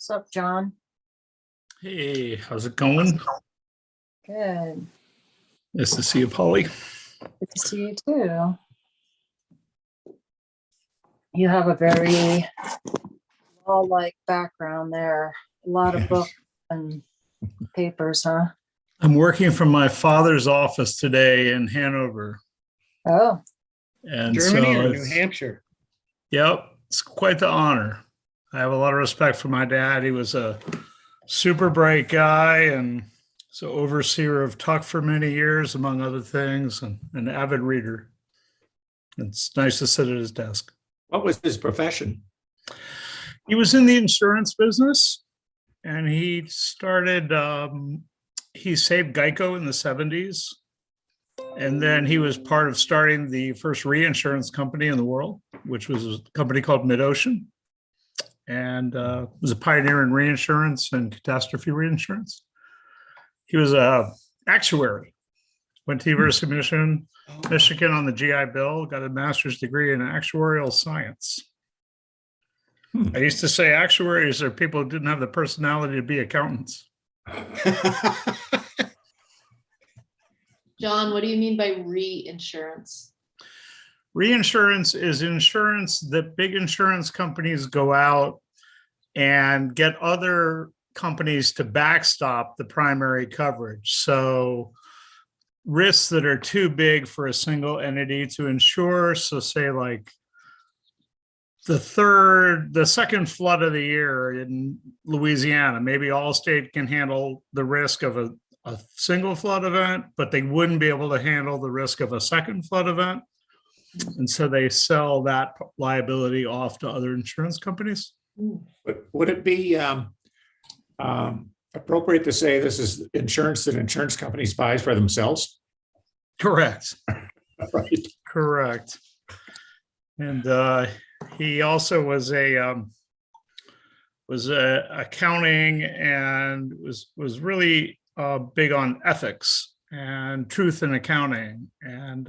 What's up, John? Hey, how's it going? Good. Nice to see you, Polly. Good to see you too. You have a very law-like background there. A lot of books and papers, huh? I'm working from my father's office today in Hanover. Oh, And Germany so or New Hampshire? Yep, it's quite the honor. I have a lot of respect for my dad. He was a super bright guy and so overseer of Tuck for many years, among other things, and an avid reader. It's nice to sit at his desk. What was his profession? He was in the insurance business and he started, he saved Geico in the 70s. And then he was part of starting the first reinsurance company in the world, which was a company called MidOcean. And was a pioneer in reinsurance and catastrophe reinsurance. He was a actuary, went to University of Michigan on the GI Bill, got a master's degree in actuarial science. I used to say actuaries are people who didn't have the personality to be accountants. John, what do you mean by reinsurance? Reinsurance is insurance that big insurance companies go out and get other companies to backstop the primary coverage. So risks that are too big for a single entity to insure. So say like the second flood of the year in Louisiana, maybe Allstate can handle the risk of a single flood event, but they wouldn't be able to handle the risk of a second flood event. And so they sell that liability off to other insurance companies. Would it be appropriate to say this is insurance that insurance companies buy for themselves? Correct. Right. Correct. And he also was accounting and was really big on ethics and truth in accounting. And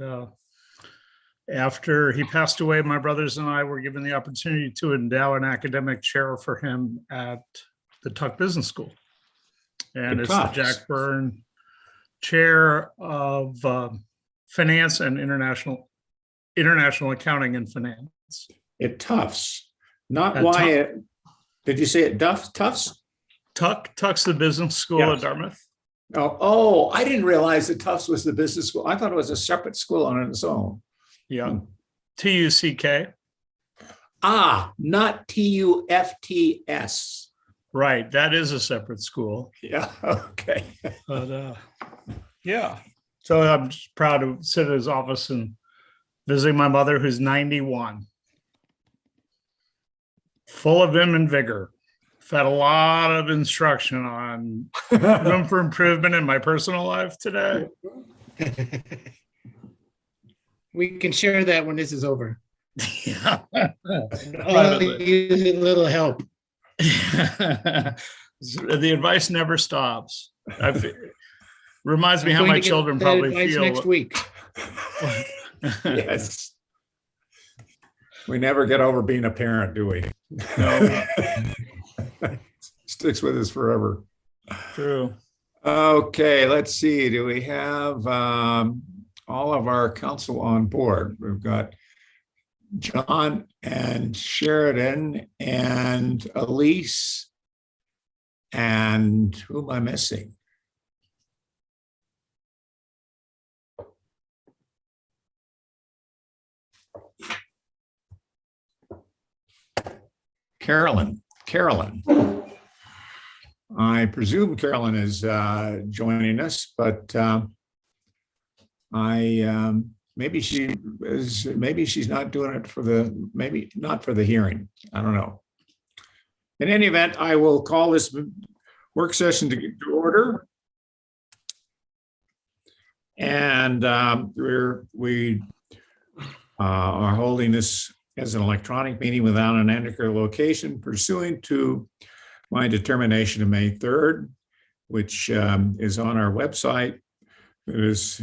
after he passed away, my brothers and I were given the opportunity to endow an academic chair for him at the Tuck Business School. And it's the Jack Byrne Chair of Finance and International Accounting and Finance. At Tufts, not At why. Did you say it Tufts? Tuck's the business school Yes. at Dartmouth. Oh, I didn't realize that Tufts was the business school. I thought it was a separate school on its own. Yeah. TUCK. Not TUFTS. Right. That is a separate school. Yeah. Okay. But yeah. So I'm just proud to sit at his office and visiting my mother, who's 91. Full of vim and vigor. Had a lot of instruction on room for improvement in my personal life today. We can share that when this is over. Yeah. I'll use a little help. The advice never stops. Reminds me how Going my to get children that probably advice feel. next week. Yes. We never get over being a parent, do we? No. Sticks with us forever. True. Okay, let's see. Do we have all of our council on board? We've got John and Sheridan and Elise. And who am I missing? Carolyn. I presume Carolyn is joining us, but maybe she's not doing it for maybe not for the hearing. I don't know. In any event, I will call this work session to order. And we are holding this as an electronic meeting without an anchor location pursuant to my determination of May 3rd, which is on our website. It is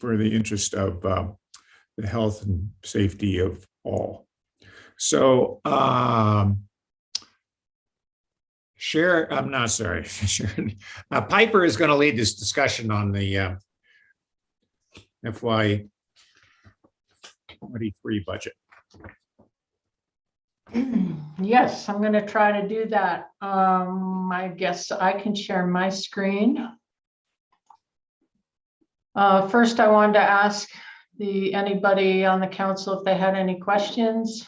for the interest of the health and safety of all. So Piper is going to lead this discussion on the FY 23 budget. Yes, I'm going to try to do that. I guess I can share my screen. First, I wanted to ask anybody on the council if they had any questions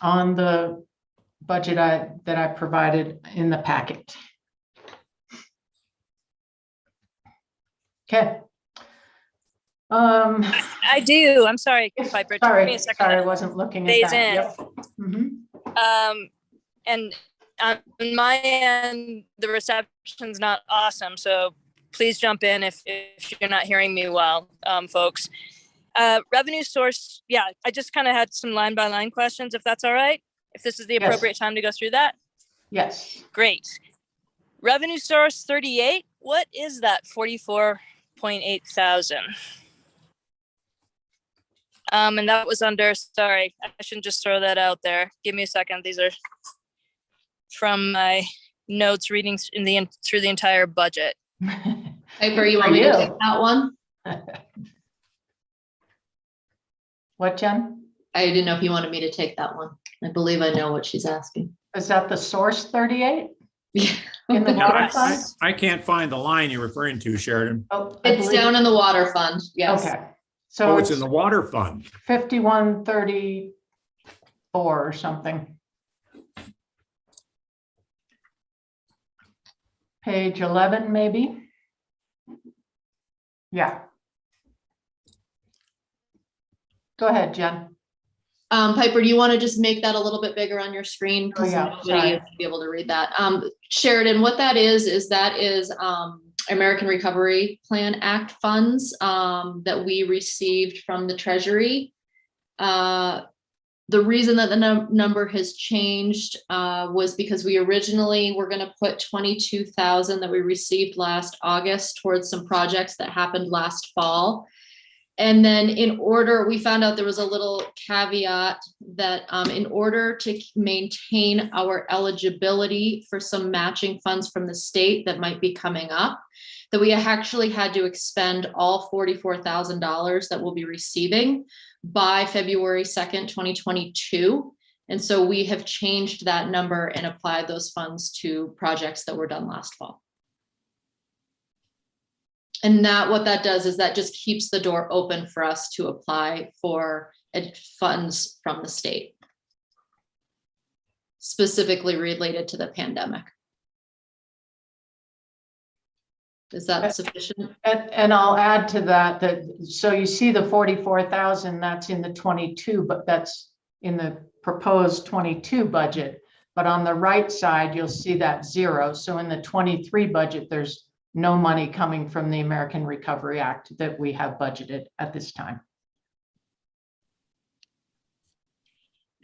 on the budget that I provided in the packet. Okay. I do. I'm sorry, Yes, Piper. It took me Sorry, a second. I wasn't looking at Phase that. in. Yep. Mhm. And on my end, the reception's not awesome. So please jump in if you're not hearing me well, folks. Revenue source. Yeah, I just kind of had some line by line questions, if that's all right. If this is the Yes. appropriate time to go through that. Yes. Great. Revenue source 38. What is that 44.8 thousand? And that was under, sorry, I shouldn't just throw that out there. Give me a second. These are from my notes reading through the entire budget. Piper, you want me to take that one? What, Jen? I didn't know if you wanted me to take that one. I believe I know what she's asking. Is that the source 38? Yeah. In the Now, water fund? I can't find the line you're referring to, Sheridan. Oh, I It's believe- down in the water fund, yes. Okay. So Oh, it's in the water fund. 5134 or something. Page 11, maybe? Yeah. Go ahead, Jen. Piper, do you want to just make that a little bit bigger on your screen? Because yeah, nobody sorry. is be able to read that. Sheridan, what that is American Recovery Plan Act funds that we received from the Treasury. The reason that the number has changed was because we originally were going to put 22,000 that we received last August towards some projects that happened last fall. And then we found out there was a little caveat that in order to maintain our eligibility for some matching funds from the state that might be coming up, that we actually had to expend all $44,000 that we'll be receiving by February 2nd, 2022. And so we have changed that number and applied those funds to projects that were done last fall. And what that does is that just keeps the door open for us to apply for funds from the state, specifically related to the pandemic. Is that sufficient? And I'll add to that, so you see the 44,000, that's in the 22, but that's in the proposed 22 budget. But on the right side, you'll see that 0. So in the 23 budget, there's no money coming from the American Recovery Act that we have budgeted at this time.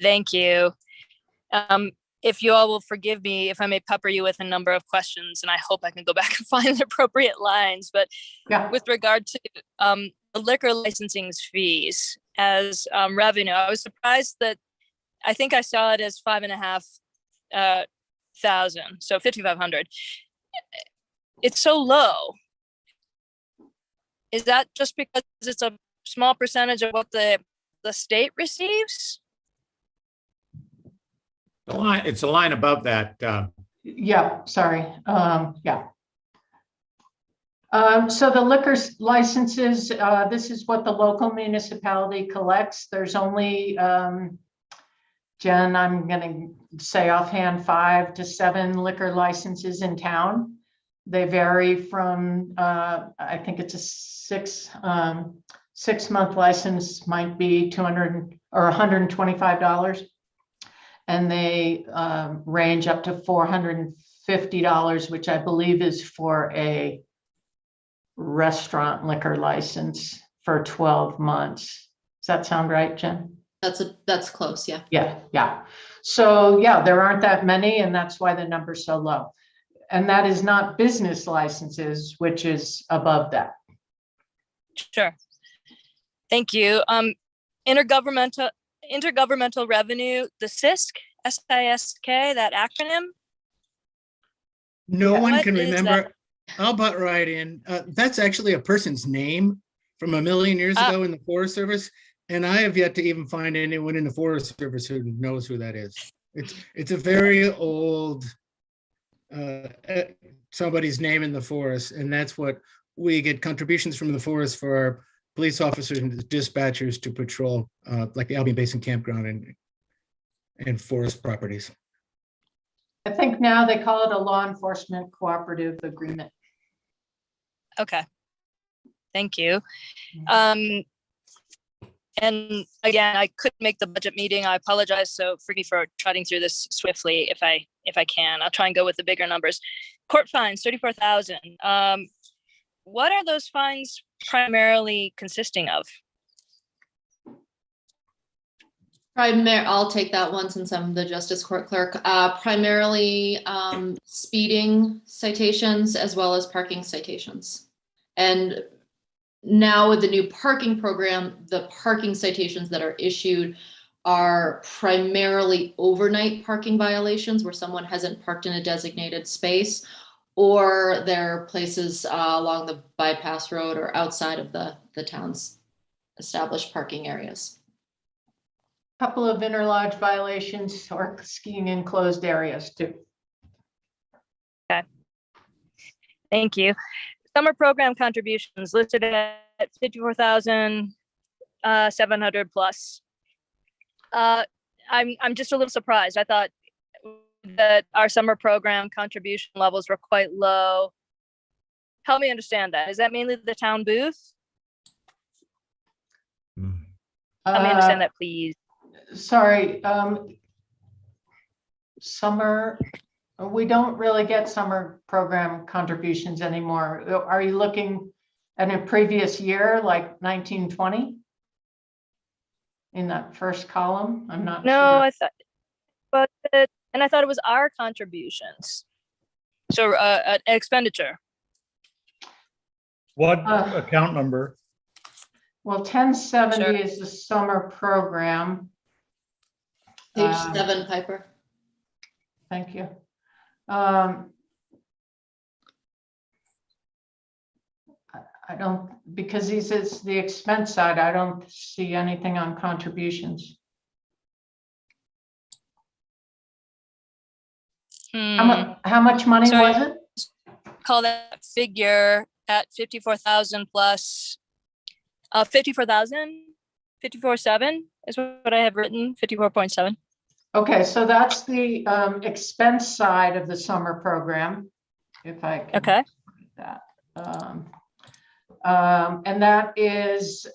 Thank you. If you all will forgive me, if I may pepper you with a number of questions, and I hope I can go back and find the appropriate lines, but Yeah. with regard to the liquor licensing fees, as revenue. I was surprised that I think I saw it as 5,500, so 5,500. It's so low. Is that just because it's a small percentage of what the state receives? The line, it's a line above that. Yeah, sorry. Yeah. So the liquor licenses, this is what the local municipality collects. There's only, Jen, I'm going to say offhand, 5 to 7 liquor licenses in town. They vary from, I think it's a 6-month license might be $200 or $125. And they range up to $450, which I believe is for a restaurant liquor license for 12 months. Does that sound right, Jen? That's close, yeah. Yeah. So yeah, there aren't that many, and that's why the number's so low. And that is not business licenses, which is above that. Sure. Thank you. Intergovernmental revenue, the SISK, S-I-S-K, that acronym. No Yeah. one What can is remember. I'll butt right in. That's actually a person's name from a million years Ah. ago in the Forest Service. And I have yet to even find anyone in the Forest Service who knows who that is. It's a very old somebody's name in the forest, and that's what we get contributions from the forest for our police officers and dispatchers to patrol, like the Albion Basin Campground and forest properties. I think now they call it a law enforcement cooperative agreement. Okay. Thank you. And again, I couldn't make the budget meeting. I apologize. So forgive me for trotting through this swiftly if I can. I'll try and go with the bigger numbers. Court fines, 34,000. What are those fines primarily consisting of? I'll take that one since I'm the Justice Court Clerk. Primarily speeding citations as well as parking citations. And now with the new parking program, the parking citations that are issued are primarily overnight parking violations where someone hasn't parked in a designated space, or they're places along the bypass road or outside of the town's established parking areas. Couple of interlodge violations or skiing in closed areas too. Thank you. Summer program contributions listed at 54,700 plus. I'm just a little surprised. I thought that our summer program contribution levels were quite low. Help me understand that. Is that mainly the town booth? Help me understand that, please. Sorry, summer, we don't really get summer program contributions anymore. Are you looking at a previous year, like 1920? In that first column? I'm not No, sure. I thought, and I thought it was our contributions. So an expenditure. What account number? Well, 1070 Sure. is the summer program. Page 7, Piper. Thank you. I don't, because this is the expense side, I don't see anything on contributions. How much money Sorry. was it? Call that figure at 54,000 plus 54,000, 54.7 is what I have written, 54.7. Okay, so that's the expense side of the summer program, if I can. Okay. That. And that is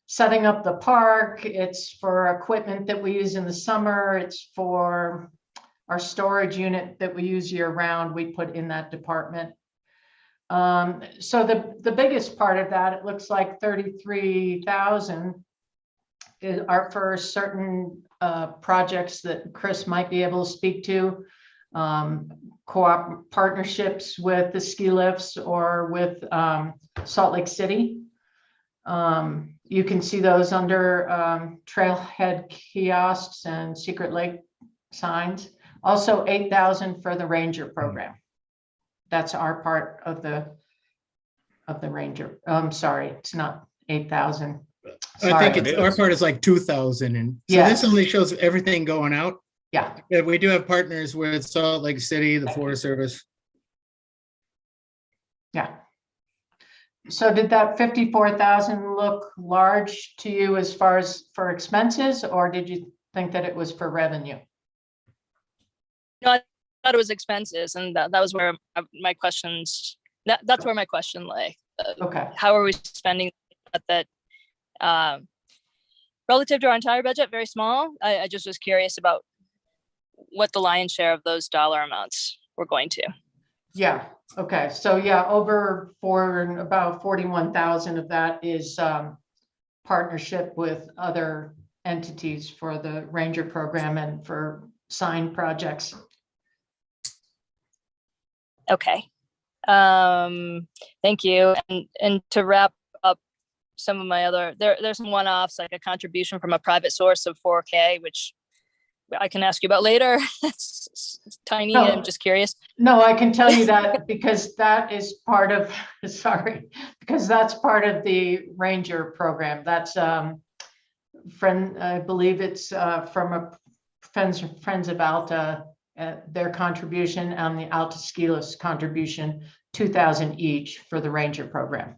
setting up the park. It's for equipment that we use in the summer. It's for our storage unit that we use year round. We put in that department. So the biggest part of that, it looks like 33,000 are for certain projects that Chris might be able to speak to. Co-op partnerships with the ski lifts or with Salt Lake City. You can see those under trailhead kiosks and Secret Lake signs. Also 8,000 for the Ranger program. That's our part of the Ranger. Sorry, it's not 8,000. I think Sorry. it's, our part is like 2,000. And so Yes. this only shows everything going out. Yeah, Yeah, we do have partners with Salt Lake City, the Forest Service. yeah. So did that 54,000 look large to you as far as for expenses, or did you think that it was for revenue? No, I thought it was expenses, and that was where my questions, that's where my question lay. Okay, How are we spending that? Relative to our entire budget, very small. I just was curious about what the lion's share of those dollar amounts were going to. yeah, okay. So yeah, about 41,000 of that is partnership with other entities for the Ranger program and for sign projects. Okay. Thank you. And to wrap up some of my other, there's some one-offs, like a contribution from a private source of 4K, which I can ask you about later. It's tiny. No. I'm just curious. No, I can tell you that because that is part of, sorry, because that's part of the Ranger program. That's friend, I believe it's from a Friends of Alta, their contribution and the Alta Skilis contribution, 2,000 each for the Ranger program.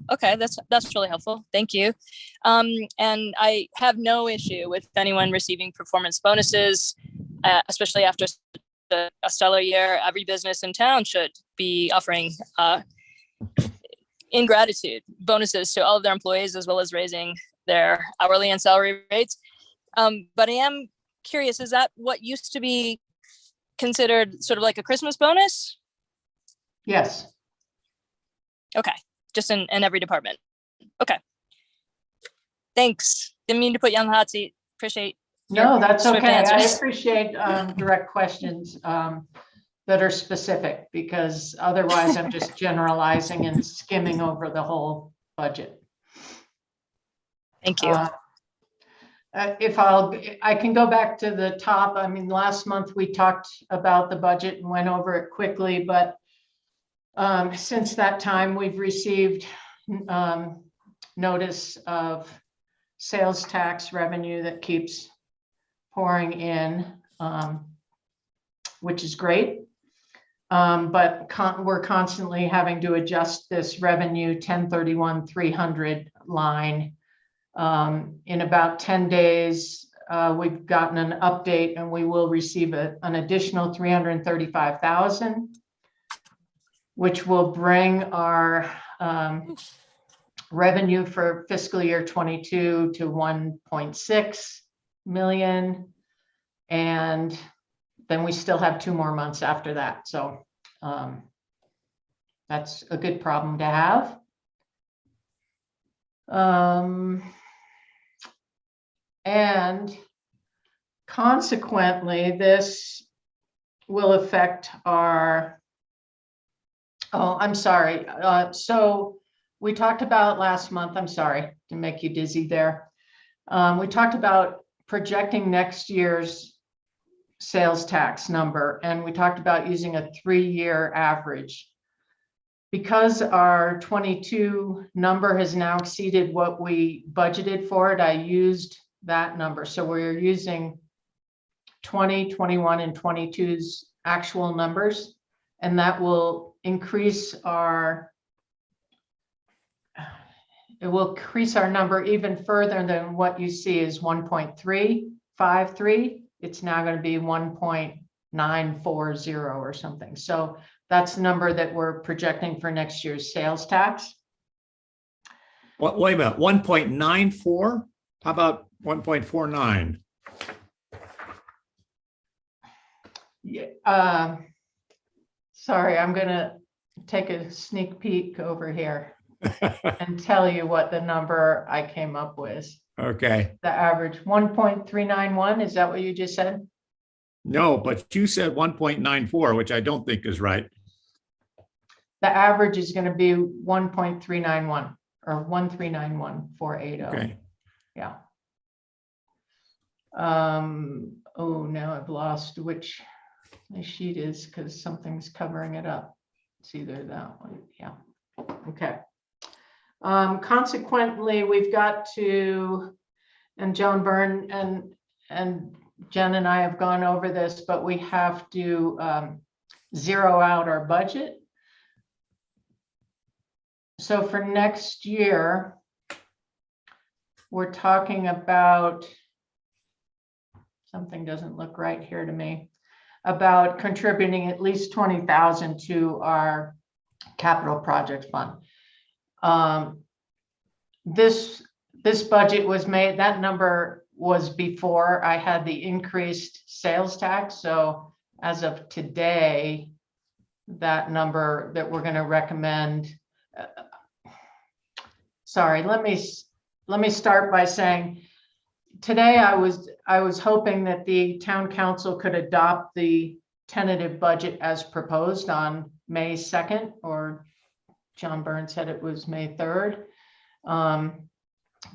Okay, that's really helpful. Thank you. And I have no issue with anyone receiving performance bonuses, especially after a stellar year. Every business in town should be offering, in gratitude, bonuses to all of their employees, as well as raising their hourly and salary rates. But I am curious, is that what used to be considered sort of like a Christmas bonus? Yes. Okay, just in every department. Okay. Thanks. Didn't mean to put you on the hot seat. Appreciate. No, that's swift okay. I answers. appreciate direct questions that are specific, because otherwise I'm just generalizing and skimming over the whole budget. Thank you. I can go back to the top. I mean, last month we talked about the budget and went over it quickly, but since that time, we've received notice of sales tax revenue that keeps pouring in, which is great. But we're constantly having to adjust this revenue 1031-300 line. In about 10 days, we've gotten an update and we will receive an additional 335,000, which will bring our revenue for fiscal year 22 to 1.6 million. And then we still have 2 more months after that. So that's a good problem to have. And consequently, this will affect our, oh, I'm sorry. So we talked about last month, I'm sorry to make you dizzy there. We talked about projecting next year's sales tax number, and we talked about using a 3-year average. Because our 22 number has now exceeded what we budgeted for it, I used that number. So we're using 20, 21, and 22's actual numbers, and that will increase our, it will increase our number even further than what you see is 1.353. It's now going to be 1.940 or something. So that's the number that we're projecting for next year's sales tax. Wait a minute, 1.94? How about 1.49? Yeah. Sorry, I'm going to take a sneak peek over here and tell you what the number I came up with. Okay. The average 1.391, is that what you just said? No, but you said 1.94, which I don't think is right. The average is going to be 1.391 or 1391480. Okay. Yeah. Oh, now I've lost which my sheet is because something's covering it up. It's either that one, yeah. Okay. Consequently, we've got to, and Joan Byrne and Jen and I have gone over this, but we have to zero out our budget. So for next year, we're talking about, something doesn't look right here to me, about contributing at least 20,000 to our capital project fund. This budget was made, that number was before I had the increased sales tax. So as of today, that number that we're going to recommend, sorry, let me start by saying, today I was hoping that the town council could adopt the tentative budget as proposed on May 2nd, or John Byrne said it was May 3rd.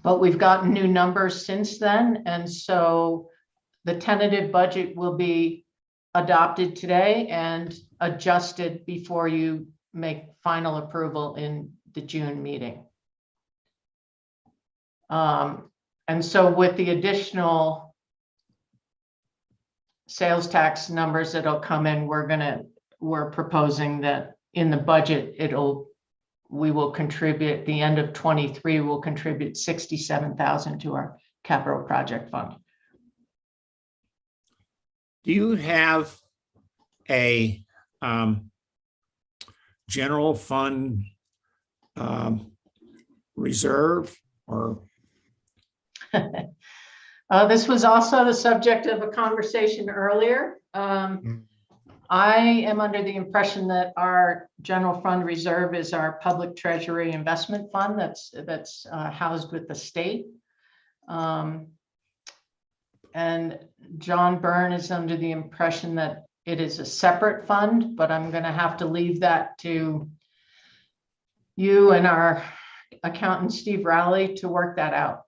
But we've gotten new numbers since then. And so the tentative budget will be adopted today and adjusted before you make final approval in the June meeting. And so with the additional sales tax numbers that'll come in, we're proposing that in the budget, we will contribute, the end of 23, we'll contribute 67,000 to our capital project fund. Do you have a general fund reserve or? This was also the subject of a conversation earlier. I am under the impression that our general fund reserve is our public treasury investment fund that's housed with the state. And John Byrne is under the impression that it is a separate fund, but I'm going to have to leave that to you and our accountant, Steve Rowley, to work that out.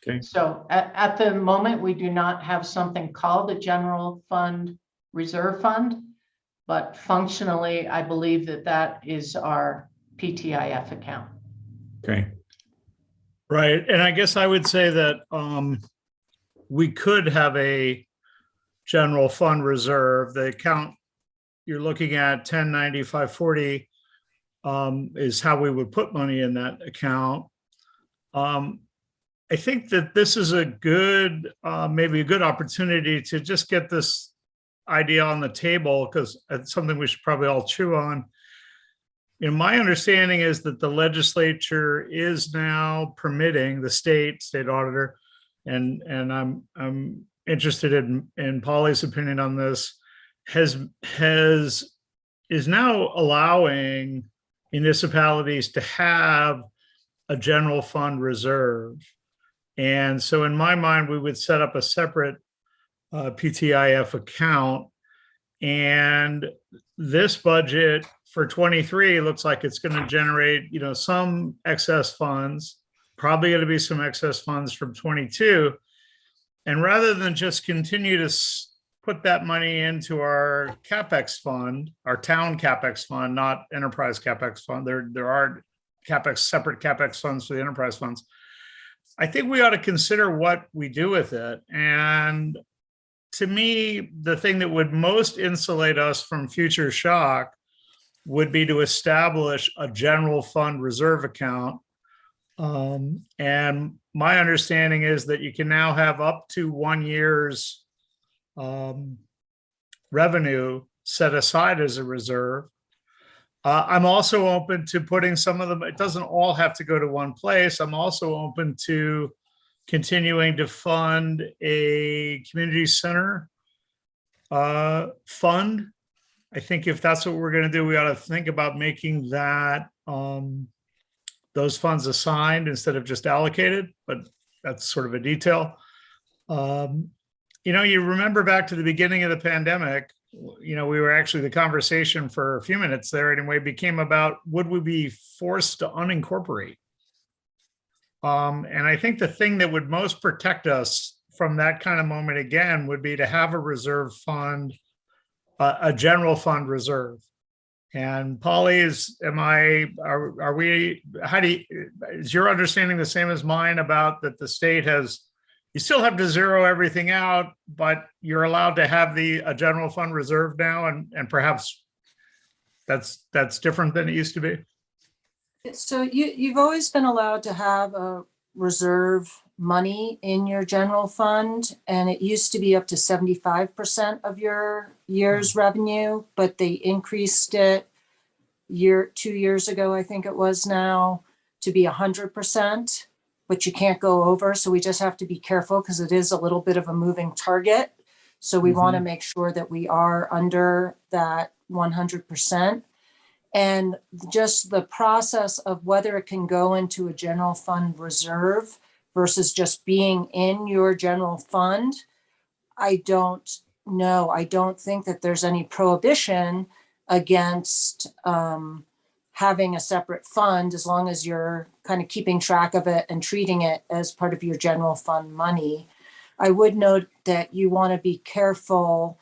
Okay. So at the moment, we do not have something called a general fund reserve fund, but functionally, I believe that is our PTIF account. Okay. Right. And I guess I would say that we could have a general fund reserve. The account you're looking at, 109540, is how we would put money in that account. I think that this is a good, maybe a good opportunity to just get this idea on the table, because it's something we should probably all chew on. You know, my understanding is that the legislature is now permitting the state auditor, and I'm interested in Polly's opinion on this, is now allowing municipalities to have a general fund reserve. And so in my mind, we would set up a separate PTIF account. And this budget for 23 looks like it's going to generate, you know, some excess funds, probably going to be some excess funds from 22. And rather than just continue to put that money into our CapEx fund, our town CapEx fund, not enterprise CapEx fund, there are separate CapEx funds for the enterprise funds. I think we ought to consider what we do with it. And to me, the thing that would most insulate us from future shock would be to establish a general fund reserve account. And my understanding is that you can now have up to 1 year's revenue set aside as a reserve. I'm also open to putting some of them, it doesn't all have to go to one place. I'm also open to continuing to fund a community center fund. I think if that's what we're going to do, we ought to think about making that those funds assigned instead of just allocated, but that's sort of a detail. You know, you remember back to the beginning of the pandemic, you know, we were actually, the conversation for a few minutes there anyway became about, would we be forced to unincorporate? And I think the thing that would most protect us from that kind of moment again would be to have a reserve fund, a general fund reserve. And Polly, are we, is your understanding the same as mine about that the state has, you still have to zero everything out, but you're allowed to have a general fund reserve now, and perhaps that's different than it used to be? So you've always been allowed to have a reserve money in your general fund, and it used to be up to 75% of your year's revenue, but they increased it 2 years ago, I think it was now, to be 100%, but you can't go over. So we just have to be careful because it is a little bit of a moving target. So we want to make sure that we are under that 100%. And just the process of whether it can go into a general fund reserve versus just being in your general fund, I don't know. I don't think that there's any prohibition against having a separate fund as long as you're kind of keeping track of it and treating it as part of your general fund money. I would note that you want to be careful,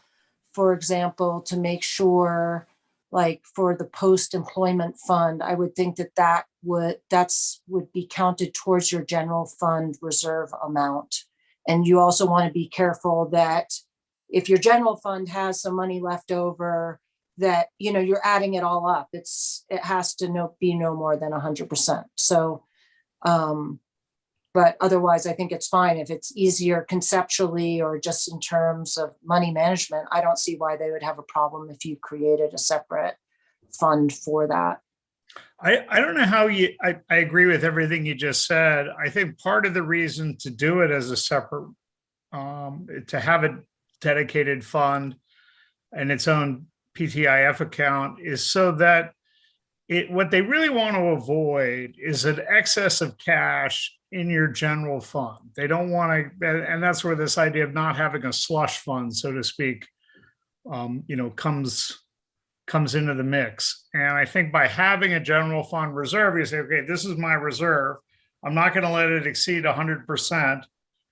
for example, to make sure, like for the post-employment fund, I would think that would be counted towards your general fund reserve amount. And you also want to be careful that if your general fund has some money left over, that, you know, you're adding it all up. It has to be no more than 100%. So, but otherwise, I think it's fine if it's easier conceptually or just in terms of money management. I don't see why they would have a problem if you created a separate fund for that. I don't know how I agree with everything you just said. I think part of the reason to do it as a separate, to have a dedicated fund and its own PTIF account is so that what they really want to avoid is an excess of cash in your general fund. They don't want to, and that's where this idea of not having a slush fund, so to speak, comes into the mix. And I think by having a general fund reserve, you say, okay, this is my reserve. I'm not going to let it exceed 100%.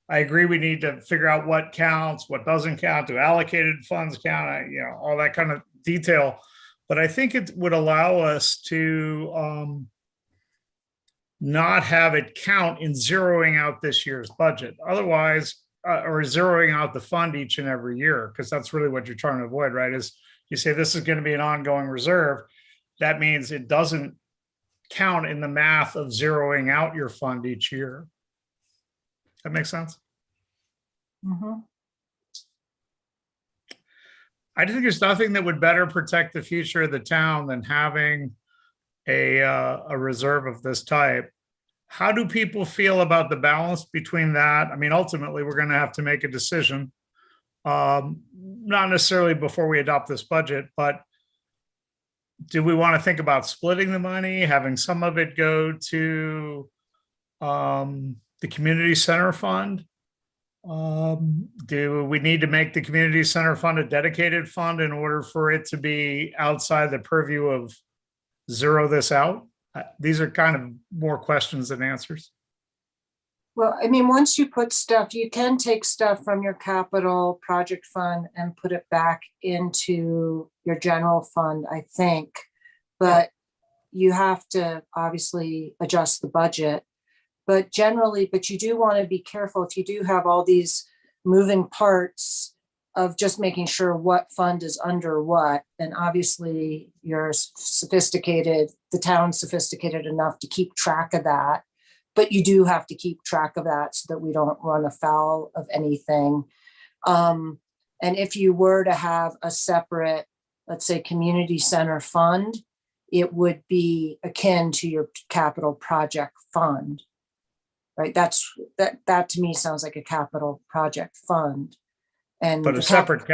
I agree we need to figure out what counts, what doesn't count, do allocated funds count, all that kind of detail. But I think it would allow us to not have it count in zeroing out this year's budget. Otherwise, or zeroing out the fund each and every year, because that's really what you're trying to avoid, right? Is you say this is going to be an ongoing reserve. That means it doesn't count in the math of zeroing out your fund each year. That makes sense? Mm-hmm. I think there's nothing that would better protect the future of the town than having a reserve of this type. How do people feel about the balance between that? I mean, ultimately, we're going to have to make a decision, not necessarily before we adopt this budget, but do we want to think about splitting the money, having some of it go to the community center fund? Do we need to make the community center fund a dedicated fund in order for it to be outside the purview of zero this out? These are kind of more questions than answers. Well, I mean, once you put stuff, you can take stuff from your capital project fund and put it back into your general fund, I think. But you have to obviously adjust the budget. But generally, you do want to be careful if you do have all these moving parts of just making sure what fund is under what. And obviously you're sophisticated, the town's sophisticated enough to keep track of that. But you do have to keep track of that so that we don't run afoul of anything. And if you were to have a separate, let's say, community center fund, it would be akin to your capital project fund, right? That to me sounds like a capital project fund. And but a separate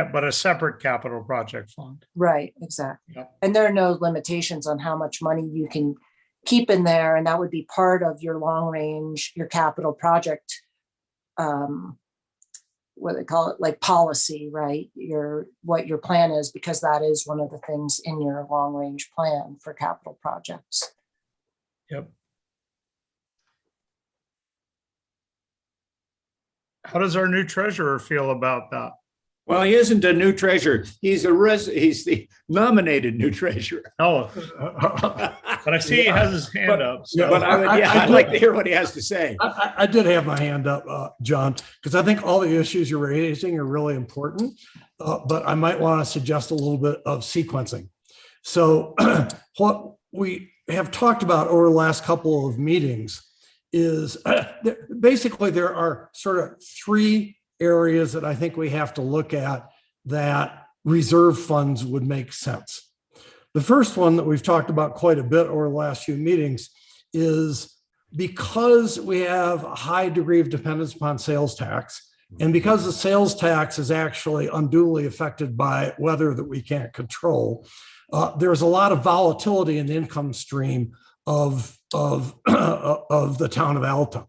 capital project fund. Right, exactly. Yep. And there are no limitations on how much money you can keep in there, and that would be part of your long range, your capital project, what they call it, like policy, right? What your plan is, because that is one of the things in your long range plan for capital projects. Yep. How does our new treasurer feel about that? Well, he isn't a new treasurer. He's he's the nominated new treasurer. Oh, but I see he has his hand up. So. But I'd like to hear what he has to say. I did have my hand up, John, because I think all the issues you're raising are really important, but I might want to suggest a little bit of sequencing. So what we have talked about over the last couple of meetings is basically there are sort of three areas that I think we have to look at that reserve funds would make sense. The first one that we've talked about quite a bit over the last few meetings is because we have a high degree of dependence upon sales tax, and because the sales tax is actually unduly affected by weather that we can't control, there's a lot of volatility in the income stream of the town of Alta.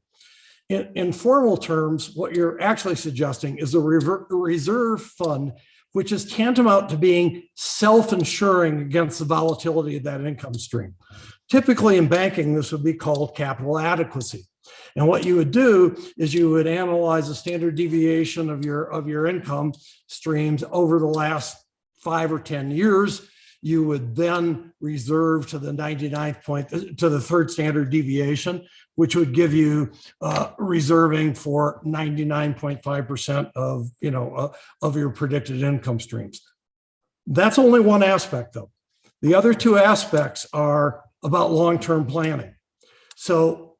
In formal terms, what you're actually suggesting is a reserve fund, which is tantamount to being self-insuring against the volatility of that income stream. Typically in banking, this would be called capital adequacy. And what you would do is you would analyze the standard deviation of your income streams over the last 5 or 10 years. You would then reserve to the 99th point, to the third standard deviation, which would give you reserving for 99.5% of your predicted income streams. That's only one aspect, though. The other two aspects are about long-term planning. So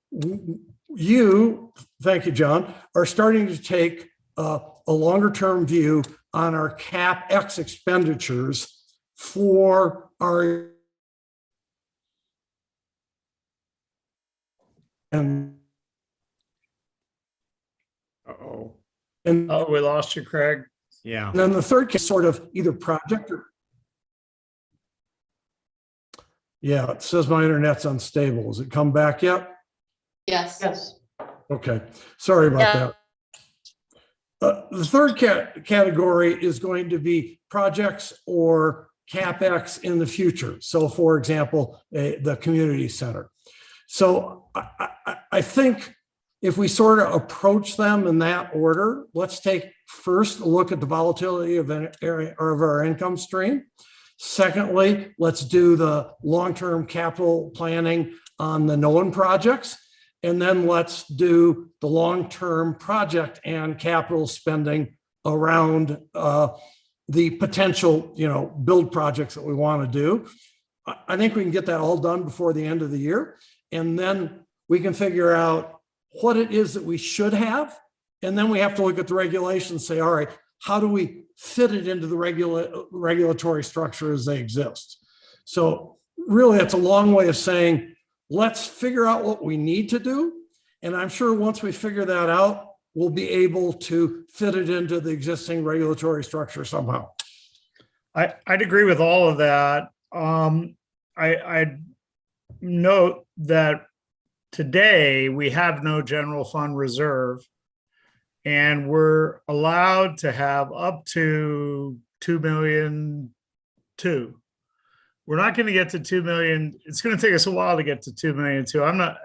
you, thank you, John, are starting to take a longer-term view on our CapEx expenditures for our and Uh-oh. and Oh, we lost you, Craig. Yeah. then the third case sort of either project or yeah, it says my internet's unstable. Has it come back yet? Yes. Yes. Okay, sorry about Yeah. that. The third category is going to be projects or CapEx in the future. So for example, the community center. So I think if we sort of approach them in that order, let's take first a look at the volatility of our income stream. Secondly, let's do the long-term capital planning on the known projects. And then let's do the long-term project and capital spending around the potential, build projects that we want to do. I think we can get that all done before the end of the year. And then we can figure out what it is that we should have. And then we have to look at the regulations and say, all right, how do we fit it into the regulatory structure as they exist? So really, it's a long way of saying, let's figure out what we need to do. And I'm sure once we figure that out, we'll be able to fit it into the existing regulatory structure somehow. I'd agree with all of that. I'd note that today we have no general fund reserve, and we're allowed to have up to 2 million. We're not going to get to 2 million. It's going to take us a while to get to 2 million. I'm not,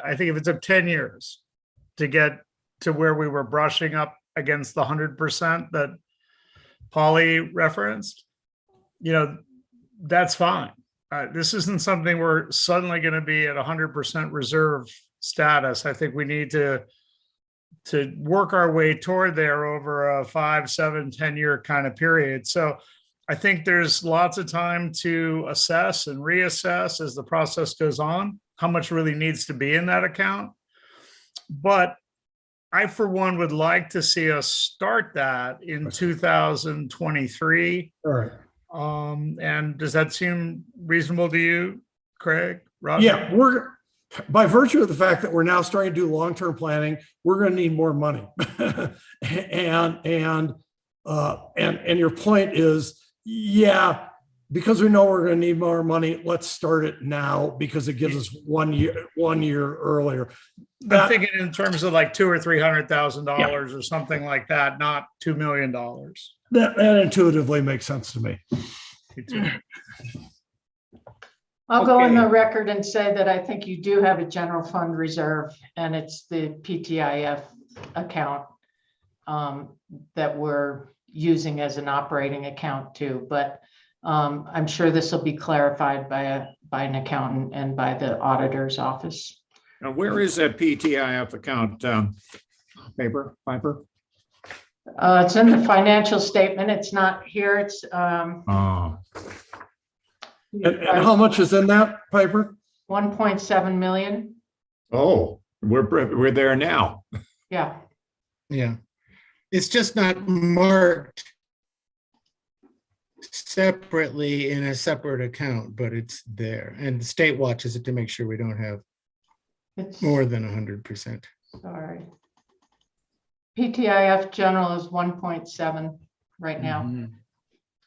I think if it took 10 years to get to where we were brushing up against the 100% that Polly referenced, that's fine. This isn't something we're suddenly going to be at 100% reserve status. I think we need to work our way toward there over a 5, 7, 10-year kind of period. So I think there's lots of time to assess and reassess as the process goes on, how much really needs to be in that account. But I, for one, would like to see us start that in 2023. All right. And does that seem reasonable to you, Craig? Roger? Yeah, we're by virtue of the fact that we're now starting to do long-term planning, we're going to need more money. and your point is, yeah, because we know we're going to need more money, let's start it now because it gives us 1 year earlier. I'm thinking in terms of like $200,000 or $300,000 or something like that, not $2 million. That intuitively makes sense to me. I'll go on Okay. the record and say that I think you do have a general fund reserve, and it's the PTIF account. that we're using as an operating account too. But I'm sure this will be clarified by an accountant and by the auditor's office. Now, where is that PTIF account, Piper? It's in the financial statement. It's not here. It's Oh, And how much is in that, Piper? 1.7 million. oh, we're there now. Yeah. Yeah. It's just not marked separately in a separate account, but it's there. And the state watches it to make sure we don't have It's more than 100%. sorry. PTIF general is 1.7 right now. Mhm.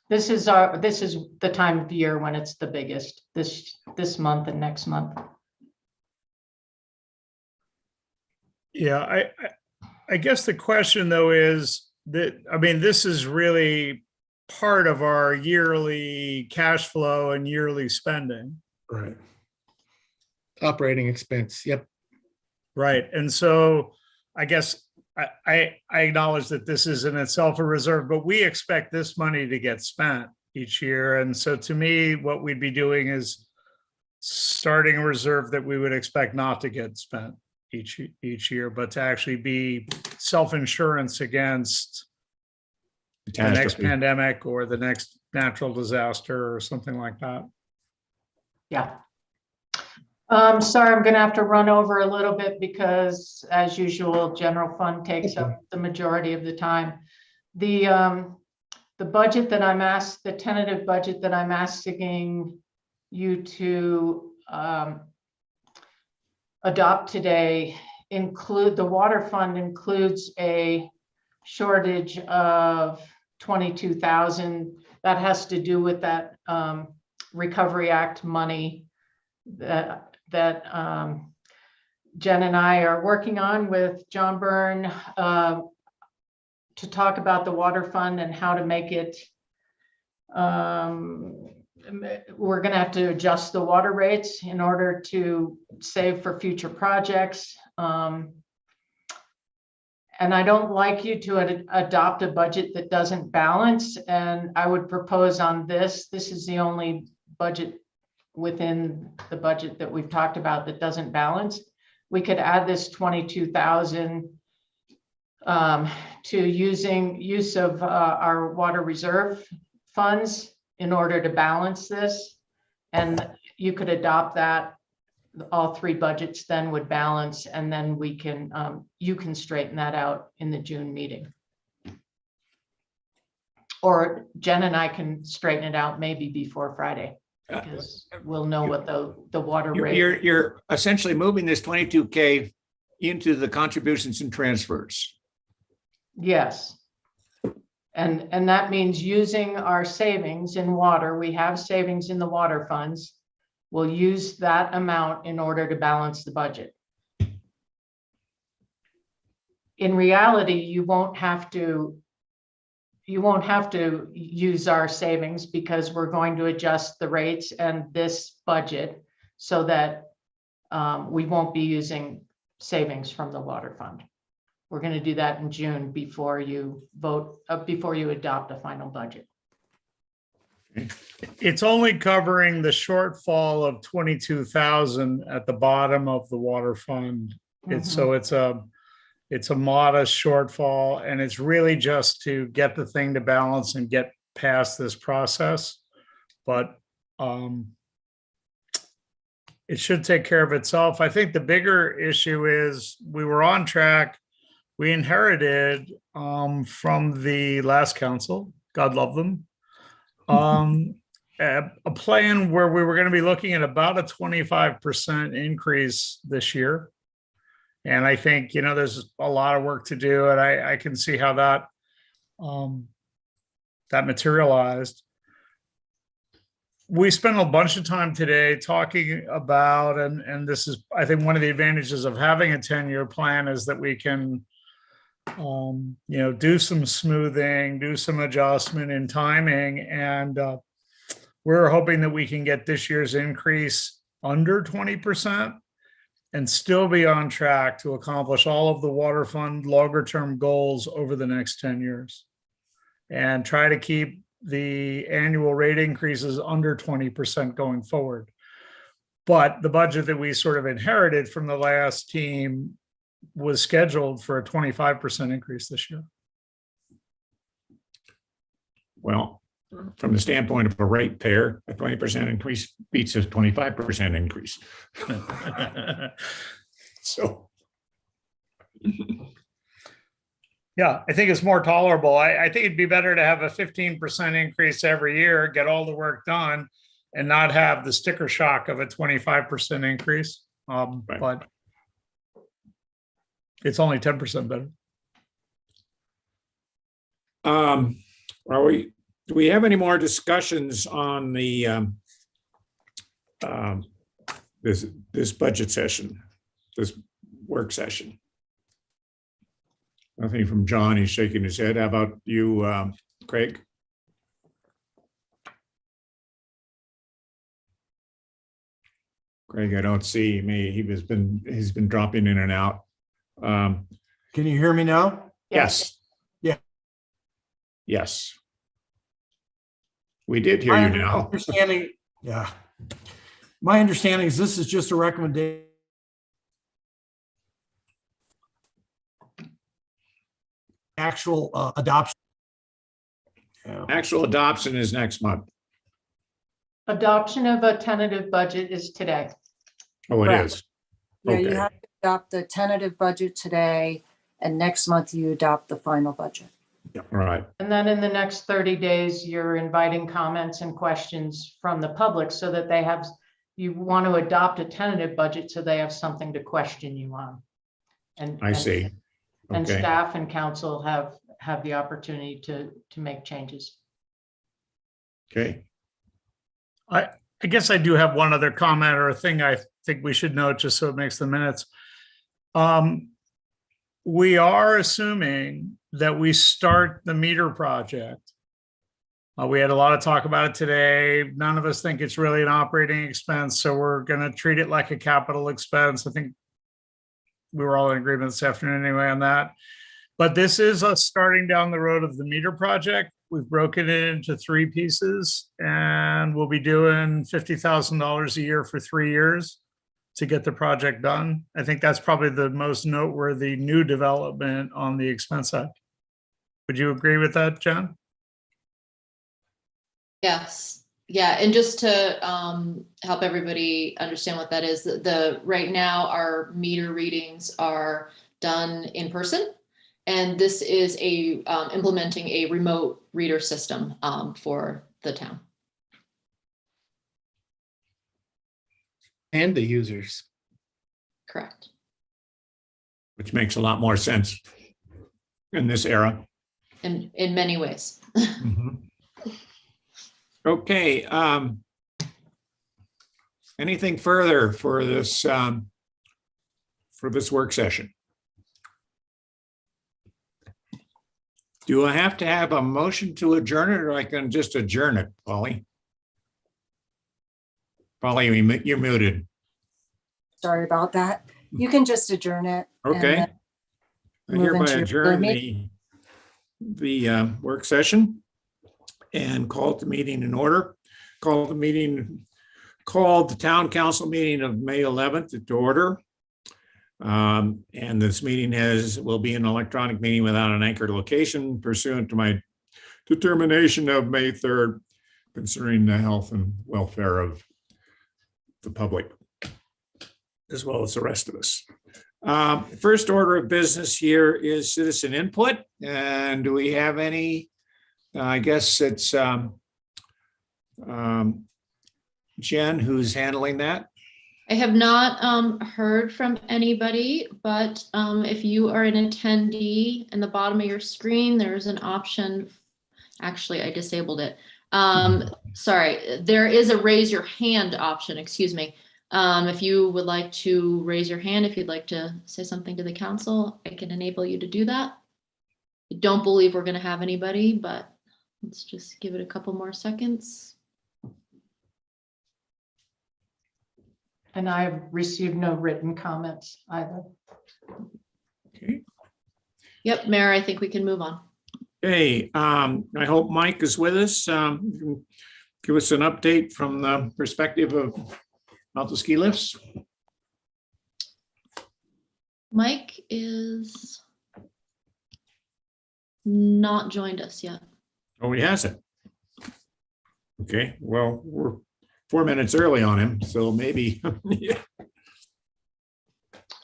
This is the time of year when it's the biggest, this month and next month. Yeah, I guess the question though is that, I mean, this is really part of our yearly cash flow and yearly spending. Right. Operating expense, yep. Right. And so I guess I acknowledge that this is in itself a reserve, but we expect this money to get spent each year. And so to me, what we'd be doing is starting a reserve that we would expect not to get spent each year, but to actually be self-insurance against the next Catastrophe. pandemic or the next natural disaster or something like that. Yeah. Sorry, I'm gonna have to run over a little bit because as usual, general fund takes up the majority of the time. The budget that the tentative budget that I'm asking you to adopt today the water fund includes a shortage of 22,000. That has to do with that Recovery Act money that Jen and I are working on with John Byrne to talk about the water fund and how to make it. We're going to have to adjust the water rates in order to save for future projects. And I don't like you to adopt a budget that doesn't balance. And I would propose on this is the only budget within the budget that we've talked about that doesn't balance. We could add this 22,000 to use of our water reserve funds in order to balance this. And you could adopt that. All three budgets then would balance, and then we can you can straighten that out in the June meeting. Or Jen and I can straighten it out maybe before Friday, because we'll know what the water rate. You're essentially moving this 22K into the contributions and transfers. Yes. And that means using our savings in water. We have savings in the water funds. We'll use that amount in order to balance the budget. In reality, you won't have to use our savings because we're going to adjust the rates and this budget so that we won't be using savings from the water fund. We're going to do that in June before you vote, before you adopt a final budget. It's only covering the shortfall of 22,000 at the bottom of the water fund. So it's a modest shortfall, and it's really just to get the thing to balance and get past this process. But it should take care of itself. I think the bigger issue is we were on track. We inherited from the last council, God love them, a plan where we were going to be looking at about a 25% increase this year. And I think, there's a lot of work to do, and I can see how that that materialized. We spent a bunch of time today talking about, and this is, I think, one of the advantages of having a 10-year plan is that we can do some smoothing, do some adjustment in timing. And we're hoping that we can get this year's increase under 20%. and still be on track to accomplish all of the water fund longer term goals over the next 10 years. And try to keep the annual rate increases under 20% going forward. But the budget that we sort of inherited from the last team was scheduled for a 25% increase this year. Well, from the standpoint of a ratepayer, a 20% increase beats a 25% increase. So. Yeah, I think it's more tolerable. I think it'd be better to have a 15% increase every year, get all the work done, and not have the sticker shock of a 25% increase. Right. But it's only 10% better. Do we have any more discussions on the this budget session, this work session? Nothing from John. He's shaking his head. How about you, Craig? Craig, I don't see me. He's been dropping in and out. Can you hear me now? Yes. Yeah. Yes. We did hear you now. Understanding, yeah. My understanding is this is just a recommendation. Actual adoption. Yeah. Actual adoption is next month. Adoption of a tentative budget is today. Oh, it Correct. is. Yeah, you Okay. have to adopt the tentative budget today, and next month you adopt the final budget. All right. And then in the next 30 days, you're inviting comments and questions from the public so that they have, you want to adopt a tentative budget so they have something to question you on. I see. And Okay. staff and council have the opportunity to make changes. Okay. I guess I do have one other comment or a thing I think we should note just so it makes the minutes. We are assuming that we start the meter project. We had a lot of talk about it today. None of us think it's really an operating expense, so we're going to treat it like a capital expense. I think we were all in agreement this afternoon anyway on that. But this is us starting down the road of the meter project. We've broken it into 3 pieces, and we'll be doing $50,000 a year for 3 years to get the project done. I think that's probably the most noteworthy new development on the expense side. Would you agree with that, John? Yes, yeah, and just to help everybody understand what that is, the right now our meter readings are done in person, and this is a implementing a remote reader system for the town. And the users. Correct. Which makes a lot more sense in this era. In many ways. Mhm. Okay. Anything further for this work session? Do I have to have a motion to adjourn it, or I can just adjourn it, Polly? Polly, you're muted. Sorry about that. You can just adjourn it. and Okay. then I move hereby into your adjourn meeting. the work session and call the meeting in order. Call the town council meeting of May 11th to order. And this meeting will be an electronic meeting without an anchored location pursuant to my determination of May 3rd concerning the health and welfare of the public, as well as the rest of us. First order of business here is citizen input. And do we have any? I guess it's Jen who's handling that. I have not heard from anybody, but if you are an attendee, in the bottom of your screen, there's an option. Actually, I disabled it. Sorry, there is a raise your hand option, excuse me. If you would like to raise your hand, if you'd like to say something to the council, I can enable you to do that. I don't believe we're going to have anybody, but let's just give it a couple more seconds. And I have received no written comments either. Okay. Yep, Mayor, I think we can move on. Okay, I hope Mike is with us. Give us an update from the perspective of Alto Ski Lifts. Mike is not joined us yet. Oh, he hasn't. Okay, well, we're 4 minutes early on him, so maybe.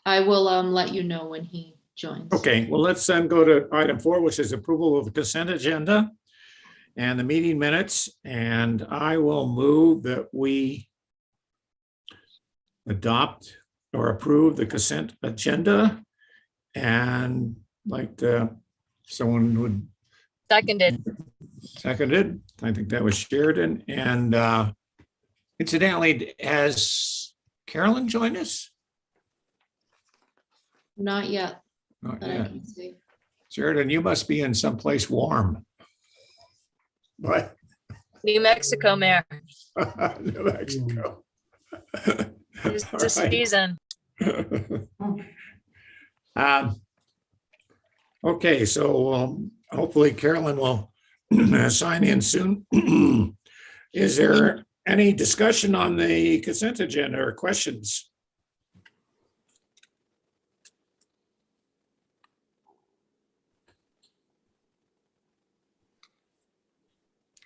I will let you know when he joins. Okay, well, let's then go to item 4, which is approval of the consent agenda and the meeting minutes. And I will move that we adopt or approve the consent agenda. And like someone would Seconded. seconded, I think that was Sheridan. And incidentally, has Carolyn joined us? Not yet. Not That I yet. can see. Sheridan, you must be in someplace warm. But New Mexico, Mayor. New Mexico. It's All the right. season. Okay, so hopefully Carolyn will sign in soon. Is there any discussion on the consent agenda or questions?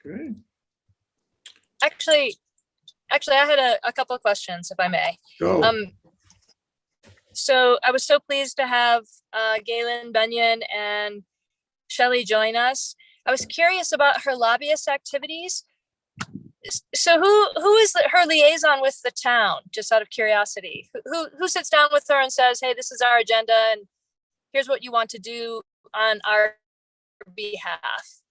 Good. Actually, I had a couple of questions, if I may. Go. So I was so pleased to have Galen Bunyan and Shelley join us. I was curious about her lobbyist activities. So who is her liaison with the town? Just out of curiosity, who sits down with her and says, "Hey, this is our agenda, and here's what you want to do on our behalf"?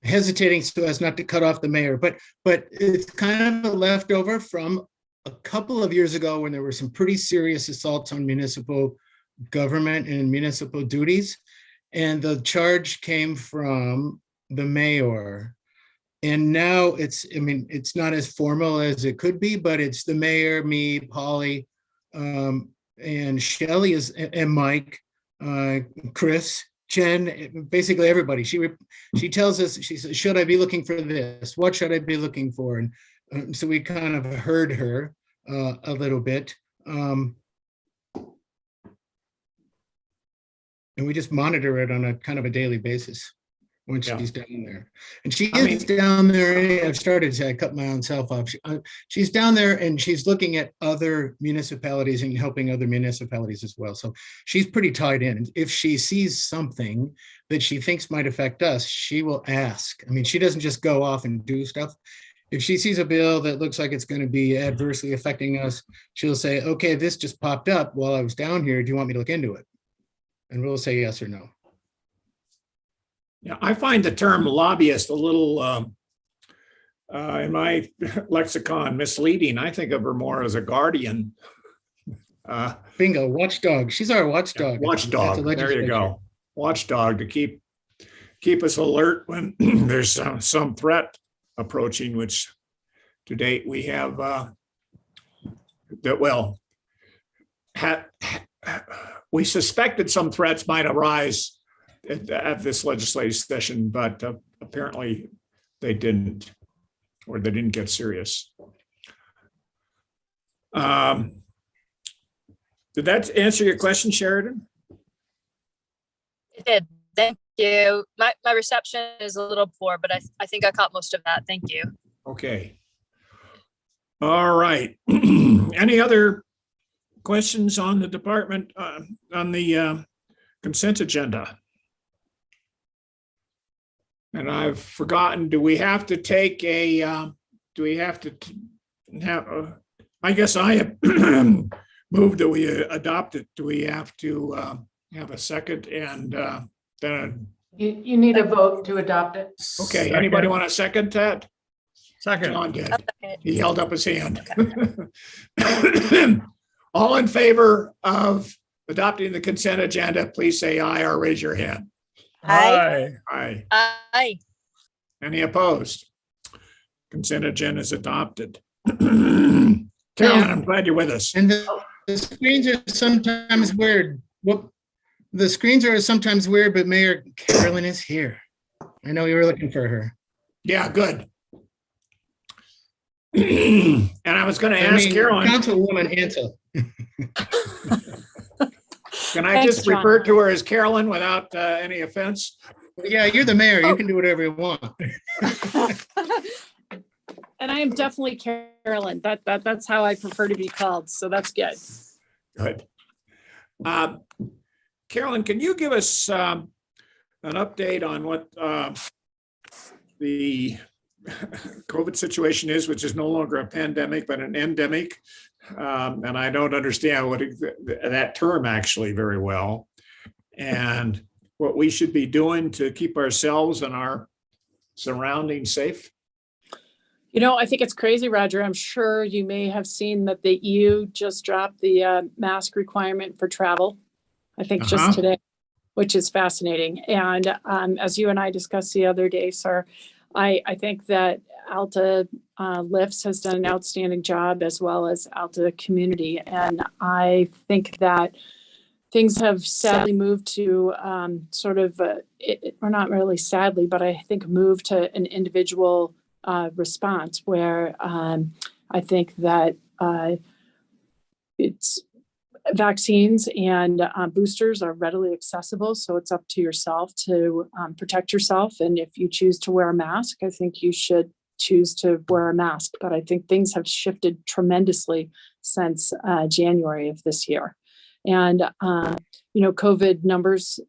Hesitating so as not to cut off the mayor, but it's kind of a leftover from a couple of years ago when there were some pretty serious assaults on municipal government and municipal duties. And the charge came from the mayor. And now it's not as formal as it could be, but it's the mayor, me, Polly, and Shelley and Mike, Chris, Jen, basically everybody. She tells us, she says, should I be looking for this? What should I be looking for? And so we kind of heard her a little bit. And we just monitor it on a kind of a daily basis when Yeah. she's down there. And she I is down there. I've started to cut my own self off. She's down there and she's looking at other municipalities and helping other municipalities as well. So she's pretty tied in. If she sees something that she thinks might affect us, she will ask. I mean, she doesn't just go off and do stuff. If she sees a bill that looks like it's going to be adversely affecting us, she'll say, okay, this just popped up while I was down here. Do you want me to look into it? And we'll say yes or no. Yeah, I find the term lobbyist a little, in my lexicon, misleading. I think of her more as a guardian. Bingo, watchdog. She's our watchdog. At the Watchdog, there you legislature. go. Watchdog to keep us alert when there's some threat approaching, which to date we have we suspected some threats might arise at this legislative session, but apparently they didn't, or they didn't get serious. Did that answer your question, Sheridan? It did. Thank you. My reception is a little poor, but I think I caught most of that. Thank you. Okay. All right. Any other questions on the department, on the consent agenda? And I've forgotten, do we have to take a, do we have to have, I guess I have moved that we adopt it. Do we have to have a second and then, You need a vote to adopt it. okay, anybody want to second that? Second. John did. I'll second it. He held up his hand. All in favor of adopting the consent agenda, please say aye or raise your hand. Aye. Aye. Aye. Any opposed? Consent agenda is adopted. Carolyn, I'm glad you're with us. And the screens are sometimes weird. Well, the screens are sometimes weird, but Mayor Carolyn is here. I know you were looking for her. Yeah, good. And I was going to ask Carolyn, Councilwoman Ansel. can I Thanks, just John. refer to her as Carolyn without any offense? Yeah, you're the mayor. You can do whatever you want. And I am definitely Carolyn. That's how I prefer to be called. So that's good. Good. Carolyn, can you give us an update on what the COVID situation is, which is no longer a pandemic, but an endemic? And I don't understand what that term actually very well. And what we should be doing to keep ourselves and our surroundings safe. You know, I think it's crazy, Roger. I'm sure you may have seen that the EU just dropped the mask requirement for travel. I think Uh-huh. just today, which is fascinating. And as you and I discussed the other day, sir, I think that Alta Lifts has done an outstanding job, as well as Alta Community. And I think that things have sadly moved to sort of, or not really sadly, but I think moved to an individual response where I think that it's vaccines and boosters are readily accessible. So it's up to yourself to protect yourself. And if you choose to wear a mask, I think you should choose to wear a mask. But I think things have shifted tremendously since January of this year. And, COVID numbers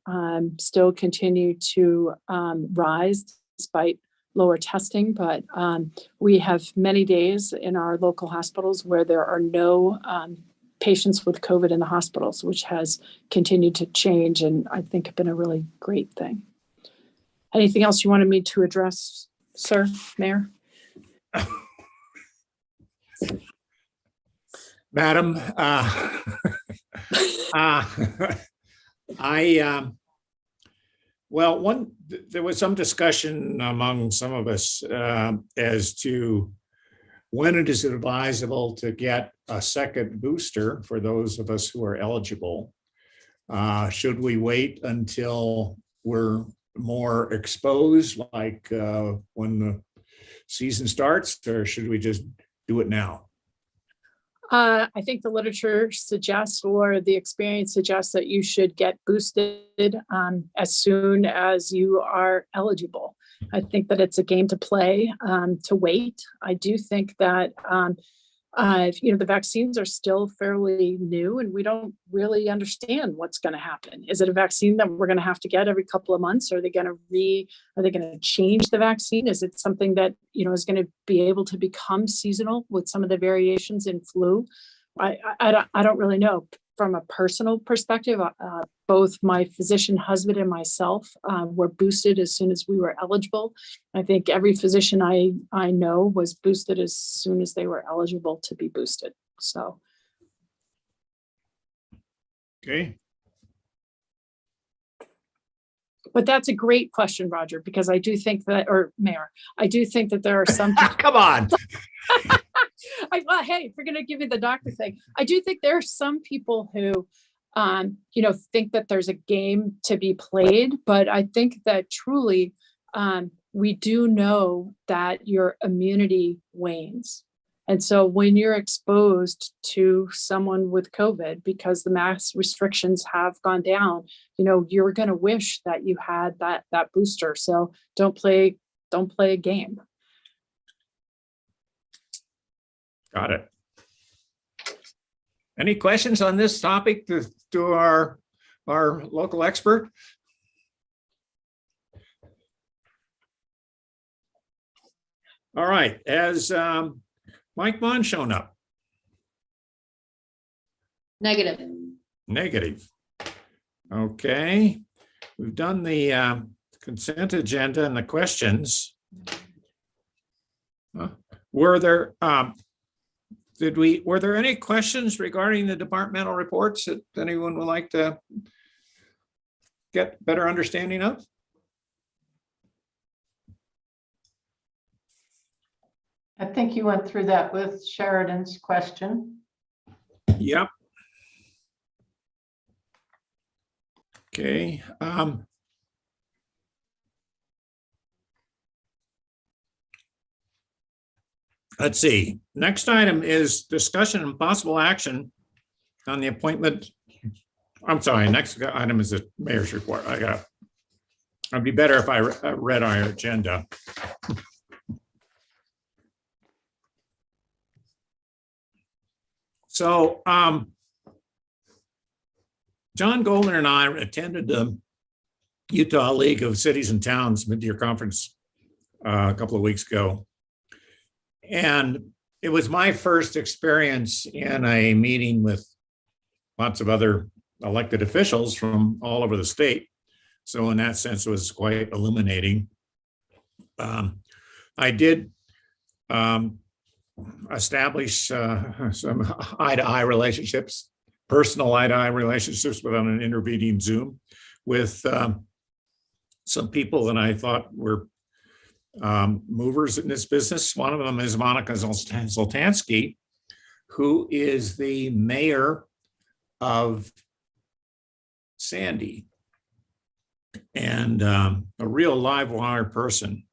still continue to rise despite lower testing, but we have many days in our local hospitals where there are no patients with COVID in the hospitals, which has continued to change and I think been a really great thing. Anything else you wanted me to address, sir, Mayor? Madam, there was some discussion among some of us as to when it is advisable to get a second booster for those of us who are eligible. Should we wait until we're more exposed, like when the season starts, or should we just do it now? I think the literature suggests, or the experience suggests, that you should get boosted as soon as you are eligible. I think that it's a game to play, to wait. I do think that, the vaccines are still fairly new and we don't really understand what's going to happen. Is it a vaccine that we're going to have to get every couple of months? Are they going to change the vaccine? Is it something that, is going to be able to become seasonal with some of the variations in flu? I don't really know. From a personal perspective, both my physician husband and myself were boosted as soon as we were eligible. I think every physician I know was boosted as soon as they were eligible to be boosted. So. Okay. But that's a great question, Roger, because I do think that, or Mayor, I do think that there are some. Come on. Hey, if you're going to give me the doctor thing, I do think there are some people who, think that there's a game to be played. But I think that truly, we do know that your immunity wanes. And so when you're exposed to someone with COVID, because the mass restrictions have gone down, you're going to wish that you had that booster. So don't play a game. Got it. Any questions on this topic to our local expert? All right, has Mike Bond shown up? Negative. Negative. Okay, we've done the consent agenda and the questions. Were there any questions regarding the departmental reports that anyone would like to get better understanding of? I think you went through that with Sheridan's question. Yep. Okay. Let's see. Next item is discussion and possible action on the appointment. I'm sorry, next item is the mayor's report. It'd be better if I read our agenda. So, John Golden and I attended the Utah League of Cities and Towns mid-year conference a couple of weeks ago. And it was my first experience in a meeting with lots of other elected officials from all over the state. So in that sense, it was quite illuminating. I did establish some eye-to-eye relationships, personal eye-to-eye relationships without an intervening Zoom with some people that I thought were movers in this business. One of them is Monica Zoltansky, who is the mayor of Sandy, and a real live wire person,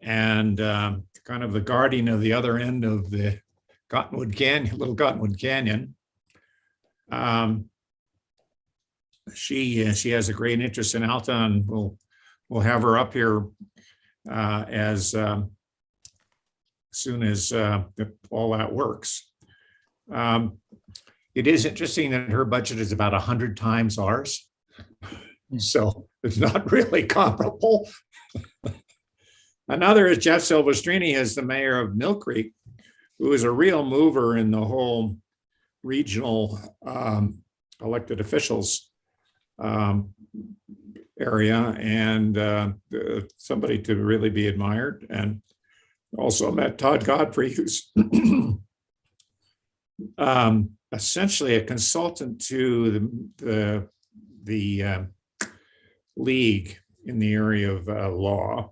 and kind of the guardian of the other end of the Cottonwood Canyon, Little Cottonwood Canyon. She has a great interest in Alta, and we'll have her up here as soon as all that works. It is interesting that her budget is about 100 times ours, so it's not really comparable. Another is Jeff Silvestrini, as the mayor of Mill Creek, who is a real mover in the whole regional elected officials area, and somebody to really be admired. And also met Todd Godfrey, who's essentially a consultant to the league in the area of law.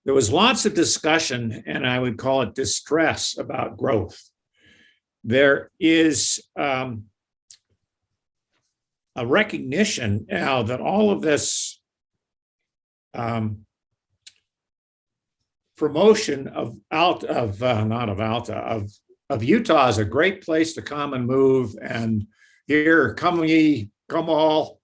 There was lots of discussion, and I would call it distress, about growth. There is a recognition now that all of this promotion of Utah is a great place to come and move, and here, come ye, come all.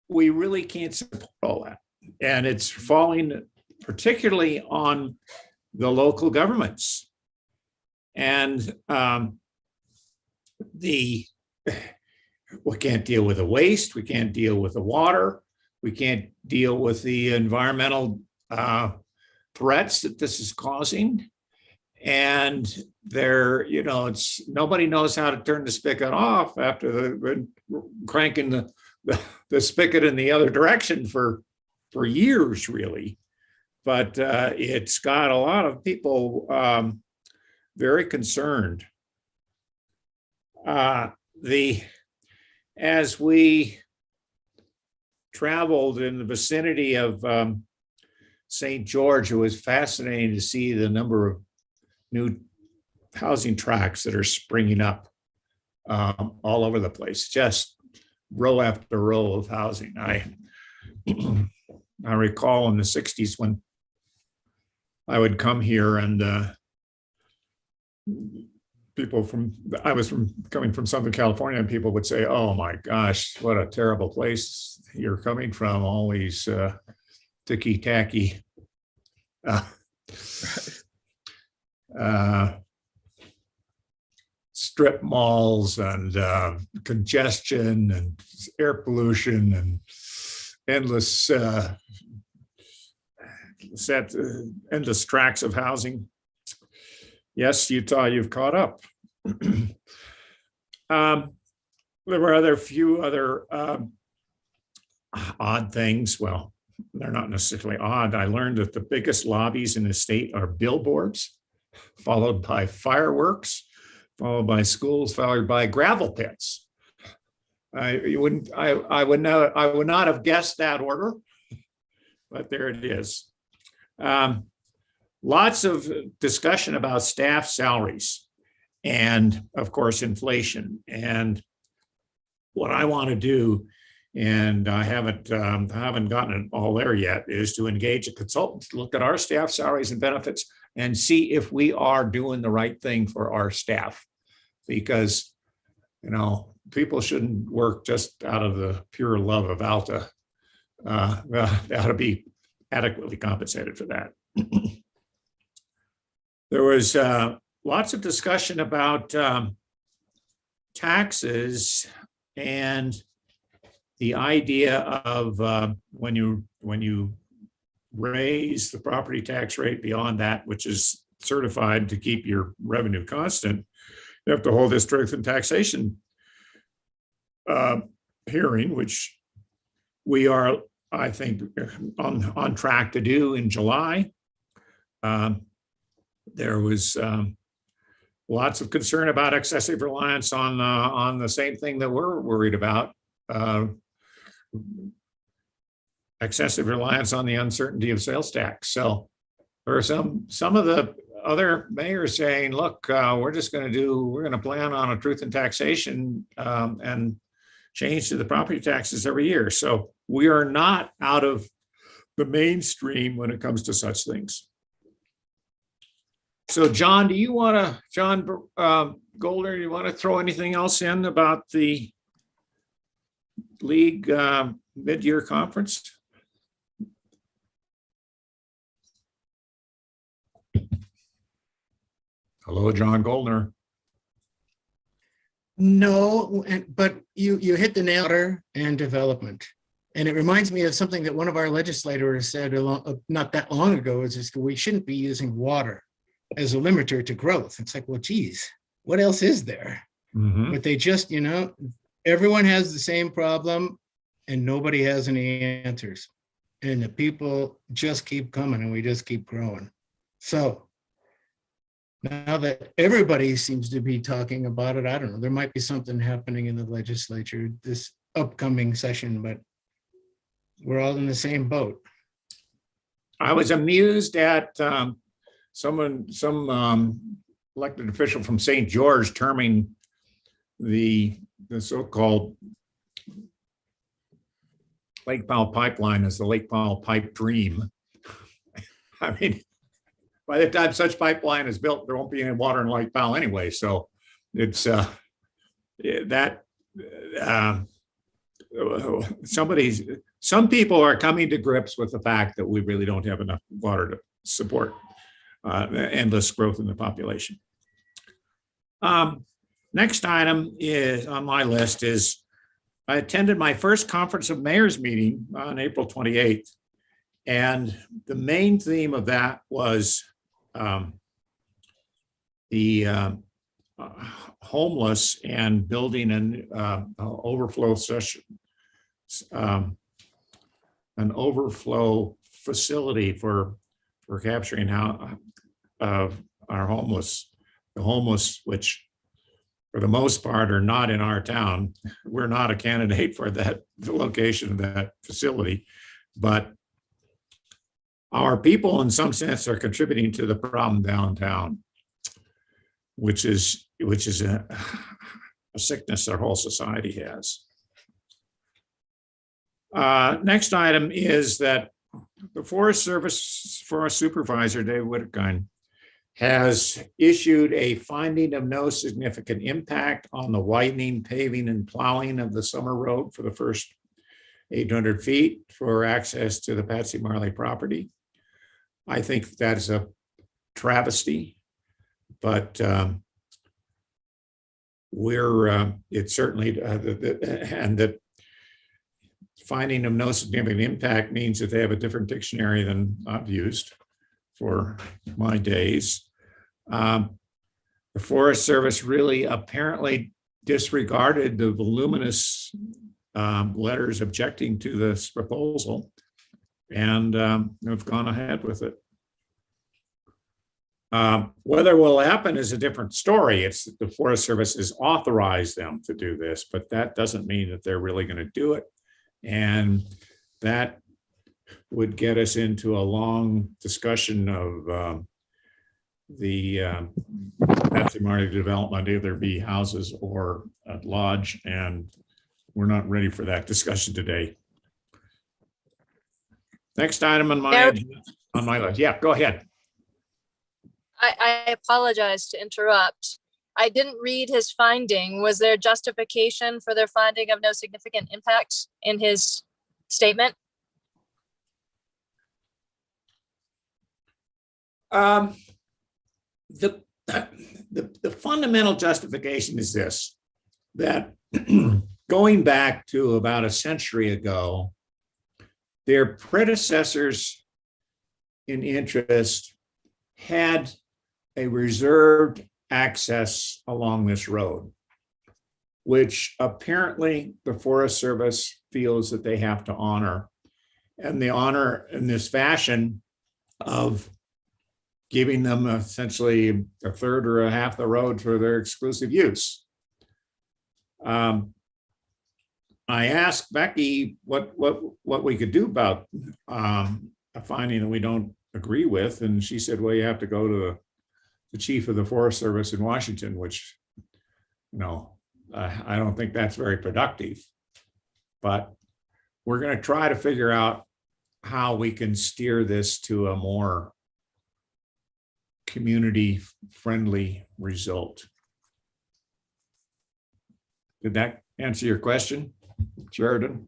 We really can't support all that. And it's falling particularly on the local governments. And we can't deal with the waste, we can't deal with the water, we can't deal with the environmental threats that this is causing. And nobody knows how to turn the spigot off after cranking the spigot in the other direction for years, really. But it's got a lot of people very concerned. As we traveled in the vicinity of St. George, it was fascinating to see the number of new housing tracts that are springing up all over the place, just row after row of housing. I recall in the 60s when I would come here, and coming from Southern California, and people would say, "Oh my gosh, what a terrible place you're coming from, all these ticky-tacky strip malls and congestion and air pollution and endless tracts of housing." Yes, Utah, you've caught up. There were a few other odd things. Well, they're not necessarily odd. I learned that the biggest lobbies in the state are billboards, followed by fireworks, followed by schools, followed by gravel pits. I would not have guessed that order, but there it is. Lots of discussion about staff salaries and, of course, inflation. And what I want to do, and I haven't gotten it all there yet, is to engage a consultant to look at our staff salaries and benefits and see if we are doing the right thing for our staff. Because, you know, people shouldn't work just out of the pure love of Alta. They ought to be adequately compensated for that. There was lots of discussion about taxes and the idea of when you raise the property tax rate beyond that which is certified to keep your revenue constant, you have to hold this truth and taxation hearing, which we are, I think, on track to do in July. There was lots of concern about excessive reliance on the same thing that we're worried about. Excessive reliance on the uncertainty of sales tax. So there are some of the other mayors saying, look, we're going to plan on a truth in taxation and change to the property taxes every year. So we are not out of the mainstream when it comes to such things. So John, Goldner, do you want to throw anything else in about the league mid-year conference? Hello, John Goldner. No, but you hit the nail and development. And it reminds me of something that one of our legislators said not that long ago, is just we shouldn't be using water as a limiter to growth. It's like, well, geez, what else is there? Mm-hmm. But they just, everyone has the same problem and nobody has any answers. And the people just keep coming and we just keep growing. So now that everybody seems to be talking about it, I don't know, there might be something happening in the legislature this upcoming session, but we're all in the same boat. I was amused at some elected official from St. George terming the so-called Lake Powell pipeline as the Lake Powell pipe dream. I mean, by the time such pipeline is built, there won't be any water in Lake Powell anyway. So it's some people are coming to grips with the fact that we really don't have enough water to support endless growth in the population. Next item is on my list is I attended my first Conference of Mayors meeting on April 28th. And the main theme of that was the homeless and building an overflow facility for capturing our homeless, which for the most part are not in our town. We're not a candidate for the location of that facility, but our people in some sense are contributing to the problem downtown, which is a sickness our whole society has. Next item is that the Forest Service Forest Supervisor, Dave Whittekind, has issued a finding of no significant impact on the widening, paving, and plowing of the summer road for the first 800 feet for access to the Patsy Marley property. I think that's a travesty, but it's certainly, and that finding of no significant impact means that they have a different dictionary than I've used for my days. The Forest Service really apparently disregarded the voluminous letters objecting to this proposal and have gone ahead with it. Whether it will happen is a different story. It's the Forest Service has authorized them to do this, but that doesn't mean that they're really going to do it. And that would get us into a long discussion of the Marty development, either be houses or a lodge, and we're not ready for that discussion today. Next item on my list. Yeah, go ahead. I apologize to interrupt. I didn't read his finding. Was there justification for their finding of no significant impact in his statement? The fundamental justification is this, that going back to about a century ago, their predecessors in interest had a reserved access along this road, which apparently the Forest Service feels that they have to honor. And they honor in this fashion of giving them essentially a third or a half the road for their exclusive use. I asked Becky what we could do about a finding that we don't agree with, and she said, well, you have to go to the chief of the Forest Service in Washington, which, I don't think that's very productive. But we're going to try to figure out how we can steer this to a more community-friendly result. Did that answer your question, Sheridan?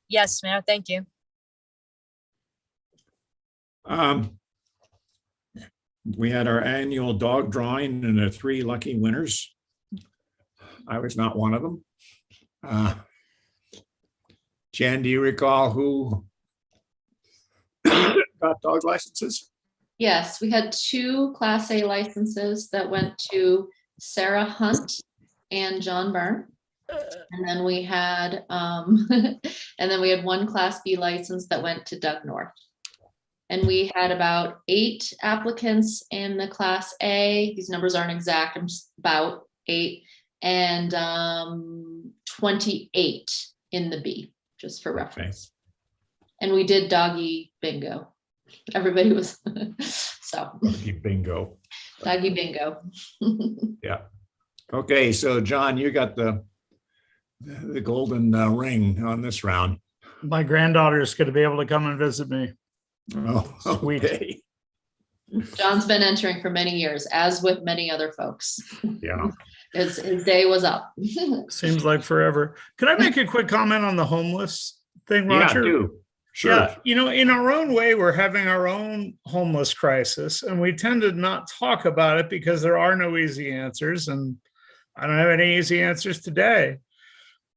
Yes, Mayor, thank you. We had our annual dog drawing and the 3 lucky winners. I was not one of them. Jan, do you recall who got dog licenses? Yes, we had 2 Class A licenses that went to Sarah Hunt and John Byrne. And then we had 1 Class B license that went to Doug North. And we had about 8 applicants in the Class A. These numbers aren't exact, I'm just about 8, and 28 in the B, just for reference. And we did doggy bingo. Everybody was, so. Doggy bingo. Doggy bingo. Yeah. Okay, so John, you got the golden ring on this round. My granddaughter is going to be able to come and visit me. Oh, Sweet. okay. John's been entering for many years, as with many other folks. Yeah. His day was up. Seems like forever. Could I make a quick comment on the homeless thing, Yeah, Roger? do. Sure. Yeah, in our own way, we're having our own homeless crisis, and we tend to not talk about it because there are no easy answers, and I don't have any easy answers today.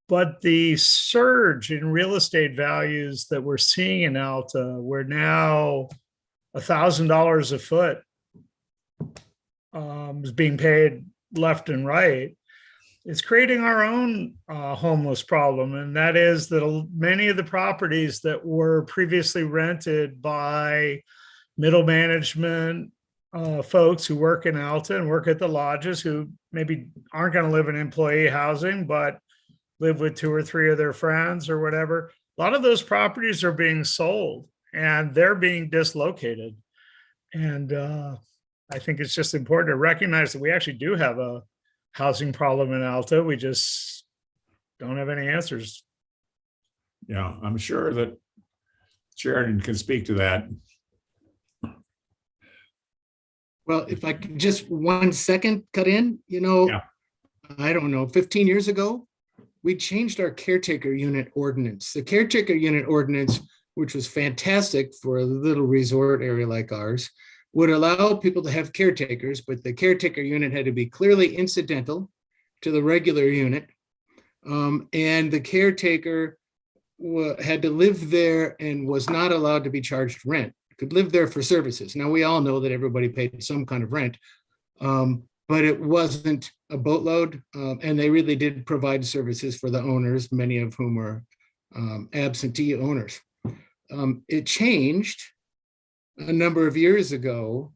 But the surge in real estate values that we're seeing in Alta, we're now $1,000 a foot is being paid left and right. It's creating our own homeless problem. And that is that many of the properties that were previously rented by middle management folks who work in Alta and work at the lodges, who maybe aren't going to live in employee housing, but live with 2 or 3 of their friends or whatever. A lot of those properties are being sold and they're being dislocated. And I think it's just important to recognize that we actually do have a housing problem in Alta. We just don't have any answers. Yeah, I'm sure that Sheridan can speak to that. Well, if I could just 1 second cut in, Yeah. I don't know, 15 years ago, we changed our caretaker unit ordinance. The caretaker unit ordinance, which was fantastic for a little resort area like ours, would allow people to have caretakers, but the caretaker unit had to be clearly incidental to the regular unit. And the caretaker had to live there and was not allowed to be charged rent, could live there for services. Now, we all know that everybody paid some kind of rent, but it wasn't a boatload. And they really did provide services for the owners, many of whom were absentee owners. It changed a number of years ago,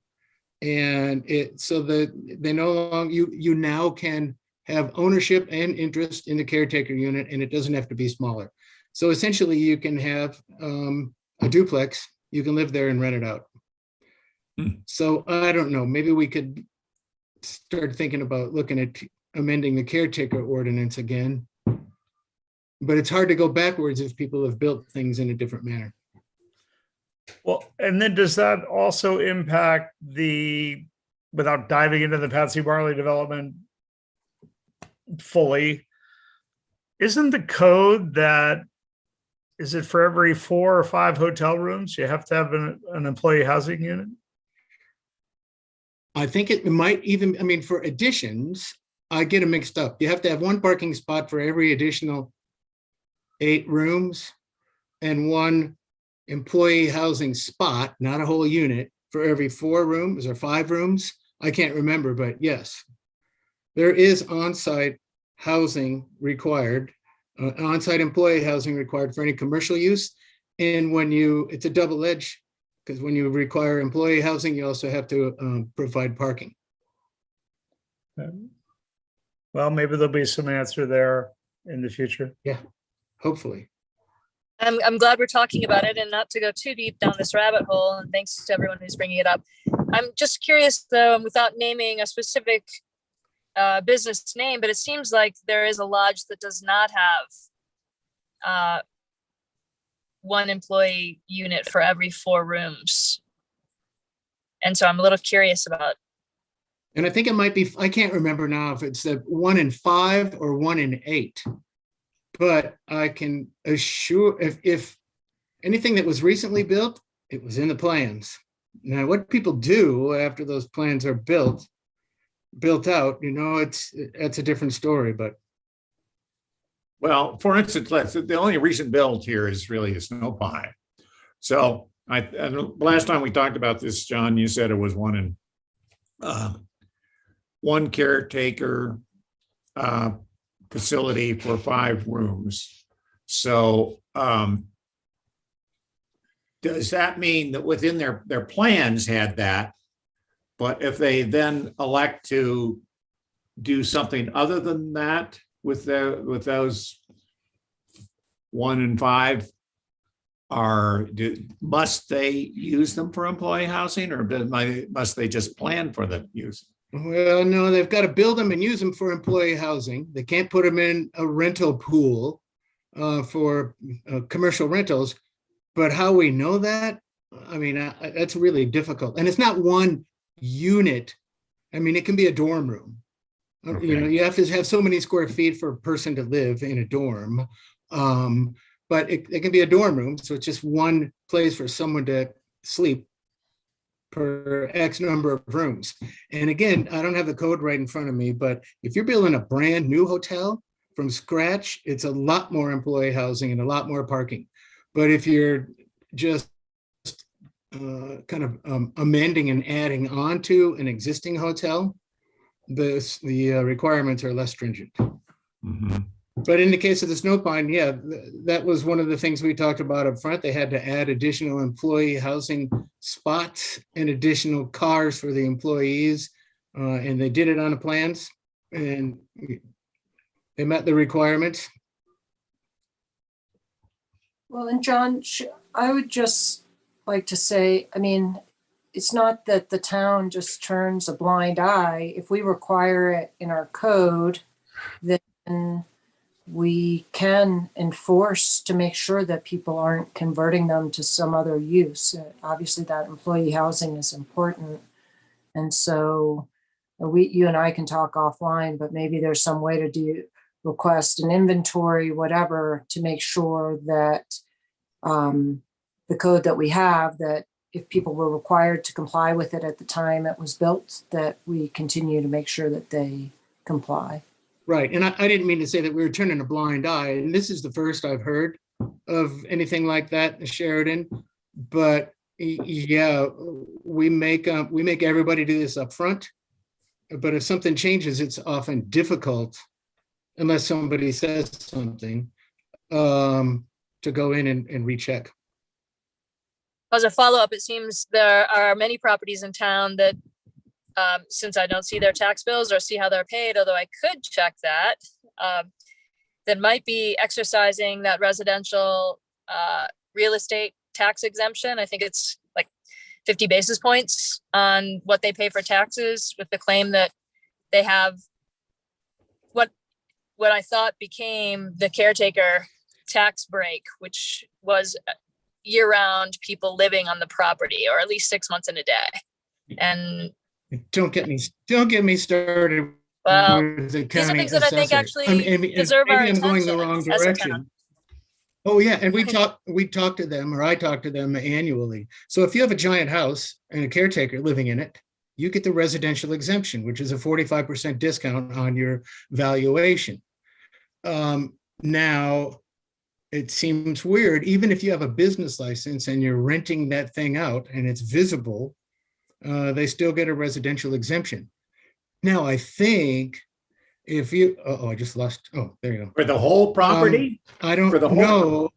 and so that they no longer, you now can have ownership and interest in the caretaker unit, and it doesn't have to be smaller. So essentially you can have a duplex, you can live there and rent it out. Hmm. So I don't know, maybe we could start thinking about looking at amending the caretaker ordinance again. But it's hard to go backwards if people have built things in a different manner. Well, and then does that also impact without diving into the Patsy Barley development fully, isn't the code that, is it for every 4 or 5 hotel rooms, you have to have an employee housing unit? I think it might even, I mean, for additions, I get them mixed up. You have to have 1 parking spot for every additional 8 rooms and 1 employee housing spot, not a whole unit, for every 4 rooms or 5 rooms. I can't remember, but yes, there is on-site housing required, on-site employee housing required for any commercial use. And when it's a double edge, because when you require employee housing, you also have to provide parking. Well, maybe there'll be some answer there in the future. Hopefully. I'm glad we're talking about it, and not to go too deep down this rabbit hole, and thanks to everyone who's bringing it up. I'm just curious though, without naming a specific business name, but it seems like there is a lodge that does not have 1 employee unit for every 4 rooms. And so I'm a little curious about. And I think it might be, I can't remember now if it's a 1 in 5 or 1 in 8. But I can assure, if anything that was recently built, it was in the plans. Now, what people do after those plans are built out, it's a different story, but. Well, for instance, the only recent build here is really a Snow Pine. So last time we talked about this, John, you said it was 1 caretaker facility for 5 rooms. So does that mean that within their plans had that, but if they then elect to do something other than that with those 1 in 5, must they use them for employee housing, or must they just plan for the use? Well, no, they've got to build them and use them for employee housing. They can't put them in a rental pool for commercial rentals. But how we know that, I mean, that's really difficult. And it's not 1 unit. I mean, it can be a dorm room. Okay. You have to have so many square feet for a person to live in a dorm. But it can be a dorm room. So it's just 1 place for someone to sleep per X number of rooms. And again, I don't have the code right in front of me, but if you're building a brand new hotel from scratch, it's a lot more employee housing and a lot more parking. But if you're just kind of amending and adding on to an existing hotel, the requirements are less stringent. Mm-hmm. But in the case of the Snow Pine, yeah, that was one of the things we talked about up front. They had to add additional employee housing spots and additional cars for the employees. And they did it on the plans and they met the requirements. Well, and John, I would just like to say, I mean, it's not that the town just turns a blind eye. If we require it in our code, then we can enforce to make sure that people aren't converting them to some other use. Obviously, that employee housing is important. And so you and I can talk offline, but maybe there's some way to request an inventory, whatever, to make sure that the code that we have, that if people were required to comply with it at the time it was built, that we continue to make sure that they comply. Right. And I didn't mean to say that we were turning a blind eye. And this is the first I've heard of anything like that in Sheridan. But yeah, we make everybody do this up front. But if something changes, it's often difficult, unless somebody says something, to go in and recheck. As a follow-up, it seems there are many properties in town that, since I don't see their tax bills or see how they're paid, although I could check that, that might be exercising that residential real estate tax exemption. I think it's like 50 basis points on what they pay for taxes, with the claim that they have what I thought became the caretaker tax break, which was year-round people living on the property, or at least 6 months in a day. And Don't get me started. well, with the these are county things that I think assessor. actually maybe deserve our I'm going the attention wrong as a direction. town. Oh, yeah, and we talk to them, or I talk to them annually. So if you have a giant house and a caretaker living in it, you get the residential exemption, which is a 45% discount on your valuation. Now, it seems weird, even if you have a business license and you're renting that thing out and it's visible, they still get a residential exemption. Now, I think if you, I just lost, oh, there you go. For the whole property? I don't For the whole- know.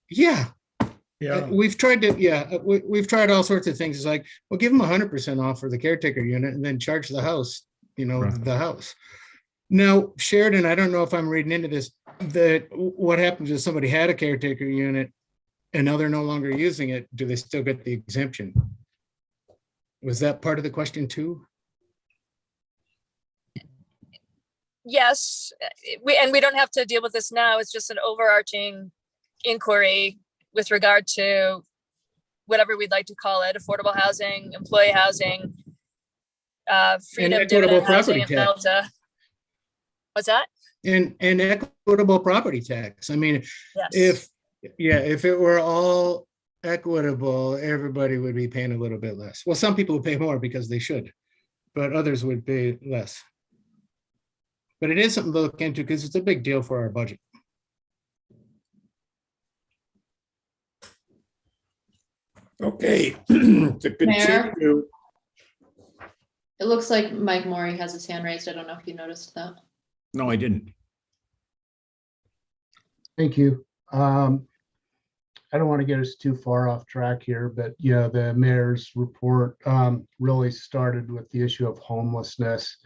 Yeah, Yeah. we've tried to, we've tried all sorts of things. It's like, well, give them 100% off for the caretaker unit and then charge the house, Right. the house. Now, Sheridan, I don't know if I'm reading into this, that what happens if somebody had a caretaker unit and now they're no longer using it? Do they still get the exemption? Was that part of the question too? Yes, we don't have to deal with this now. It's just an overarching inquiry with regard to whatever we'd like to call it: affordable housing, employee housing, freedom, equitable dividend housing, property and tax. Delta. What's that? And equitable property tax. I mean, Yes. if it were all equitable, everybody would be paying a little bit less. Well, some people would pay more because they should, but others would pay less. But it is something to look into because it's a big deal for our budget. Okay. To continue, It looks like Mike Maury has his hand raised. I don't know if you noticed that. no, I didn't. Thank you. I don't want to get us too far off track here, but yeah, the mayor's report really started with the issue of homelessness.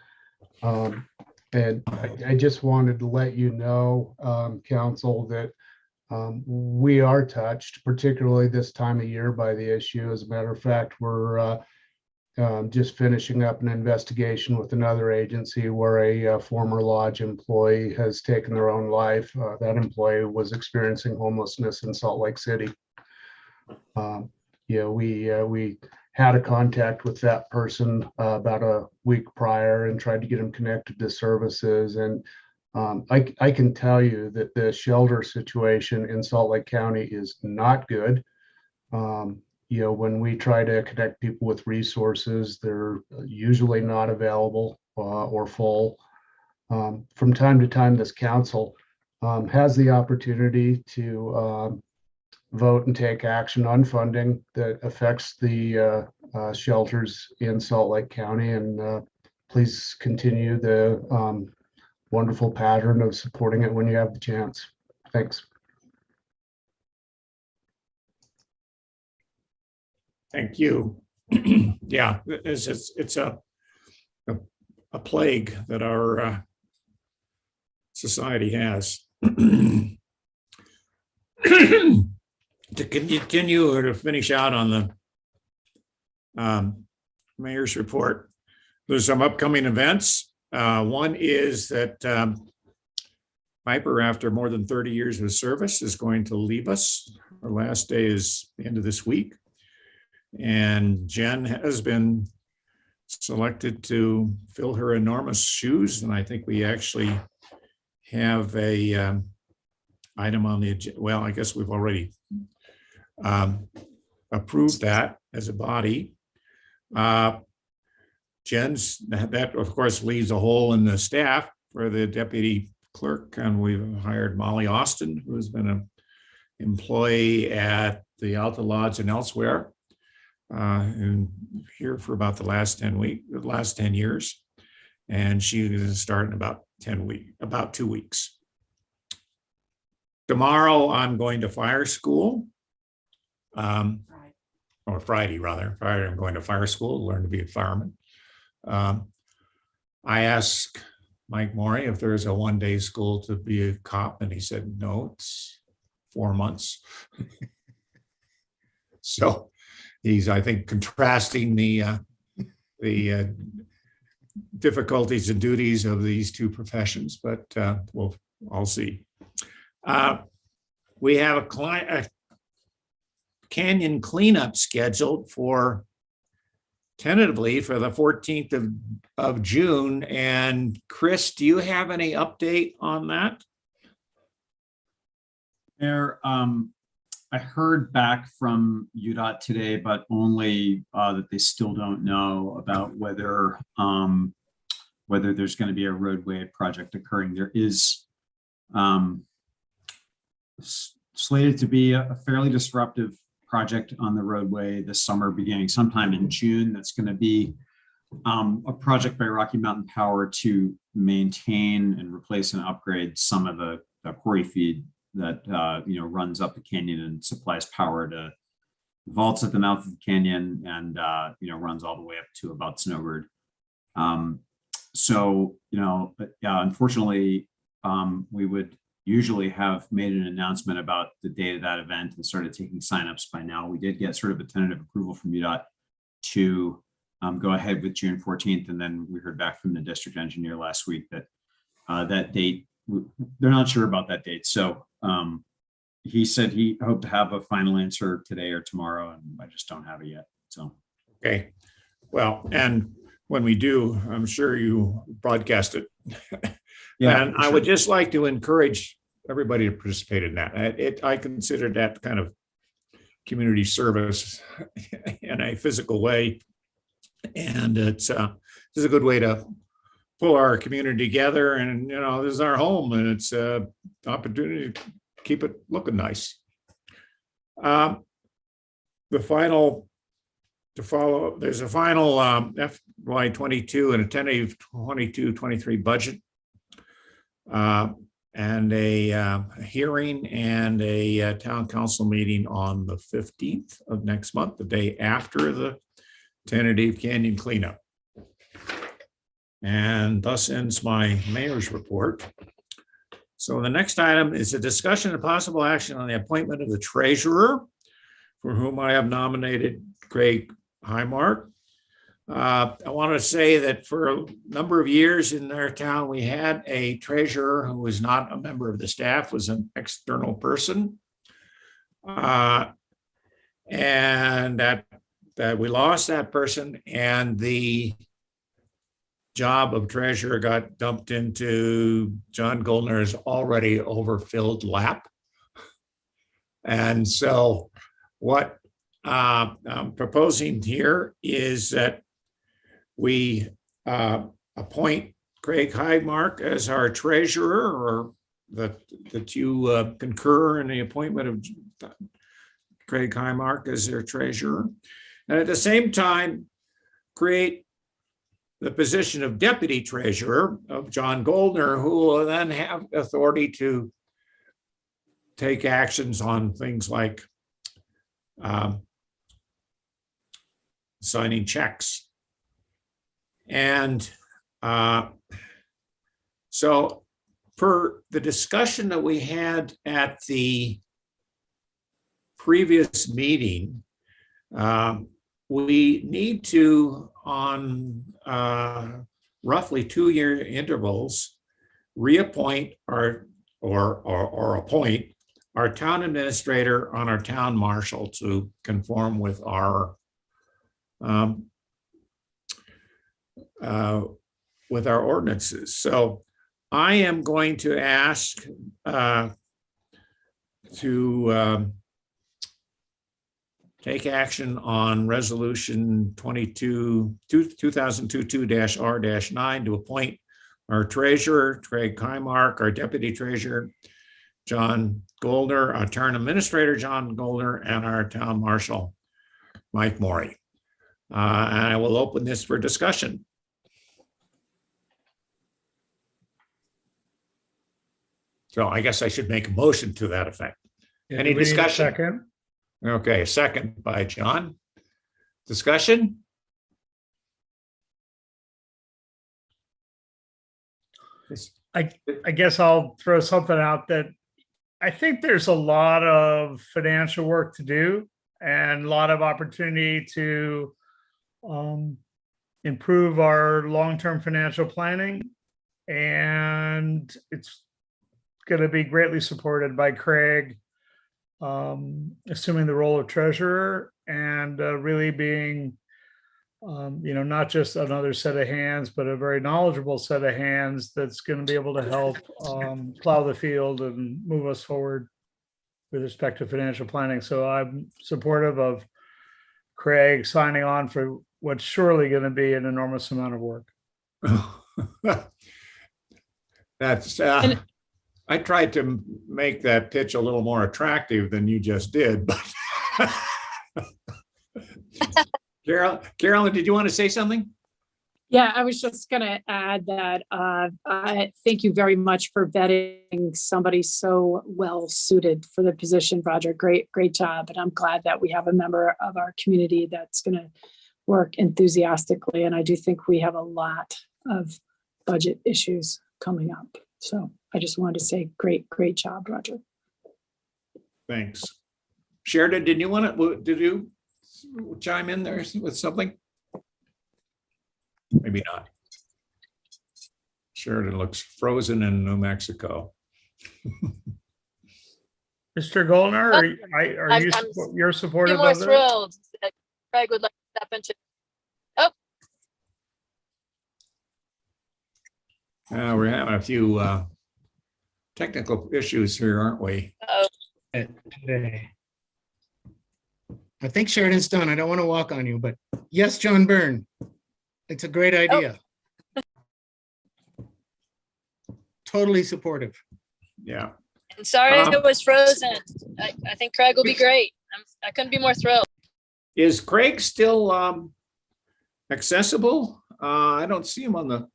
And I just wanted to let you know, council, that we are touched, particularly this time of year, by the issue. As a matter of fact, we're just finishing up an investigation with another agency where a former lodge employee has taken their own life. That employee was experiencing homelessness in Salt Lake City. We had a contact with that person about a week prior and tried to get him connected to services. And I can tell you that the shelter situation in Salt Lake County is not good. When we try to connect people with resources, they're usually not available or full. From time to time, this council has the opportunity to vote and take action on funding that affects the shelters in Salt Lake County. And please continue the wonderful pattern of supporting it when you have the chance. Thanks. Thank you. Yeah, it's a plague that our society has. To continue or to finish out on the mayor's report, there's some upcoming events. One is that Piper, after more than 30 years of service, is going to leave us. Her last day is the end of this week. And Jen has been selected to fill her enormous shoes. And I think we actually have a item on the agenda. Well, I guess we've already approved that as a body. Jen's, that of course leaves a hole in the staff for the deputy clerk. And we've hired Molly Austin, who's been an employee at the Alta Lodge and elsewhere. And here for about the last 10 years. And she is starting about 2 weeks. Tomorrow, I'm going to fire school. Or Friday, rather. Friday, I'm going to fire school to learn to be a fireman. I asked Mike Maury if there's a one-day school to be a cop, and he said, no, it's 4 months. So he's, I think, contrasting the difficulties and duties of these two professions, but I'll see. We have a canyon cleanup scheduled for tentatively for the 14th of June. And Chris, do you have any update on that? I heard back from UDOT today, but only that they still don't know about whether there's going to be a roadway project occurring. There is slated to be a fairly disruptive project on the roadway this summer, beginning sometime in June. That's going to be a project by Rocky Mountain Power to maintain and replace and upgrade some of the quarry feed that runs up the canyon and supplies power to vaults at the mouth of the canyon and runs all the way up to about Snowbird. Unfortunately, we would usually have made an announcement about the date of that event and started taking signups by now. We did get sort of a tentative approval from UDOT to go ahead with June 14th. And then we heard back from the district engineer last week that that date, they're not sure about that date. So he said he hoped to have a final answer today or tomorrow, and I just don't have it yet. So, okay. Well, and when we do, I'm sure you broadcast it. yeah, and I would just like to encourage everybody to participate in that. I consider that kind of community service in a physical way. And it's a good way to pull our community together. And, this is our home, and it's an opportunity to keep it looking nice. The final to follow, there's a final FY22 and a tentative 22-23 budget. And a hearing and a town council meeting on the 15th of next month, the day after the tentative canyon cleanup. And thus ends my mayor's report. So the next item is a discussion of possible action on the appointment of the treasurer, for whom I have nominated Craig Highmark. I want to say that for a number of years in our town, we had a treasurer who was not a member of the staff, was an external person. And that we lost that person, and the job of treasurer got dumped into John Goldner's already overfilled lap. And so what I'm proposing here is that we appoint Craig Highmark as our treasurer, or that you concur in the appointment of Craig Highmark as their treasurer. And at the same time, create the position of deputy treasurer of John Goldner, who will then have authority to take actions on things like signing checks. And so per the discussion that we had at the previous meeting, we need to, on roughly 2-year intervals, reappoint or appoint our town administrator on our town marshal to conform with our ordinances. So I am going to ask to take action on resolution 2022-R-9 to appoint our treasurer, Craig Highmark, our deputy treasurer, John Goldner, our town administrator, John Goldner, and our town marshal, Mike Morey. And I will open this for discussion. So I guess I should make a motion to that effect. Yeah, Any do we need a discussion? second? Okay, a second by John. Discussion? I guess I'll throw something out that I think there's a lot of financial work to do and a lot of opportunity to improve our long-term financial planning. And it's going to be greatly supported by Craig, assuming the role of treasurer and really being, not just another set of hands, but a very knowledgeable set of hands that's going to be able to help plow the field and move us forward with respect to financial planning. So I'm supportive of Craig signing on for what's surely going to be an enormous amount of work. That's, I tried to make that pitch a little more attractive than you just did, but Carolyn, did you want to say something? Yeah, I was just going to add that I thank you very much for vetting somebody so well suited for the position, Roger. Great job. And I'm glad that we have a member of our community that's going to work enthusiastically. And I do think we have a lot of budget issues coming up. So I just wanted to say great job, Roger. Thanks. Sheridan, did you chime in there with something? Maybe not. Sheridan looks frozen in New Mexico. Mr. Goldner, are you you're supportive More of that? thrilled that Craig would like to step into. We're having a few technical issues here, aren't we? Today. I think Sheridan's done. I don't want to walk on you, but yes, John Byrne. It's a great idea. Totally supportive. Yeah. And sorry it was frozen. I think Craig will be great. I couldn't be more thrilled. Is Craig still accessible? I don't see him on the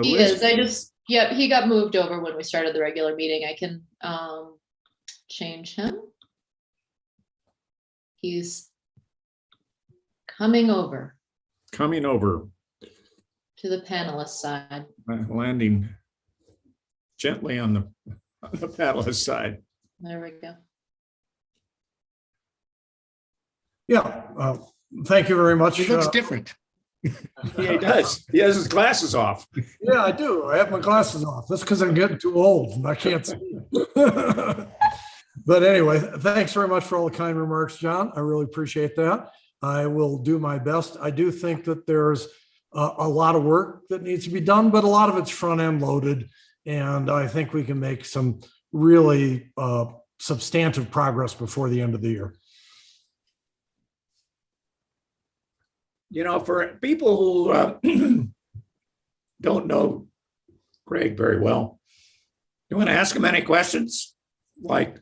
He list. is. He got moved over when we started the regular meeting. I can change him. He's coming over Coming over, to the panelist side. landing gently on the panelist side. There we go. Yeah, thank you very much. He looks different. Yeah, he does. He has his glasses off. Yeah, I do. I have my glasses off. That's because I'm getting too old and I can't see. But anyway, thanks very much for all the kind remarks, John. I really appreciate that. I will do my best. I do think that there's a lot of work that needs to be done, but a lot of it's front end loaded. And I think we can make some really substantive progress before the end of the year. You know, for people who don't know Craig very well, you want to ask him any questions? Like,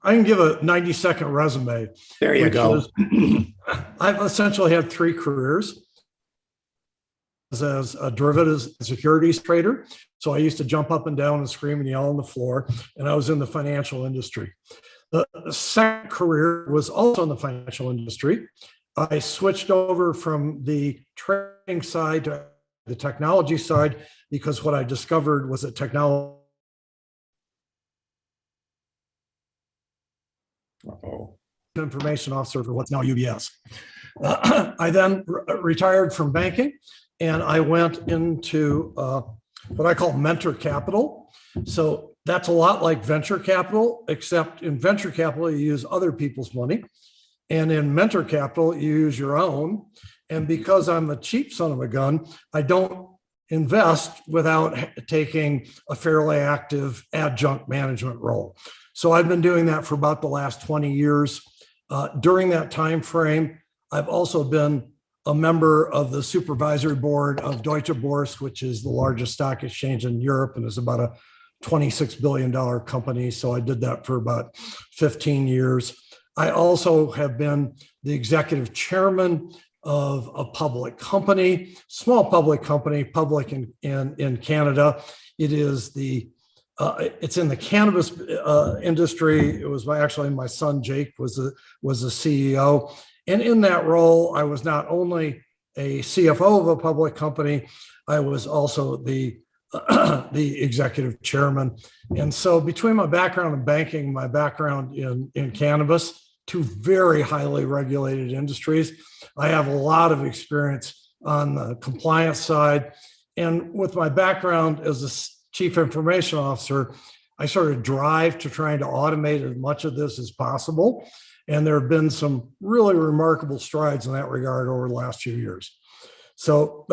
I can give a 90-second resume. there you go. I've essentially had 3 careers as a derivatives securities trader. So I used to jump up and down and scream and yell on the floor, and I was in the financial industry. The second career was also in the financial industry. I switched over from the trading side to the technology side because what I discovered was that technology. Information officer for what's now UBS. I then retired from banking and I went into what I call mentor capital. So that's a lot like venture capital, except in venture capital, you use other people's money. And in mentor capital, you use your own. And because I'm a cheap son of a gun, I don't invest without taking a fairly active adjunct management role. So I've been doing that for about the last 20 years. During that time frame, I've also been a member of the supervisory board of Deutsche Börse, which is the largest stock exchange in Europe and is about a $26 billion company. So I did that for about 15 years. I also have been the executive chairman of a public company, small public company, public in Canada. It is it's in the cannabis industry. It was actually my son Jake was the CEO, and in that role, I was not only a CFO of a public company, I was also the executive chairman. And so, between my background in banking, my background in cannabis, two very highly regulated industries. I have a lot of experience on the compliance side. And with my background as a chief information officer, I sort of drive to trying to automate as much of this as possible. And there have been some really remarkable strides in that regard over the last few years. So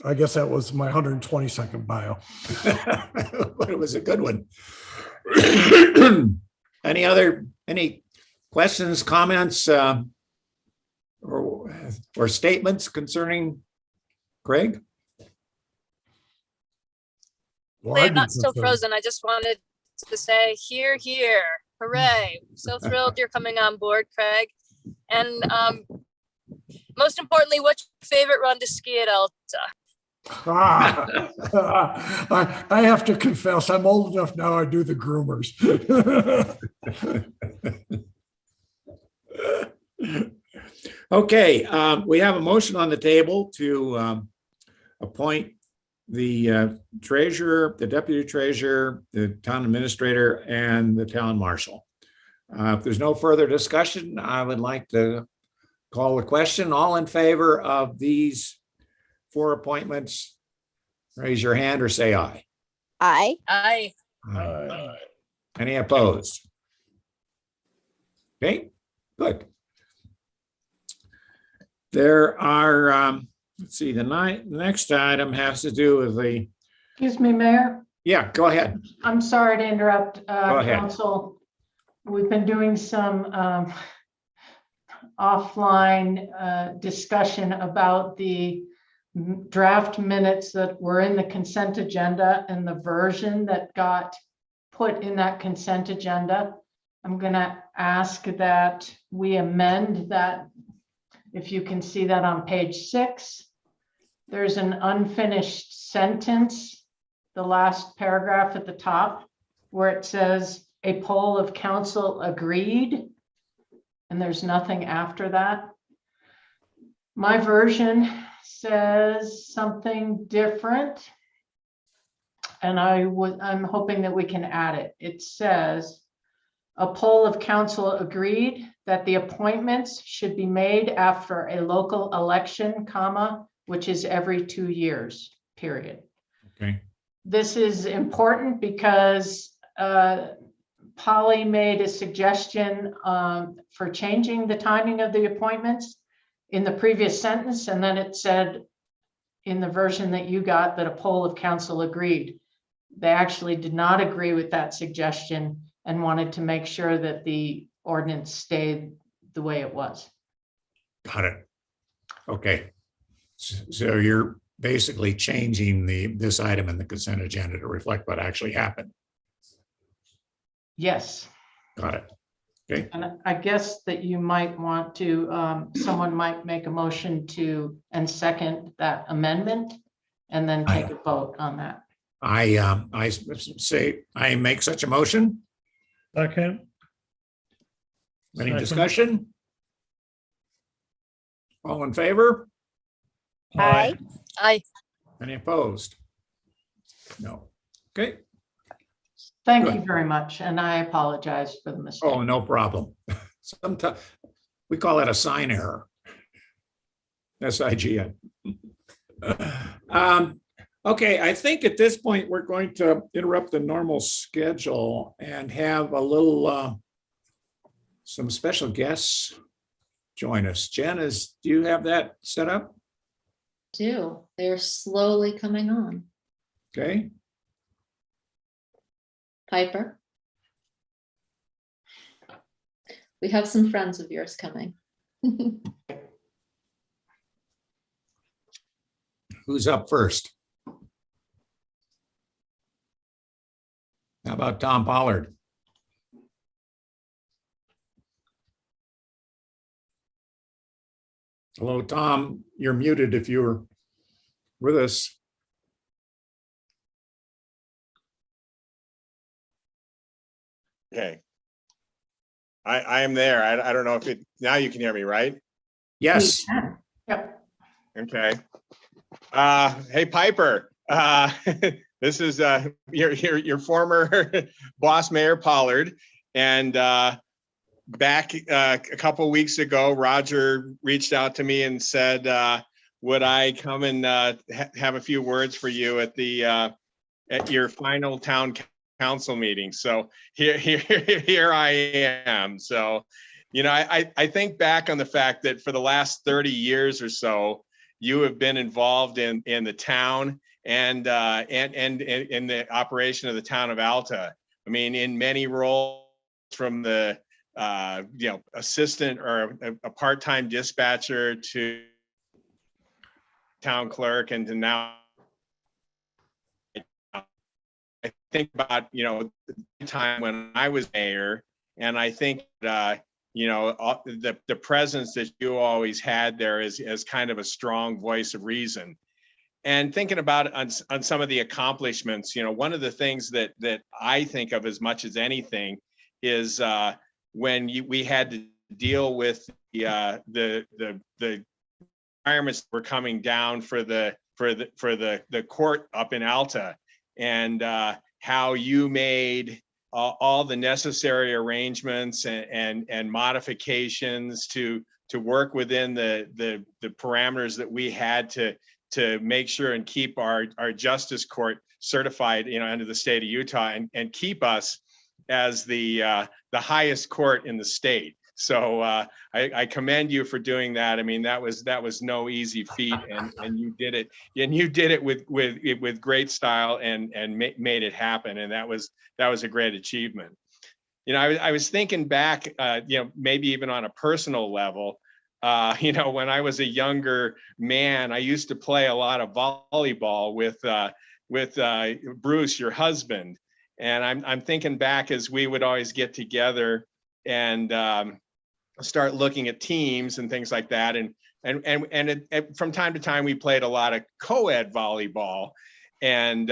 I guess that was my 120-second bio. But it was a good one. Any questions, comments, or statements concerning Craig? Well, I'm not still frozen. I just wanted to say, here, here, hooray. So thrilled you're coming on board, Craig. And most importantly, what's your favorite run to ski at Elta? I have to confess, I'm old enough now, I do the groomers. Okay, we have a motion on the table to appoint the treasurer, the deputy treasurer, the town administrator, and the town marshal. If there's no further discussion, I would like to call the question. All in favor of these 4 appointments, raise your hand or say aye. Aye. Aye. Aye. Any opposed? Okay, good. There are, let's see, the next item has to do with the, Excuse me, Mayor. yeah, go ahead. I'm sorry to interrupt, Go ahead. Council. We've been doing some offline discussion about the draft minutes that were in the consent agenda and the version that got put in that consent agenda. I'm going to ask that we amend that. If you can see that on page 6, there's an unfinished sentence, the last paragraph at the top, where it says a poll of council agreed, and there's nothing after that. My version says something different, and I'm hoping that we can add it. It says a poll of council agreed that the appointments should be made after a local election, which is every 2 years, period. Okay. This is important because Polly made a suggestion for changing the timing of the appointments in the previous sentence, and then it said in the version that you got that a poll of council agreed. They actually did not agree with that suggestion and wanted to make sure that the ordinance stayed the way it was. Got it. Okay. So you're basically changing this item in the consent agenda to reflect what actually happened. Yes. Got it. Okay. And I guess that you might want to, someone might make a motion to and second that amendment and then take a vote on that. I say I make such a motion. Second. Any Second. discussion? All in favor? Aye. Aye. Any opposed? No. Okay. Thank Good. you very much. And I apologize for the mistake. Oh, no problem. Sometimes we call that a sign error. SIGN. Okay, I think at this point, we're going to interrupt the normal schedule and have a little, some special guests join us. Jen, do you have that set up? They're slowly coming on. Okay. Piper. We have some friends of yours coming. Who's up first? How about Tom Pollard? Hello, Tom. You're muted if you're with us. Okay. I am there. I don't know if now you can hear me, right? Yes. Yep. Okay. Hey, Piper. This is your former boss, Mayor Pollard. And back a couple weeks ago, Roger reached out to me and said, would I come and have a few words for you at your final town council meeting? So here I am. So, you know, I think back on the fact that for the last 30 years or so, you have been involved in the town and in the operation of the town of Alta. I mean, in many roles, from the assistant or a part-time dispatcher to town clerk, and to now I think about the time when I was mayor, and I think the presence that you always had there as kind of a strong voice of reason. And thinking about on some of the accomplishments, one of the things that I think of as much as anything is when we had to deal with the requirements that were coming down for the court up in Alta, and how you made all the necessary arrangements and modifications to work within the parameters that we had to make sure and keep our justice court certified, under the state of Utah, and keep us as the highest court in the state. So I commend you for doing that. I mean, that was no easy feat, and you did it, with great style and made it happen. And that was a great achievement. I was thinking back, maybe even on a personal level, when I was a younger man, I used to play a lot of volleyball with Bruce, your husband. And I'm thinking back as we would always get together and start looking at teams and things like that. And from time to time, we played a lot of co-ed volleyball. And,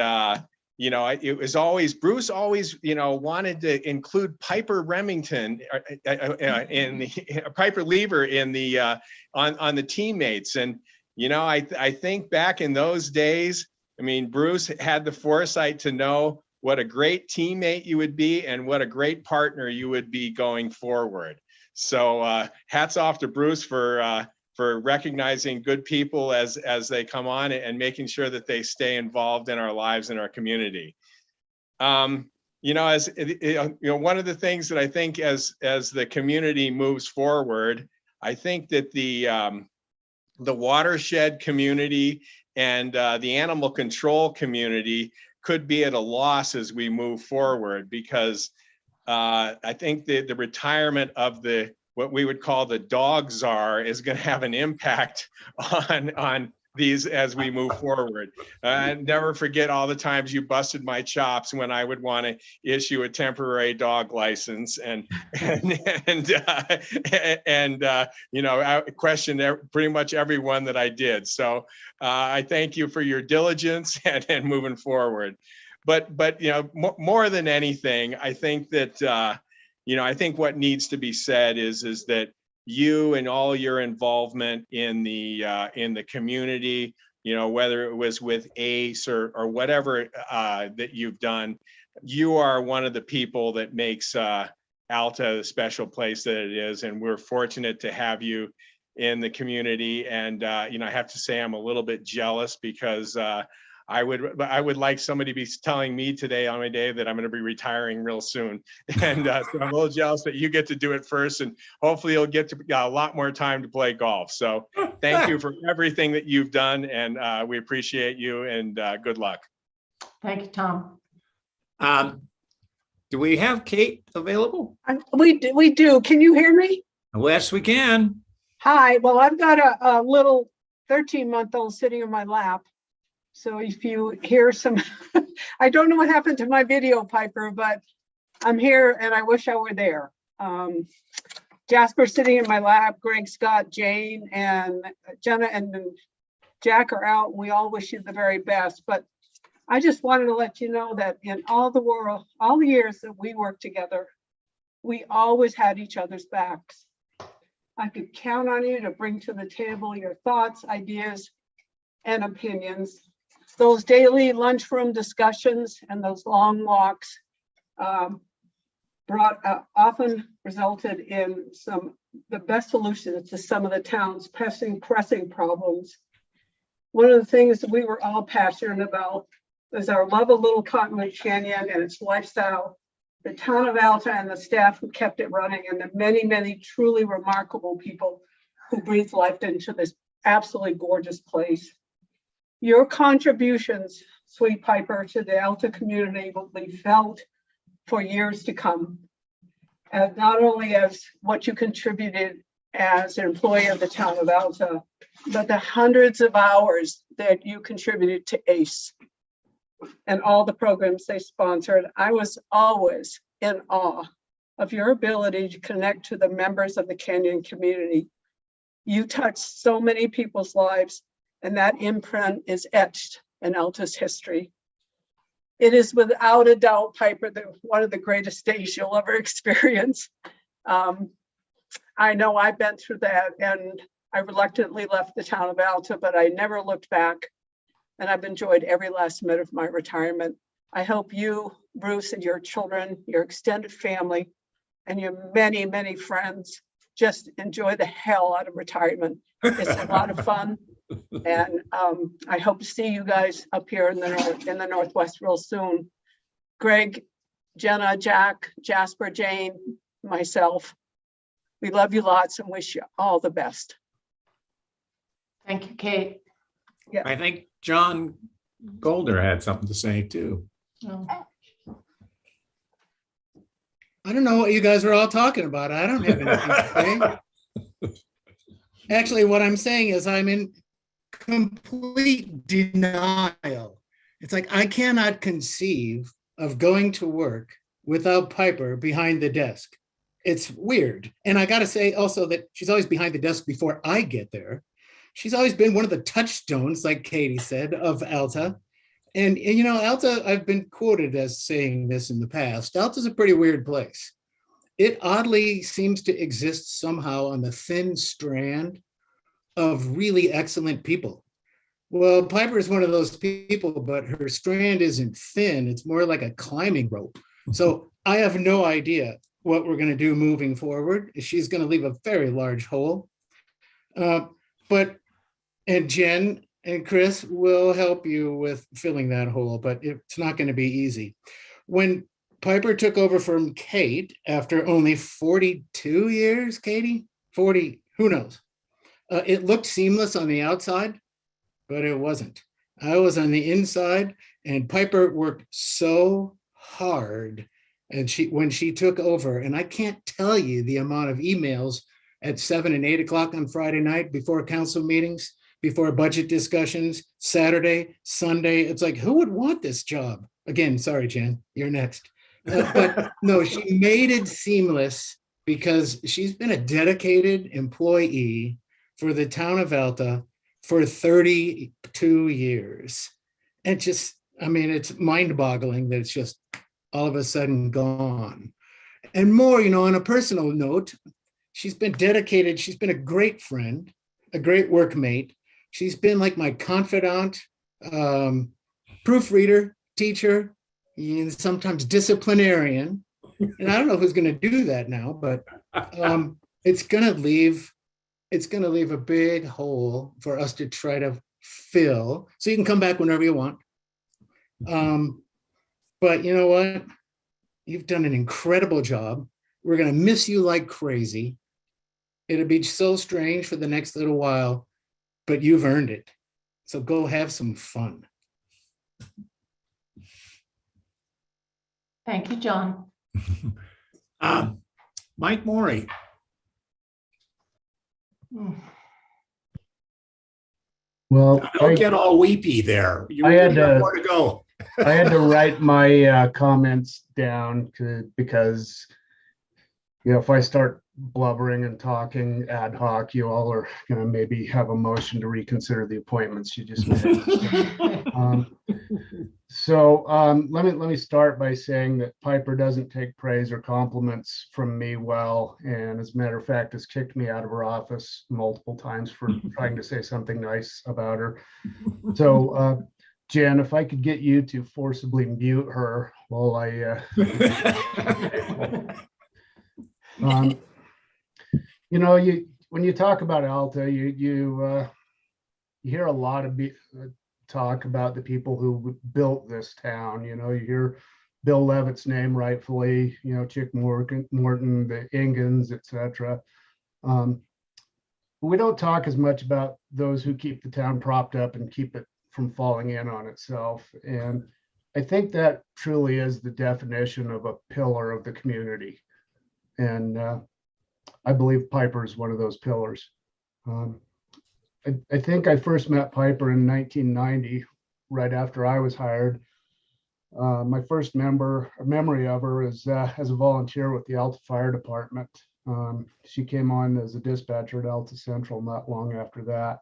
it was always, Bruce always, wanted to include Piper Remington in the Piper Lever in the on the teammates. And, I think back in those days, I mean, Bruce had the foresight to know what a great teammate you would be and what a great partner you would be going forward. So hats off to Bruce for recognizing good people as they come on and making sure that they stay involved in our lives and our community. One of the things that I think as the community moves forward, I think that the watershed community and the animal control community could be at a loss as we move forward, because I think the retirement of what we would call the dog czar is going to have an impact on these as we move forward. Never forget all the times you busted my chops when I would want to issue a temporary dog license and I questioned pretty much everyone that I did. So I thank you for your diligence and moving forward. But more than anything, I think that I think what needs to be said is that you and all your involvement in the community, whether it was with ACE or whatever that you've done, you are one of the people that makes Alta the special place that it is, and we're fortunate to have you in the community. And I have to say I'm a little bit jealous, because I would like somebody to be telling me today on my day that I'm going to be retiring real soon. And so I'm a little jealous that you get to do it first, and hopefully you'll get to a lot more time to play golf. So thank you for everything that you've done, and we appreciate you, and good luck. Thank you, Tom. Do we have Kate available? We do. Can you hear me? Yes, we can. Hi. Well, I've got a little 13-month-old sitting in my lap. So if you hear some, I don't know what happened to my video, Piper, but I'm here and I wish I were there. Jasper sitting in my lap, Greg, Scott, Jane, and Jenna and Jack are out, and we all wish you the very best. But I just wanted to let you know that in all the years that we worked together, we always had each other's backs. I could count on you to bring to the table your thoughts, ideas, and opinions. Those daily lunchroom discussions and those long walks often resulted in the best solutions to some of the town's pressing problems. One of the things that we were all passionate about is our love of Little Cottonwood Canyon and its lifestyle, the town of Alta and the staff who kept it running, and the many, many truly remarkable people who breathed life into this absolutely gorgeous place. Your contributions, Sweet Piper, to the Alta community will be felt for years to come. And not only as what you contributed as an employee of the town of Alta, but the hundreds of hours that you contributed to ACE and all the programs they sponsored. I was always in awe of your ability to connect to the members of the Canyon community. You touched so many people's lives, and that imprint is etched in Alta's history. It is without a doubt, Piper, one of the greatest days you'll ever experience. I know I've been through that, and I reluctantly left the town of Alta, but I never looked back, and I've enjoyed every last minute of my retirement. I hope you, Bruce, and your children, your extended family, and your many, many friends just enjoy the hell out of retirement. It's a lot of fun. And I hope to see you guys up here in the Northwest real soon. Greg, Jenna, Jack, Jasper, Jane, myself, we love you lots and wish you all the best. Thank you, Kate. Yeah. I think John Golder had something to say too. Oh. I don't know what you guys are all talking about. I don't have anything to say. Actually, what I'm saying is I'm in complete denial. It's like I cannot conceive of going to work without Piper behind the desk. It's weird. And I got to say also that she's always behind the desk before I get there. She's always been one of the touchstones, like Katie said, of Alta. And you know, Alta, I've been quoted as saying this in the past. Alta's a pretty weird place. It oddly seems to exist somehow on the thin strand of really excellent people. Well, Piper is one of those people, but her strand isn't thin. It's more like a climbing rope. So I have no idea what we're going to do moving forward. She's going to leave a very large hole. And Jen and Chris will help you with filling that hole, but it's not going to be easy. When Piper took over from Kate after only 42 years, Katie, 40, who knows? It looked seamless on the outside, but it wasn't. I was on the inside, and Piper worked so hard. And when she took over, and I can't tell you the amount of emails at 7 and 8 o'clock on Friday night before council meetings, before budget discussions, Saturday, Sunday. It's like, who would want this job? Again, sorry, Jen, you're next. But no, she made it seamless because she's been a dedicated employee for the town of Alta for 32 years. And just, I mean, it's mind-boggling that it's just all of a sudden gone. And more, you know, on a personal note, she's been dedicated. She's been a great friend, a great workmate. She's been like my confidant, proofreader, teacher, and sometimes disciplinarian. And I don't know who's going to do that now, but it's going to leave a big hole for us to try to fill. So you can come back whenever you want. But you know what? You've done an incredible job. We're going to miss you like crazy. It'll be so strange for the next little while, but you've earned it. So go have some fun. Thank you, John. Mike Morey. Well, Don't get all weepy there. You I had got to- more to go. I had to write my comments down because, you know, if I start blubbering and talking ad hoc, you all are going to maybe have a motion to reconsider the appointments you just made. Let me start by saying that Piper doesn't take praise or compliments from me well, and as a matter of fact, has kicked me out of her office multiple times for trying to say something nice about her. So Jen, if I could get you to forcibly mute her while I, when you talk about Alta, you hear a lot of talk about the people who built this town. You hear Bill Levitt's name rightfully, Chick Morton, the Ingens, etc. We don't talk as much about those who keep the town propped up and keep it from falling in on itself. And I think that truly is the definition of a pillar of the community. And I believe Piper is one of those pillars. I think I first met Piper in 1990, right after I was hired. My first memory of her is as a volunteer with the Alta Fire Department. She came on as a dispatcher at Alta Central not long after that.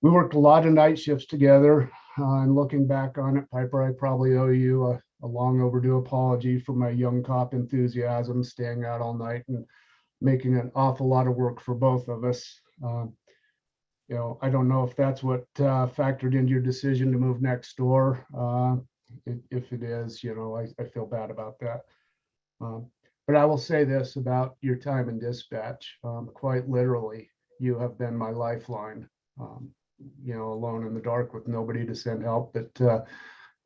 We worked a lot of night shifts together, and looking back on it, Piper, I probably owe you a long overdue apology for my young cop enthusiasm, staying out all night and making an awful lot of work for both of us. I don't know if that's what factored into your decision to move next door. If it is, I feel bad about that. But I will say this about your time in dispatch. Quite literally, you have been my lifeline. Alone in the dark with nobody to send help but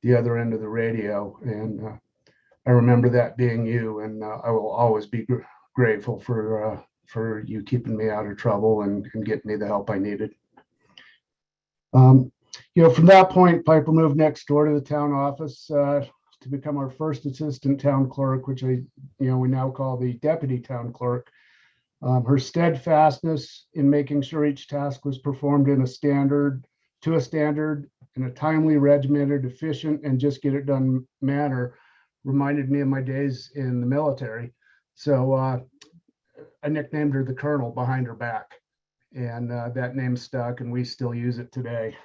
the other end of the radio. And I remember that being you, and I will always be grateful for you keeping me out of trouble and getting me the help I needed. From that point, Piper moved next door to the town office to become our first assistant town clerk, which we now call the deputy town clerk. Her steadfastness in making sure each task was performed in a standard, in a timely, regimented, efficient, and just get it done manner reminded me of my days in the military. So I nicknamed her the Colonel behind her back, and that name stuck, and we still use it today.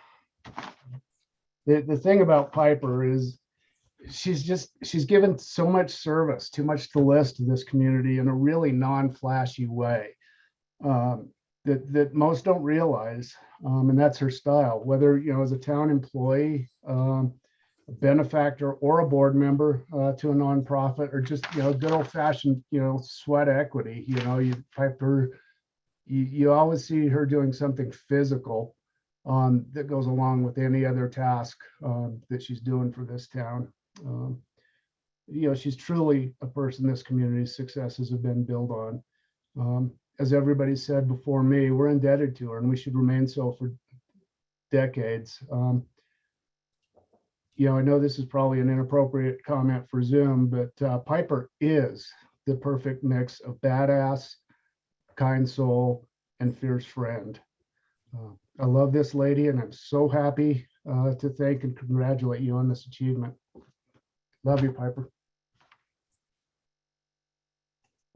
The thing about Piper is she's given so much service, too much to list to this community in a really non-flashy way that most don't realize, and that's her style. Whether as a town employee, a benefactor, or a board member to a nonprofit, or just good old-fashioned sweat equity. Piper, you always see her doing something physical that goes along with any other task that she's doing for this town. She's truly a person this community's successes have been built on. As everybody said before me, we're indebted to her, and we should remain so for decades. I know this is probably an inappropriate comment for Zoom, but Piper is the perfect mix of badass, kind soul, and fierce friend. I love this lady, and I'm so happy to thank and congratulate you on this achievement. Love you, Piper.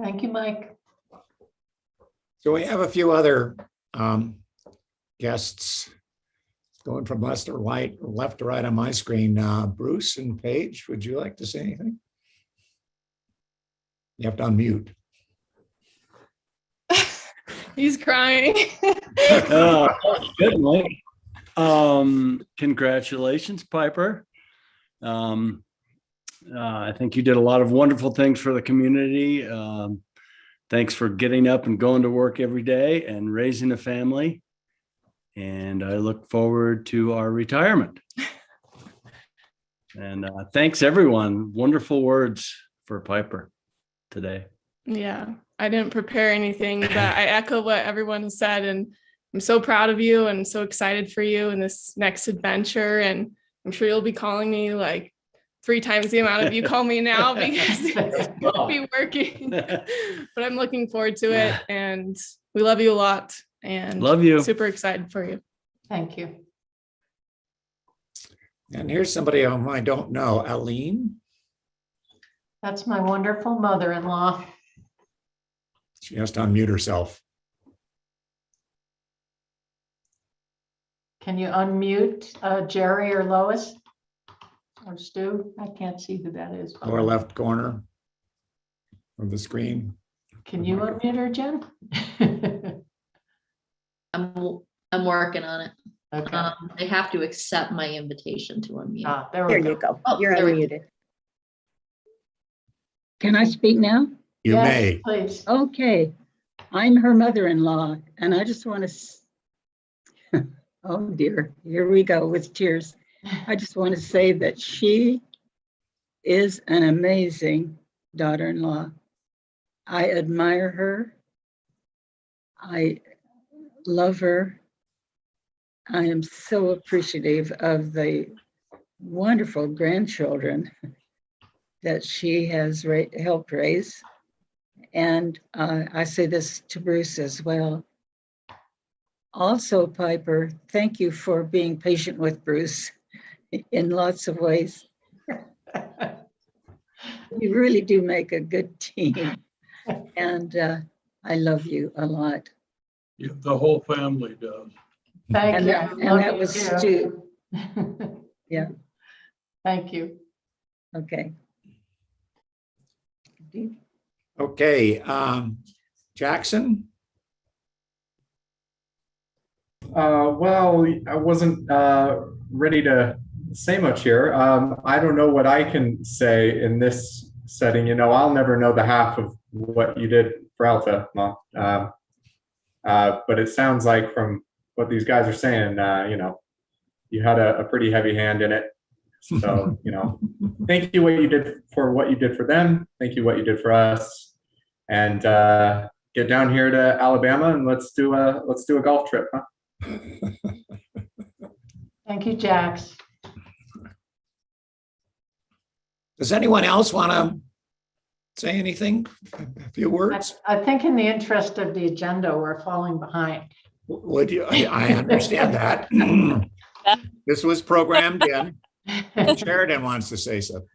Thank you, Mike. So we have a few other guests going from left to right on my screen. Bruce and Paige, would you like to say anything? You have to unmute. He's crying. Good, Mike. Congratulations, Piper. I think you did a lot of wonderful things for the community. Thanks for getting up and going to work every day and raising a family. And I look forward to our retirement. And thanks, everyone. Wonderful words for Piper today. Yeah, I didn't prepare anything, but I echo what everyone has said. And I'm so proud of you and so excited for you in this next adventure. And I'm sure you'll be calling me like 3 times the amount of you call me now because you'll be working. But I'm looking forward to it. And we love you a lot. And love you. Super excited for you. Thank you. And here's somebody whom I don't know, Aline. That's my wonderful mother-in-law. She has to unmute herself. Can you unmute Jerry or Lois or Stu? I can't see who that is. Lower left corner of the screen. Can you unmute her, Jen? I'm working on it. Okay. They have to accept my invitation to unmute. There There we you go. go. Oh, You're there we go. unmuted. Can I speak now? You Yes, may. please. Okay. I'm her mother-in-law and I just want to, oh dear, here we go with tears. I just want to say that she is an amazing daughter-in-law. I admire her. I love her. I am so appreciative of the wonderful grandchildren that she has helped raise. And I say this to Bruce as well. Also, Piper, thank you for being patient with Bruce in lots of ways. You really do make a good team. And I love you a lot. The whole family does. Thank And you. that, Love and that you was too. Stu. Yeah. Thank you. Okay. Okay, Jackson? Well, I wasn't ready to say much here. I don't know what I can say in this setting. You know, I'll never know the half of what you did for Alta, Mom. But it sounds like from what these guys are saying, you know, you had a pretty heavy hand in it. So, you know, thank you what you did for them. Thank you what you did for us. And get down here to Alabama and let's do a golf trip, huh? Thank you, Jax. Does anyone else want to say anything? A few words? I think in the interest of the agenda, we're falling behind. Would you? I understand that. This was programmed in. Sheridan wants to say something.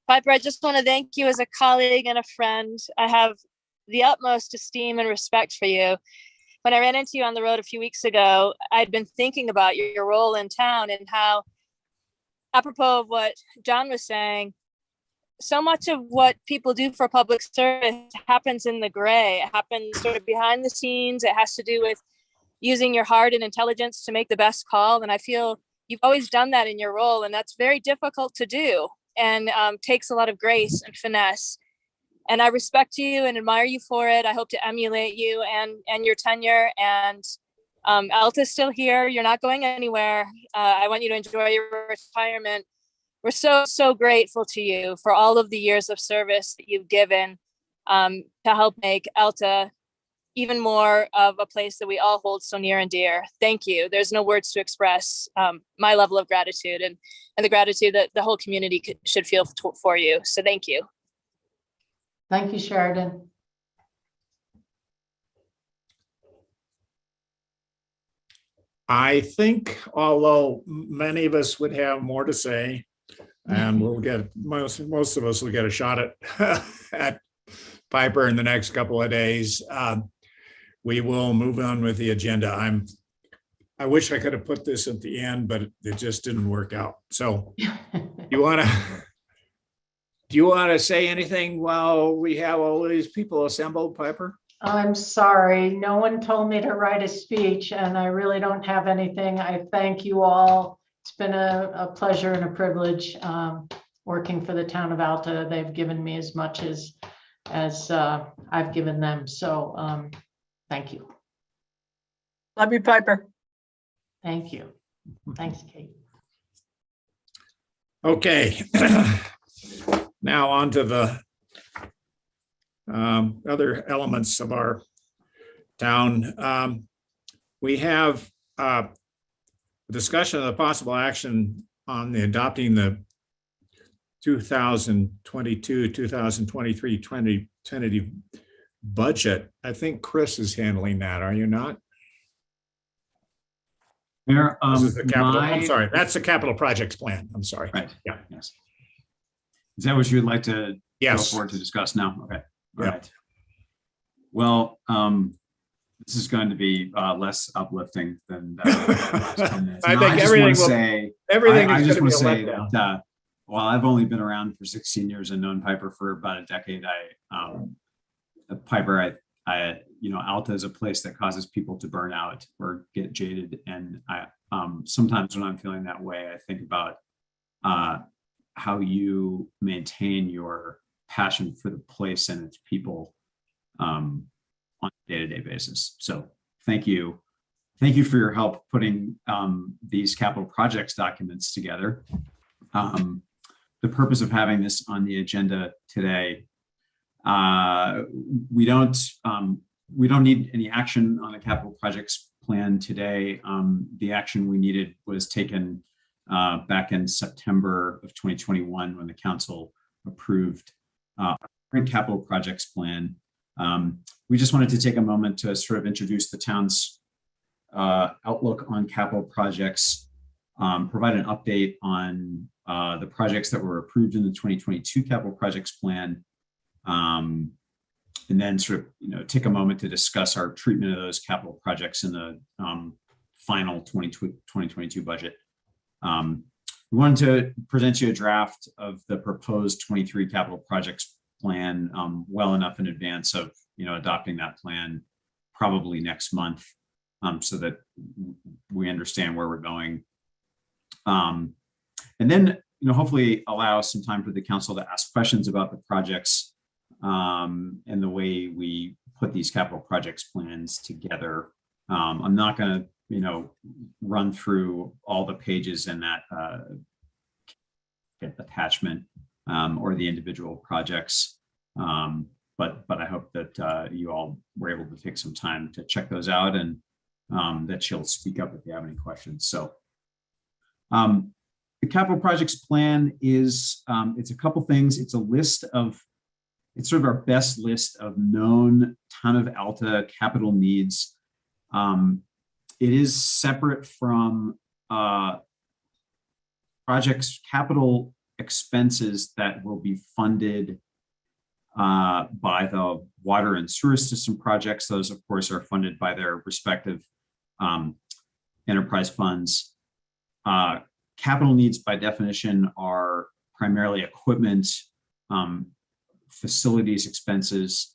Piper, I just want to thank you as a colleague and a friend. I have the utmost esteem and respect for you. When I ran into you on the road a few weeks ago, I'd been thinking about your role in town and how, apropos of what John was saying, so much of what people do for public service happens in the gray. It happens sort of behind the scenes. It has to do with using your heart and intelligence to make the best call. And I feel you've always done that in your role, and that's very difficult to do and takes a lot of grace and finesse. And I respect you and admire you for it. I hope to emulate you and your tenure. And Alta's still here. You're not going anywhere. I want you to enjoy your retirement. We're so grateful to you for all of the years of service that you've given to help make Alta even more of a place that we all hold so near and dear. Thank you. There's no words to express my level of gratitude and the gratitude that the whole community should feel for you. So thank you. Thank you, Sheridan. I think, although many of us would have more to say, and we'll get most of us will get a shot at Piper in the next couple of days. We will move on with the agenda. I wish I could have put this at the end, but it just didn't work out. So do you want to say anything while we have all these people assembled, Piper? I'm sorry. No one told me to write a speech, and I really don't have anything. I thank you all. It's been a pleasure and a privilege working for the town of Alta. They've given me as much as I've given them. So thank you. Love you, Piper. Thank you. Thanks, Kate. Okay. Now on to the other elements of our town. We have a discussion of the possible action on the adopting the 2022-2023 tentative budget. I think Chris is handling that, are you not? Mayor, This is the capital, I'm sorry, that's the capital projects plan. I'm sorry. Right. Yeah. Yes. Is that what you would like to Yes. go forward to discuss now? Okay. All Yeah. right. Well, this is going to be less uplifting than that. I think everything I is just going want to to be a say letdown. that while I've only been around for 16 years and known Piper for about a decade, Piper, Alta is a place that causes people to burn out or get jaded. And sometimes when I'm feeling that way, I think about how you maintain your passion for the place and its people on a day-to-day basis. So thank you. Thank you for your help putting these capital projects documents together. The purpose of having this on the agenda today, we don't need any action on the capital projects plan today. The action we needed was taken back in September of 2021 when the council approved current capital projects plan. We just wanted to take a moment to sort of introduce the town's outlook on capital projects, provide an update on the projects that were approved in the 2022 capital projects plan, and then sort of take a moment to discuss our treatment of those capital projects in the final 2022 budget. We wanted to present you a draft of the proposed 23 capital projects plan well enough in advance of adopting that plan probably next month, so that we understand where we're going. And then hopefully allow some time for the council to ask questions about the projects and the way we put these capital projects plans together. I'm not going to run through all the pages in that attachment or the individual projects. But I hope that you all were able to take some time to check those out, and that you'll speak up if you have any questions. So the capital projects plan is, it's a couple things. It's it's sort of our best list of known town of Alta capital needs. It is separate from projects capital expenses that will be funded by the water and sewer system projects. Those, of course, are funded by their respective enterprise funds. Capital needs, by definition, are primarily equipment, facilities expenses,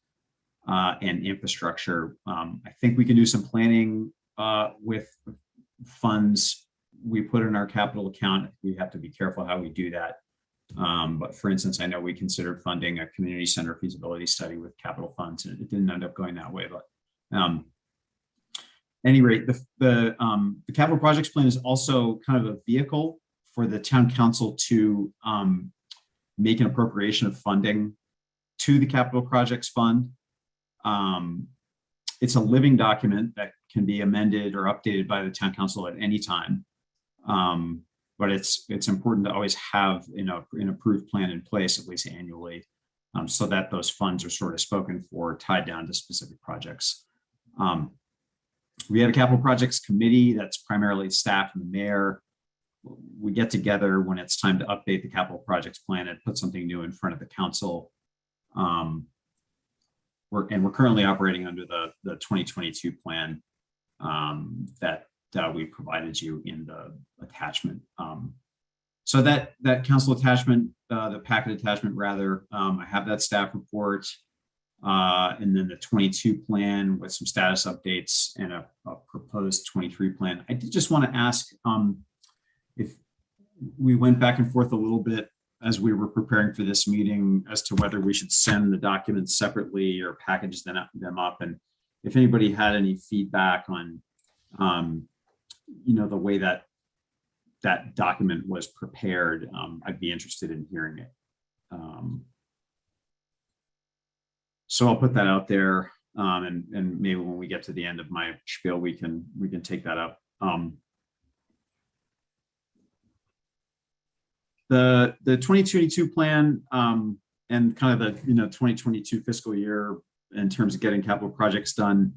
and infrastructure. I think we can do some planning with funds we put in our capital account. We have to be careful how we do that. But for instance, I know we considered funding a community center feasibility study with capital funds, and it didn't end up going that way. But at any rate, the capital projects plan is also kind of a vehicle for the town council to make an appropriation of funding to the capital projects fund. It's a living document that can be amended or updated by the town council at any time. But it's important to always have an approved plan in place, at least annually, so that those funds are sort of spoken for, tied down to specific projects. We have a capital projects committee that's primarily staff and the mayor. We get together when it's time to update the capital projects plan and put something new in front of the council. We're currently operating under the 2022 plan that we provided you in the attachment. So that council attachment, the packet attachment rather, I have that staff report, and then the 22 plan with some status updates and a proposed 23 plan. I did just want to ask if we went back and forth a little bit as we were preparing for this meeting as to whether we should send the documents separately or package them up, and if anybody had any feedback on the way that document was prepared, I'd be interested in hearing it. So I'll put that out there, and maybe when we get to the end of my spiel, we can take that up. The 2022 plan and kind of the 2022 fiscal year in terms of getting capital projects done.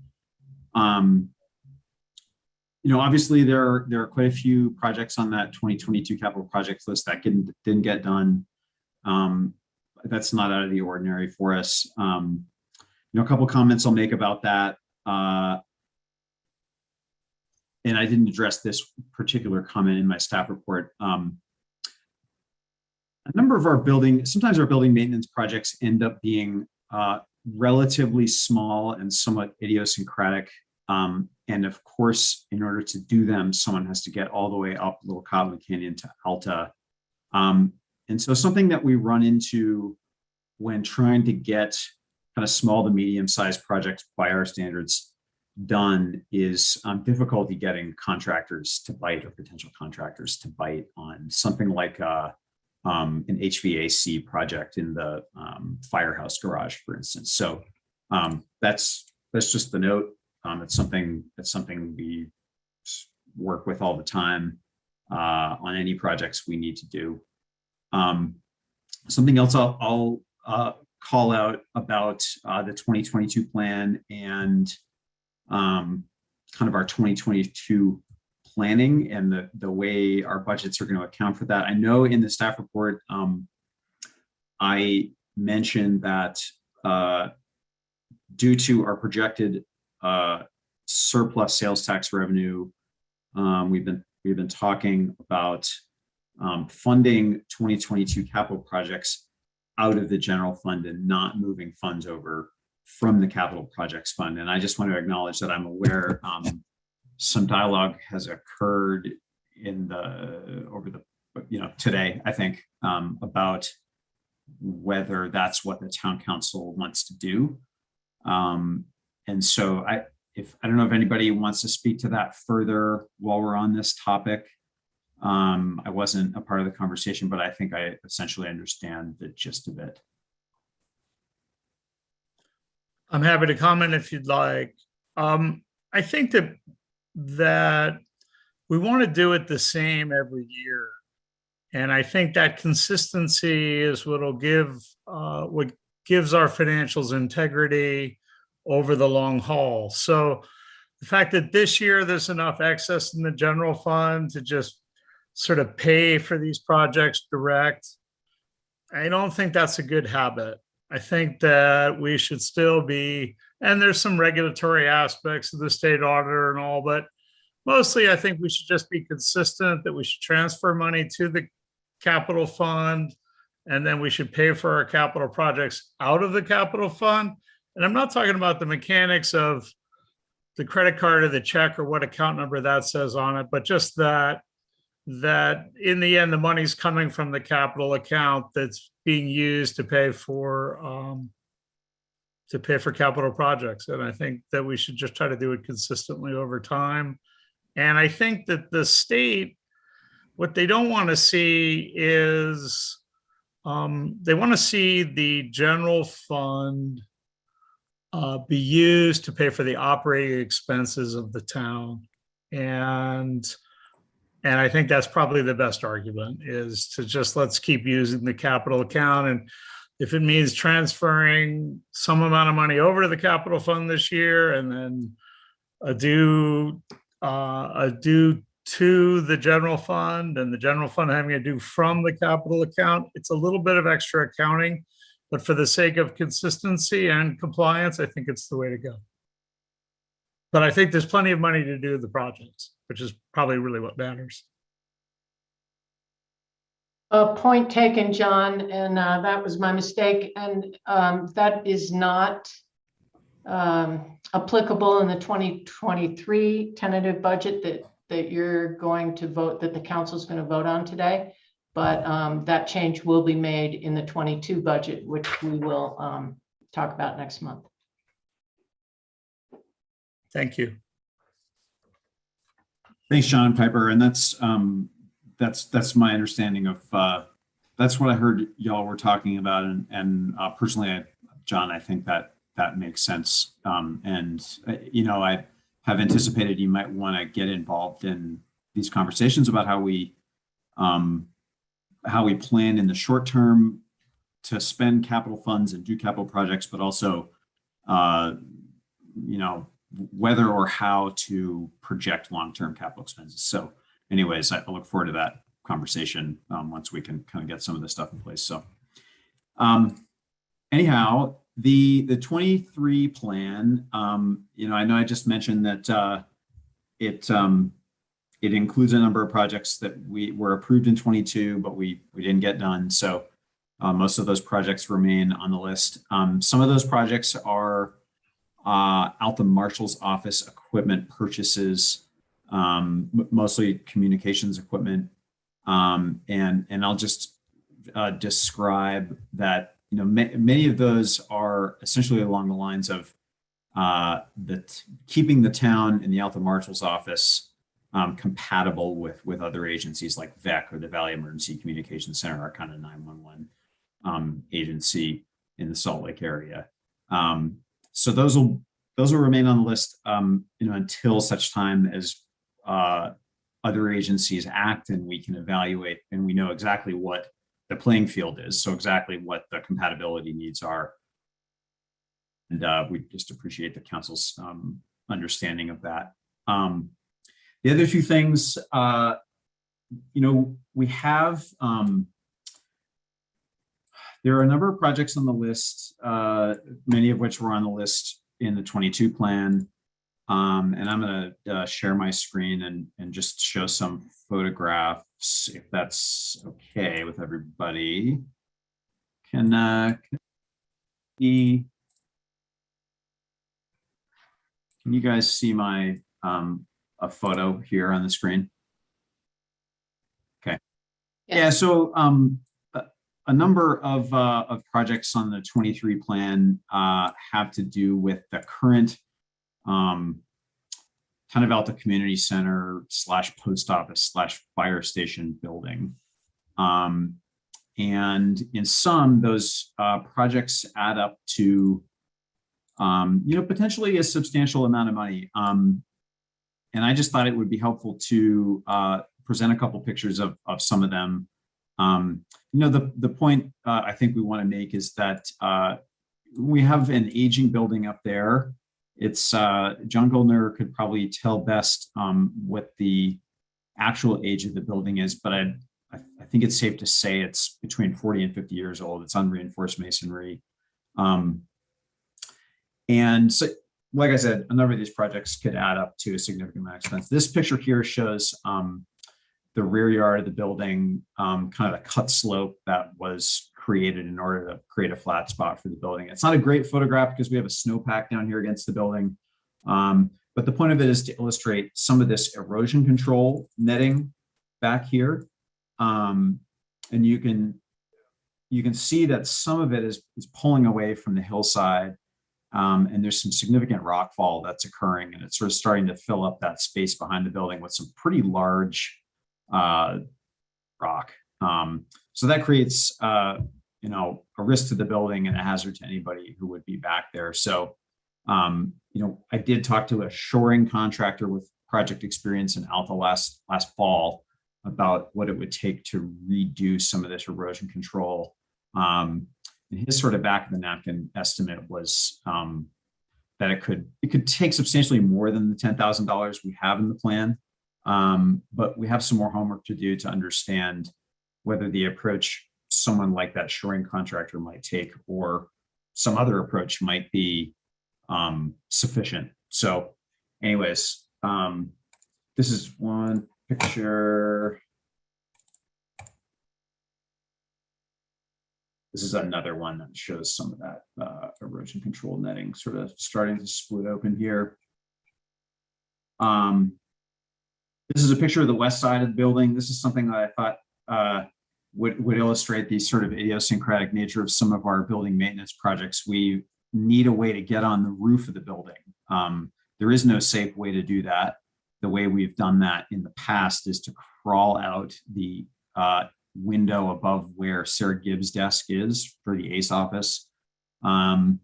Obviously there are quite a few projects on that 2022 capital projects list that didn't get done. That's not out of the ordinary for us. A couple comments I'll make about that. And I didn't address this particular comment in my staff report. A number of sometimes our building maintenance projects end up being relatively small and somewhat idiosyncratic. And of course, in order to do them, someone has to get all the way up Little Cottonwood Canyon to Alta. And so something that we run into when trying to get kind of small to medium-sized projects by our standards done is difficulty getting contractors to bite, or potential contractors to bite on something like an HVAC project in the firehouse garage, for instance. So that's just the note. It's something we work with all the time on any projects we need to do. Something else I'll call out about the 2022 plan and kind of our 2022 planning and the way our budgets are going to account for that. I know in the staff report, I mentioned that due to our projected surplus sales tax revenue, we've been talking about funding 2022 capital projects out of the general fund and not moving funds over from the capital projects fund. And I just want to acknowledge that I'm aware some dialogue has occurred today, I think, about whether that's what the town council wants to do. And so I don't know if anybody wants to speak to that further while we're on this topic. I wasn't a part of the conversation, but I think I essentially understand the gist of it. I'm happy to comment if you'd like. I think that we want to do it the same every year. And I think that consistency is what'll give what gives our financials integrity over the long haul. So the fact that this year there's enough excess in the general fund to just sort of pay for these projects direct, I don't think that's a good habit. I think that we should still be, and there's some regulatory aspects of the state auditor and all, but mostly I think we should just be consistent, that we should transfer money to the capital fund, and then we should pay for our capital projects out of the capital fund. And I'm not talking about the mechanics of the credit card or the check or what account number that says on it, but just that in the end, the money's coming from the capital account that's being used to pay for capital projects. And I think that we should just try to do it consistently over time. And I think that the state, what they don't want to see is they want to see the general fund be used to pay for the operating expenses of the town. And I think that's probably the best argument, is to just let's keep using the capital account. And if it means transferring some amount of money over to the capital fund this year and then a due to the general fund, and the general fund having a due from the capital account, it's a little bit of extra accounting, but for the sake of consistency and compliance, I think it's the way to go. But I think there's plenty of money to do the projects, which is probably really what matters. Point taken, John, and that was my mistake. And that is not applicable in the 2023 tentative budget that you're going to vote, that the council is going to vote on today. But that change will be made in the 22 budget, which we will talk about next month. Thank you. Thanks, John Piper. And that's my understanding of that's what I heard y'all were talking about. And personally, John, I think that makes sense. And I have anticipated you might want to get involved in these conversations about how we plan in the short term to spend capital funds and do capital projects, but also whether or how to project long-term capital expenses. So anyways, I look forward to that conversation once we can kind of get some of this stuff in place. So anyhow, the 23 plan, I know I just mentioned that it includes a number of projects that were approved in 22, but we didn't get done. So Most of those projects remain on the list. Some of those projects are Alta Marshal's office equipment purchases, mostly communications equipment. And I'll just describe that, many of those are essentially along the lines of keeping the town and the Alta Marshal's office compatible with other agencies like VEC or the Valley Emergency Communications Center, our kind of 911 agency in the Salt Lake area. So those will remain on the list, until such time as other agencies act and we can evaluate and we know exactly what the playing field is. So exactly what the compatibility needs are. And we just appreciate the council's understanding of that. The other two things, we have, there are a number of projects on the list, many of which were on the list in the 22 plan. And I'm going to share my screen and just show some photographs, if that's okay with everybody. Can you guys see my a photo here on the screen? Okay. Yeah. So a number of projects on the 23 plan have to do with the current Town of Alta Community Center / post office / fire station building. And in some, those projects add up to, potentially a substantial amount of money. And I just thought it would be helpful to present a couple pictures of some of them. The point I think we want to make is that we have an aging building up there. It's John Goldner could probably tell best what the actual age of the building is, but I think it's safe to say it's between 40 and 50 years old. It's unreinforced masonry. And so, like I said, a number of these projects could add up to a significant amount of expense. This picture here shows the rear yard of the building, kind of the cut slope that was created in order to create a flat spot for the building. It's not a great photograph because we have a snowpack down here against the building. But the point of it is to illustrate some of this erosion control netting back here. And you can see that some of it is pulling away from the hillside. And there's some significant rockfall that's occurring, and it's sort of starting to fill up that space behind the building with some pretty large rock. So that creates a risk to the building and a hazard to anybody who would be back there. So I did talk to a shoring contractor with project experience in Alta last fall about what it would take to redo some of this erosion control. And his sort of back of the napkin estimate was that it could take substantially more than the $10,000 we have in the plan. But we have some more homework to do to understand whether the approach someone like that shoring contractor might take or some other approach might be sufficient. So anyways, this is one picture. This is another one that shows some of that erosion control netting sort of starting to split open here. This is a picture of the west side of the building. This is something that I thought would illustrate the sort of idiosyncratic nature of some of our building maintenance projects. We need a way to get on the roof of the building. There is no safe way to do that. The way we've done that in the past is to crawl out the window above where Sarah Gibbs' desk is for the ACE office. And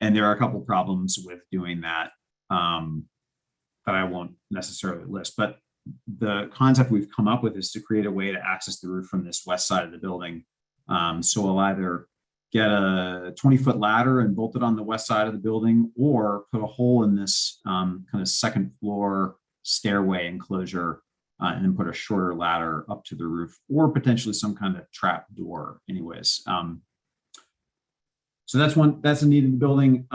there are a couple problems with doing that that I won't necessarily list, but the concept we've come up with is to create a way to access the roof from this west side of the building. So we'll either get a 20-foot ladder and bolt it on the west side of the building, or put a hole in this kind of second floor stairway enclosure and then put a shorter ladder up to the roof, or potentially some kind of trap door anyways. So that's a need in the building.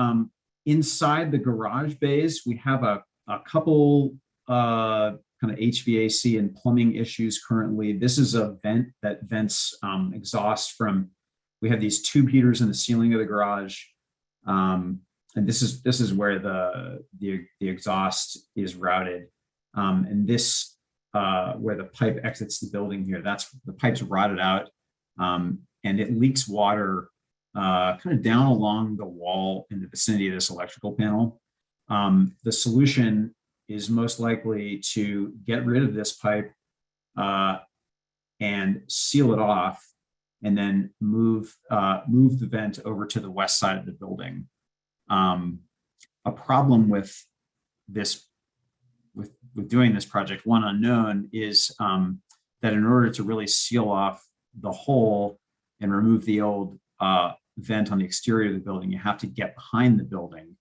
Inside the garage bays, we have a couple kind of HVAC and plumbing issues currently. This is a vent that vents exhaust from, we have these tube heaters in the ceiling of the garage. And this is where the exhaust is routed. And this, where the pipe exits the building here, that's the pipe's rotted out. And it leaks water kind of down along the wall in the vicinity of this electrical panel. The solution is most likely to get rid of this pipe and seal it off, and then move the vent over to the west side of the building. A problem with this, with doing this project, one unknown, is that in order to really seal off the hole and remove the old vent on the exterior of the building, you have to get behind the building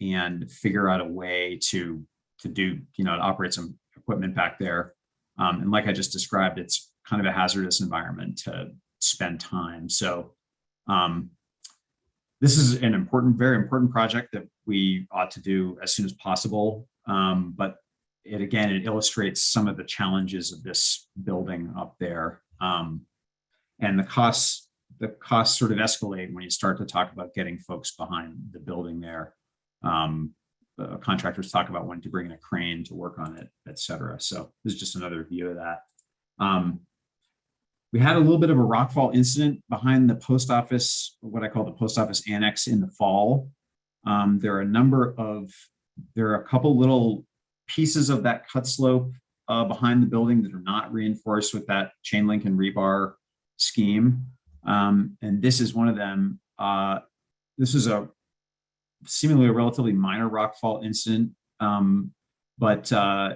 and figure out a way to do, to operate some equipment back there. And like I just described, it's kind of a hazardous environment to spend time. So this is an important, very important project that we ought to do as soon as possible. But it illustrates some of the challenges of this building up there. And the costs sort of escalate when you start to talk about getting folks behind the building there. Contractors talk about wanting to bring in a crane to work on it, et cetera. So this is just another view of that. We had a little bit of a rockfall incident behind the post office, what I call the post office annex, in the fall. There are a couple little pieces of that cut slope behind the building that are not reinforced with that chain link and rebar scheme. And this is one of them. This is seemingly a relatively minor rockfall incident, but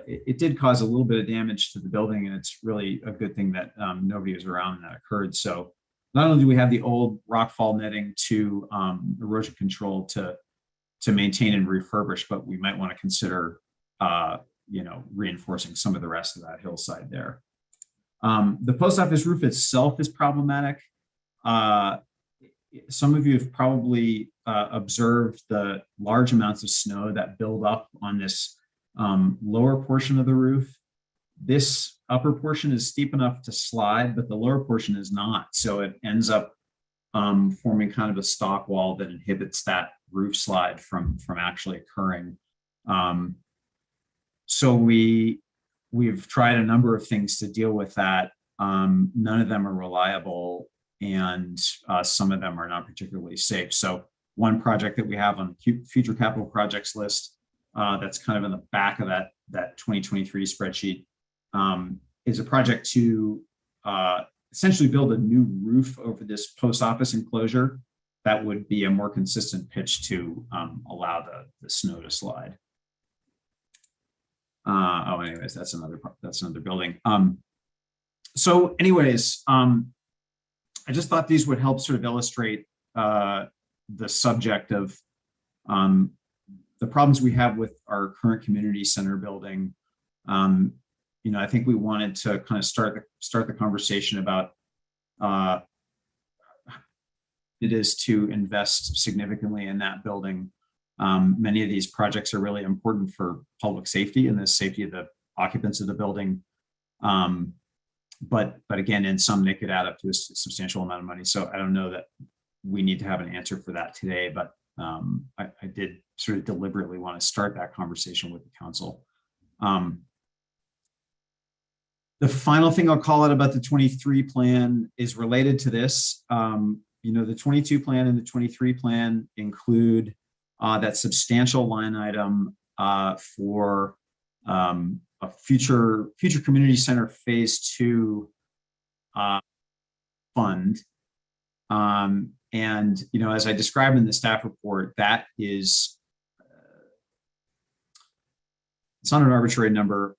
it did cause a little bit of damage to the building, and it's really a good thing that nobody was around when that occurred. So not only do we have the old rockfall netting to erosion control to maintain and refurbish, but we might want to consider reinforcing some of the rest of that hillside there. The post office roof itself is problematic. Some of you have probably observed the large amounts of snow that build up on this lower portion of the roof. This upper portion is steep enough to slide, but the lower portion is not. So it ends up forming kind of a stock wall that inhibits that roof slide from actually occurring. So we've tried a number of things to deal with that. None of them are reliable, and some of them are not particularly safe. So one project that we have on the future capital projects list that's kind of in the back of that 2023 spreadsheet is a project to essentially build a new roof over this post office enclosure that would be a more consistent pitch to allow the snow to slide. Anyways, that's another building. So anyways, I just thought these would help sort of illustrate the subject of the problems we have with our current community center building. I think we wanted to kind of start the conversation about it is to invest significantly in that building. Many of these projects are really important for public safety and the safety of the occupants of the building. But again, in some, they could add up to a substantial amount of money. So I don't know that we need to have an answer for that today, but I did sort of deliberately want to start that conversation with the council. The final thing I'll call out about the 23 plan is related to this. The 22 plan and the 23 plan include that substantial line item for a future community center phase 2 fund. And as I described in the staff report, that is, it's not an arbitrary number,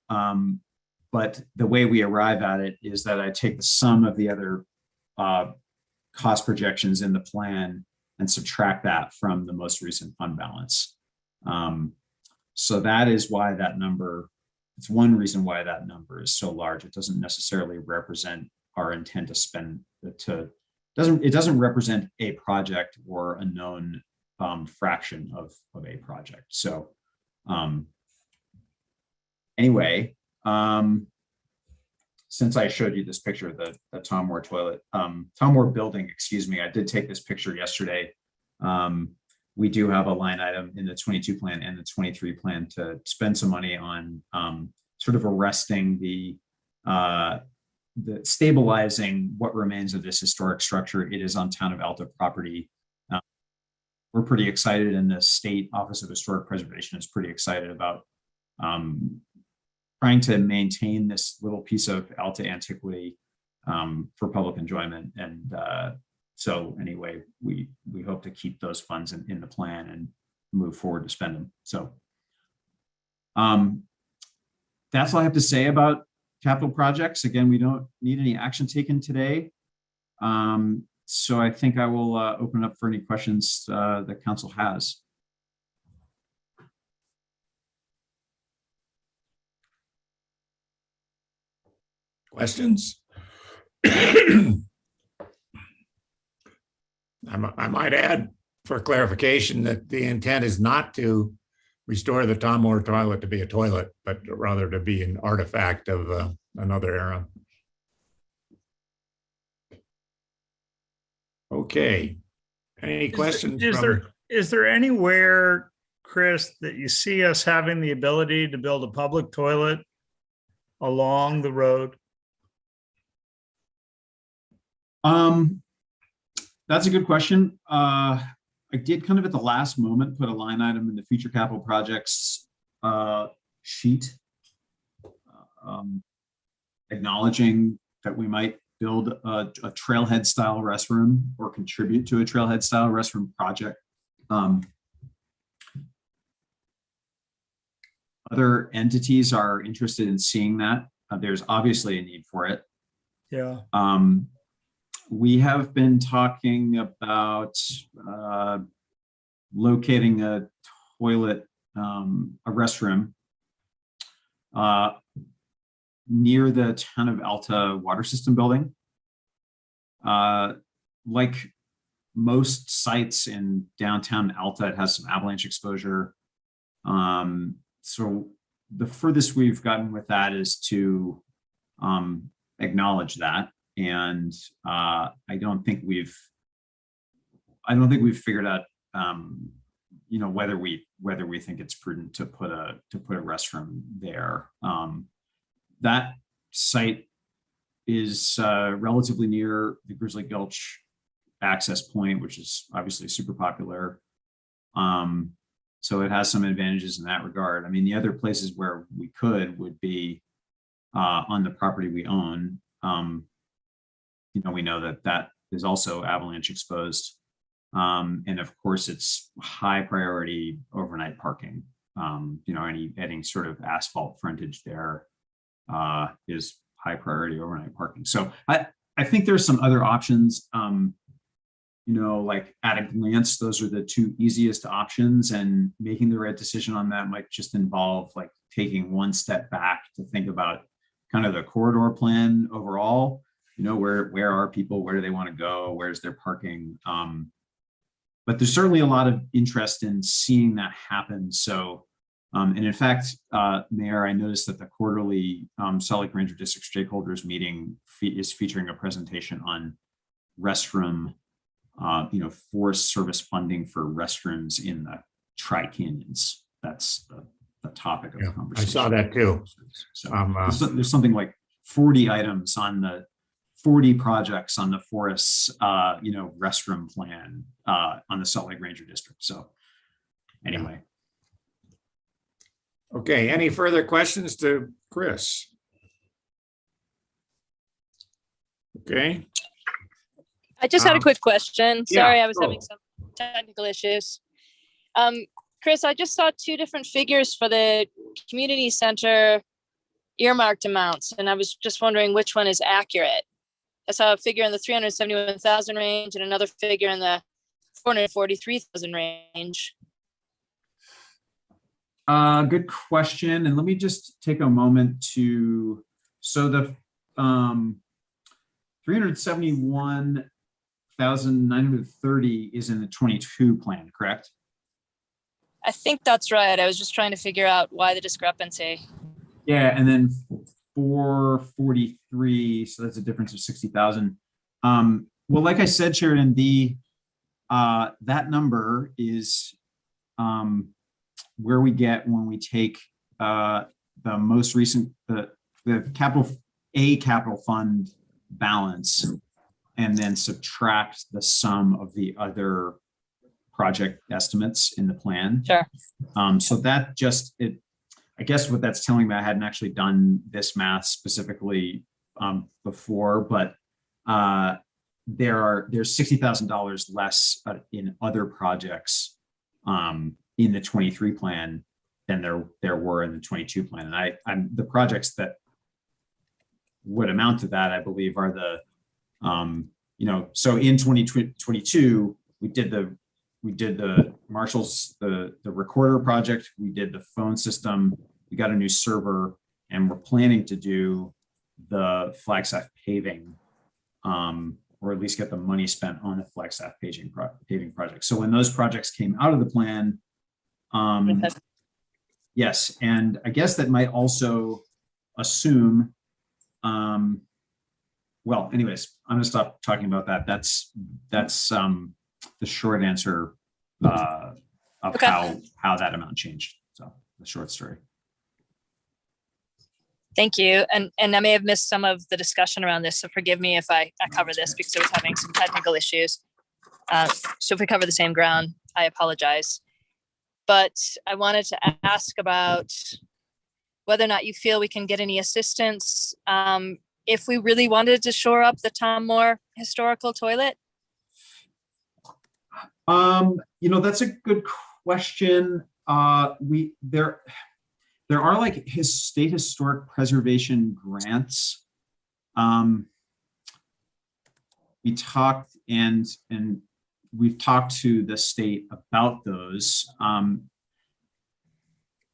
but the way we arrive at it is that I take the sum of the other cost projections in the plan and subtract that from the most recent fund balance. So that is why that number, it's one reason why that number is so large. It doesn't necessarily represent our intent to spend, it doesn't represent a project or a known fraction of a project. So anyway, since I showed you this picture of the Tom Moore toilet, Tom Moore building, excuse me, I did take this picture yesterday. We do have a line item in the 22 plan and the 23 plan to spend some money on sort of arresting the stabilizing what remains of this historic structure. It is on Town of Alta property. We're pretty excited, and the State Office of Historic Preservation is pretty excited about trying to maintain this little piece of Alta antiquity for public enjoyment. And so anyway, we hope to keep those funds in the plan and move forward to spend them. So that's all I have to say about capital projects. Again, we don't need any action taken today. So I think I will open up for any questions that council has. Questions? I might add for clarification that the intent is not to restore the Tom Moore toilet to be a toilet, but rather to be an artifact of another era. Okay. Any questions? Is there anywhere, Chris, that you see us having the ability to build a public toilet along the road? That's a good question. I did kind of at the last moment put a line item in the future capital projects sheet, acknowledging that we might build a trailhead style restroom or contribute to a trailhead style restroom project. Other entities are interested in seeing that. There's obviously a need for it. Yeah. We have been talking about locating a toilet, a restroom near the Town of Alta water system building. Like most sites in downtown Alta, it has some avalanche exposure. So the furthest we've gotten with that is to acknowledge that. And I don't think we've figured out, you know, whether we think it's prudent to put a restroom there. That site is relatively near the Grizzly Gulch access point, which is obviously super popular. So it has some advantages in that regard. I mean, the other places where we would be on the property we own. You know, we know that is also avalanche exposed. And of course, it's high priority overnight parking. You know, any sort of asphalt frontage there is high priority overnight parking. So I think there's some other options. You know, like at a glance, those are the two easiest options, and making the right decision on that might just involve like taking one step back to think about kind of the corridor plan overall. You know, where are people? Where do they want to go? Where's their parking? But there's certainly a lot of interest in seeing that happen. So, and in fact, Mayor, I noticed that the quarterly Salt Lake Ranger District stakeholders meeting is featuring a presentation on restroom, you know, Forest Service funding for restrooms in the Tri-Canyons. That's the topic of the conversation. I saw that too. So there's something like 40 items on the 40 projects on the forest's, you know, restroom plan on the Salt Lake Ranger District. So anyway. Okay, any further questions to Chris? Okay. I just had a quick question. yeah, Sorry, I was go. having some technical issues. Chris, I just saw two different figures for the community center earmarked amounts, and I was just wondering which one is accurate. I saw a figure in the 371,000 range and another figure in the 443,000 range. Good question. And let me just take a moment to, so the 371,930 is in the 22 plan, correct? I think that's right. I was just trying to figure out why the discrepancy. Yeah, and then 443, so that's a difference of 60,000. Well, like I said, Sheridan, that number is where we get when we take the most recent, the capital fund balance and then subtract the sum of the other project estimates in the plan. Sure. So that just, I guess what that's telling me, I hadn't actually done this math specifically before, but there's $60,000 less in other projects in the 23 plan than there were in the 22 plan. And I'm the projects that would amount to that, I believe, are the so in 2022 we did the Marshall's the recorder project, we did the phone system, we got a new server, and we're planning to do the Flagstaff paving, or at least get the money spent on the Flagstaff paving project. So when those projects came out of the plan, yes, and I guess that might also assume, well, anyways, I'm gonna stop talking about that. That's the short answer of how that amount changed. So the short story. Thank you. And I may have missed some of the discussion around this, so forgive me if I cover this because I was having some technical issues. So if we cover the same ground, I apologize. But I wanted to ask about whether or not you feel we can get any assistance if we really wanted to shore up the Tom Moore historical toilet. That's a good question. There are like state historic preservation grants. We talked and we've talked to the state about those.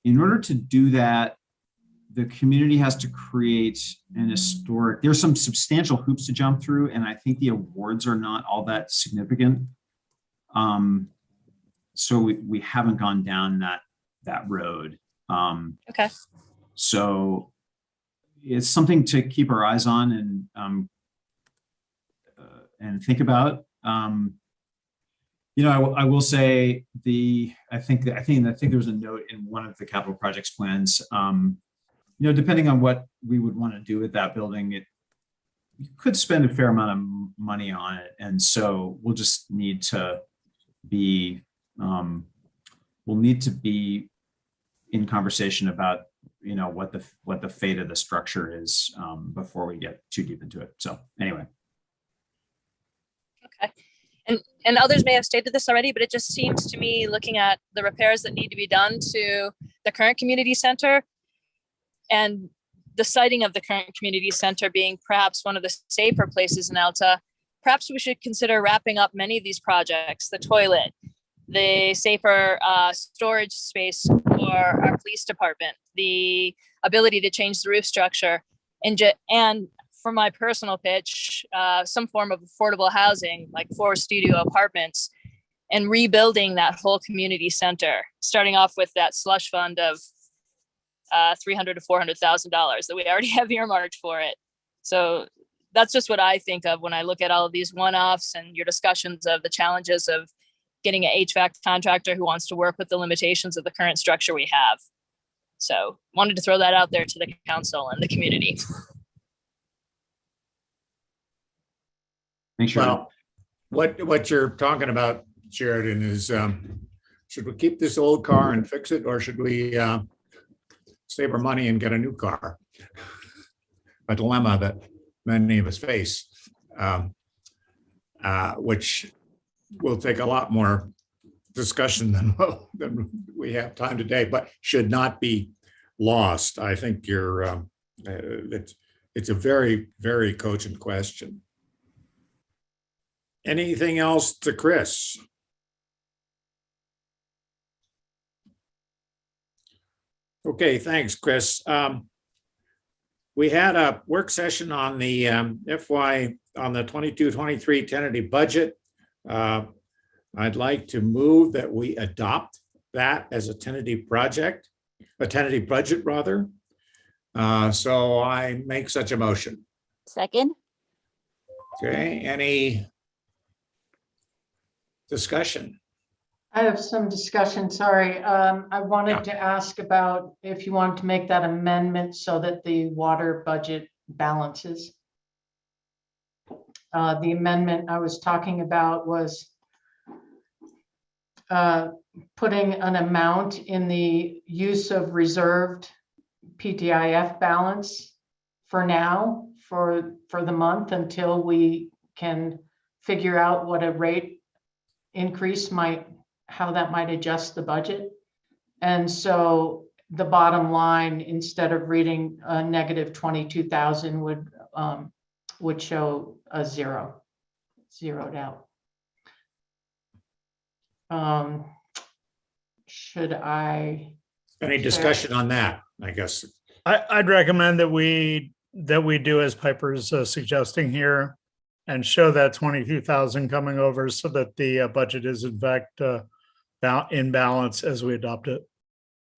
In order to do that, the community has to create an historic, there's some substantial hoops to jump through, and I think the awards are not all that significant. So we haven't gone down that road. Okay. So it's something to keep our eyes on and think about. I will say I think there was a note in one of the capital projects plans. Depending on what we would want to do with that building, you could spend a fair amount of money on it, and so we'll just need to be in conversation about what the fate of the structure is before we get too deep into it. So anyway. Okay. And others may have stated this already, but it just seems to me, looking at the repairs that need to be done to the current community center and the siting of the current community center being perhaps one of the safer places in Alta, perhaps we should consider wrapping up many of these projects, the toilet, the safer storage space for our police department, the ability to change the roof structure, and for my personal pitch, some form of affordable housing like 4 studio apartments, and rebuilding that whole community center, starting off with that slush fund of $300,000 to $400,000 that we already have earmarked for it. So that's just what I think of when I look at all of these one-offs and your discussions of the challenges of getting an HVAC contractor who wants to work with the limitations of the current structure we have. So wanted to throw that out there to the council and the community. Thanks, Sheridan. Well, what you're talking about, Sheridan, is should we keep this old car and fix it, or should we save our money and get a new car? A dilemma that many of us face, which will take a lot more discussion than we have time today, but should not be lost. I think it's a very, very cogent question. Anything else to Chris? Okay, thanks, Chris. We had a work session on the FY on the 22-23 tentative budget. I'd like to move that we adopt that as a tentative budget rather. So I make such a motion. Second. Okay, any discussion? I have some discussion, sorry. I wanted to ask about if you wanted to make that amendment so that the water budget balances. The amendment I was talking about was putting an amount in the use of reserved PTIF balance for now, for the month, until we can figure out what a rate increase how that might adjust the budget. And so the bottom line, instead of reading a negative 22,000, would show a zeroed out. Should I? Any discussion on that, I guess? I'd recommend that we do as Piper's suggesting here and show that 22,000 coming over so that the budget is in fact in balance as we adopt it.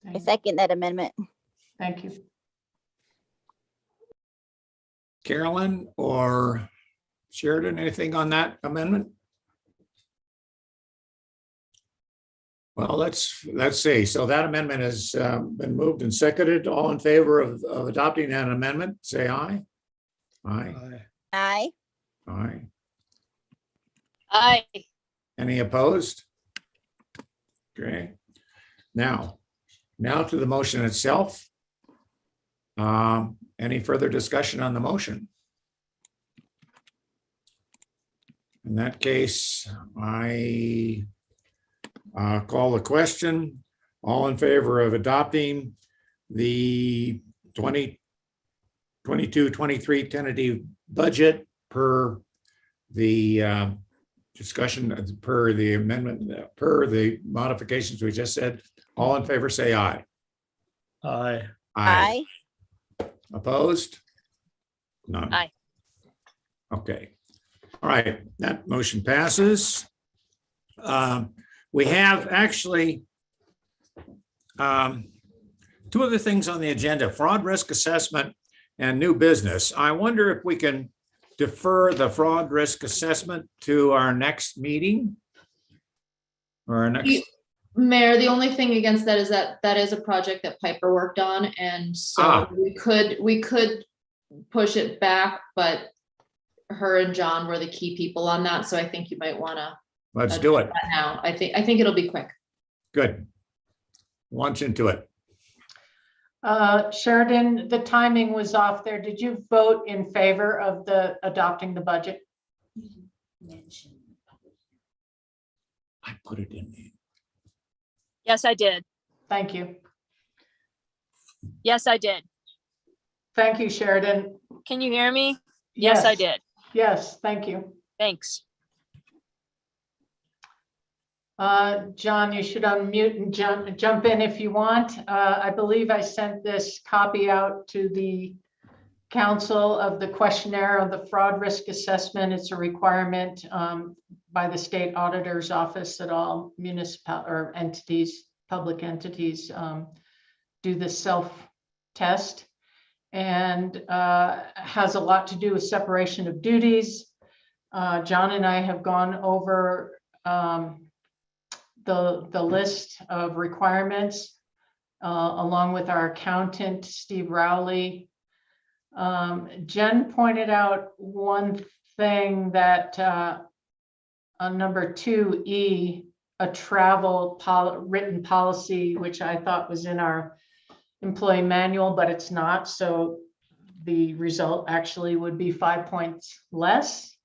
I second that amendment. Thank you. Carolyn or Sheridan, anything on that amendment? Well, let's see. So that amendment has been moved and seconded. All in favor of adopting that amendment, say aye. Aye. Aye. Aye. Aye. Any opposed? Okay. Now to the motion itself. Any further discussion on the motion? In that case, I call the question. All in favor of adopting the 2022-23 tentative budget per the discussion, per the amendment, per the modifications we just said, all in favor say aye. Aye. Aye. Opposed? None. Aye. Okay. All right, that motion passes. We have actually two other things on the agenda, fraud risk assessment and new business. I wonder if we can defer the fraud risk assessment to our next meeting or our next. Mayor, the only thing against that is that is a project that Piper worked on, and so we could push it back, but her and John were the key people on that, so I think you might want to. Let's do it now. I think it'll be quick. Good. Launch into it. Sheridan, the timing was off there. Did you vote in favor of adopting the budget? I put it in there. Yes, I did. Thank you. Yes, I did. Thank you, Sheridan. Can you hear me? Yes, I did. Yes, thank you. Thanks. John, you should unmute and jump in if you want. I believe I sent this copy out to the council of the questionnaire of the fraud risk assessment. It's a requirement by the state auditor's office that all municipal or entities, public entities, do the self-test, and has a lot to do with separation of duties. John and I have gone over the list of requirements along with our accountant, Steve Rowley. Jen pointed out one thing that on number 2E, a travel written policy, which I thought was in our employee manual, but it's not. So the result actually would be 5 points less,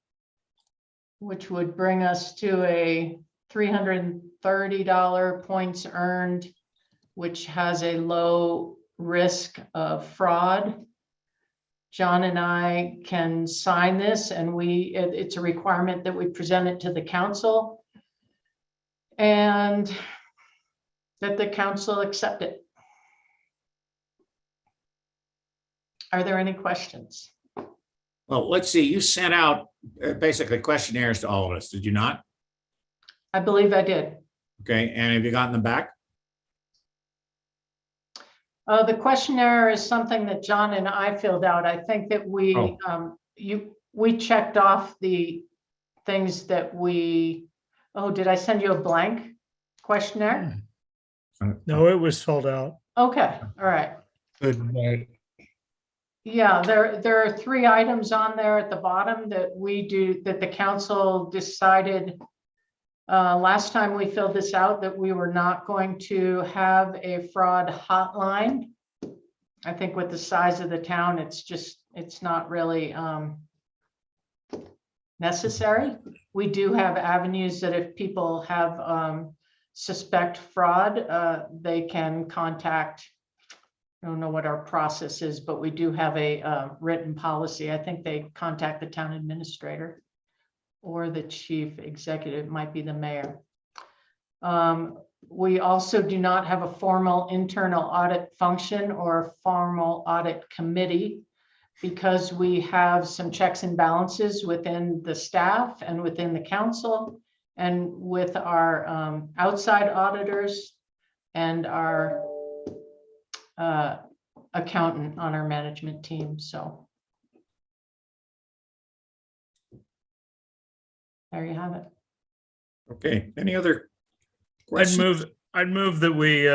which would bring us to a $330 points earned, which has a low risk of fraud. John and I can sign this, and it's a requirement that we present it to the council and that the council accept it. Are there any questions? Well, let's see, you sent out basically questionnaires to all of us, did you not? I believe I did. Okay, and have you gotten them back? The questionnaire is something that John and I filled out. I think that we, we checked off the things that did I send you a blank questionnaire? No, it was filled out. Okay, all right. Good night. Yeah, there are 3 items on there at the bottom that the council decided last time we filled this out that we were not going to have a fraud hotline. I think with the size of the town, it's not really necessary. We do have avenues that if people have suspect fraud, they can contact. I don't know what our process is, but we do have a written policy. I think they contact the town administrator or the chief executive, might be the mayor. We also do not have a formal internal audit function or a formal audit committee because we have some checks and balances within the staff and within the council and with our outside auditors and our accountant on our management team. So there you have it. Okay, any other questions? I'd move that we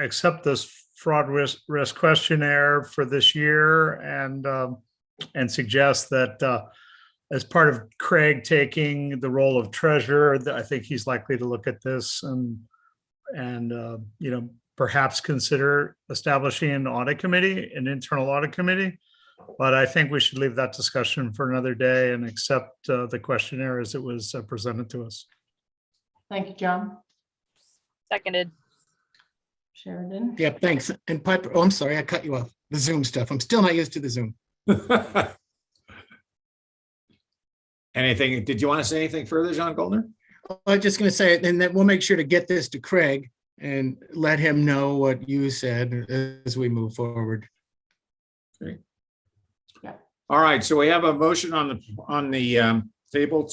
accept this fraud risk questionnaire for this year and suggest that as part of Craig taking the role of treasurer, I think he's likely to look at this and perhaps consider establishing an audit committee, an internal audit committee. But I think we should leave that discussion for another day and accept the questionnaire as it was presented to us. Thank you, John. Seconded. Sheridan. Yeah, thanks. And Piper, oh, I'm sorry, I cut you off. The Zoom stuff. I'm still not used to the Zoom. Anything, did you want to say anything further, John Goldner? I was just going to say, and then we'll make sure to get this to Craig and let him know what you said as we move forward. Great. Yeah. All right, so we have a motion on the table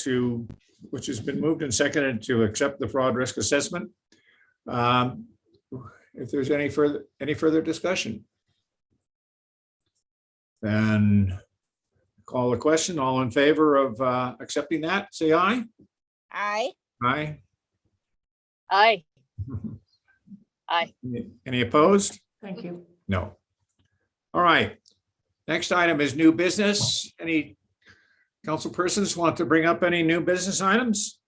which has been moved and seconded to accept the fraud risk assessment. If there's any further discussion, then call the question. All in favor of accepting that, say aye. Aye. Aye. Aye. Aye. Any opposed? Thank you. No. All right. Next item is new business. Any council persons want to bring up any new business items?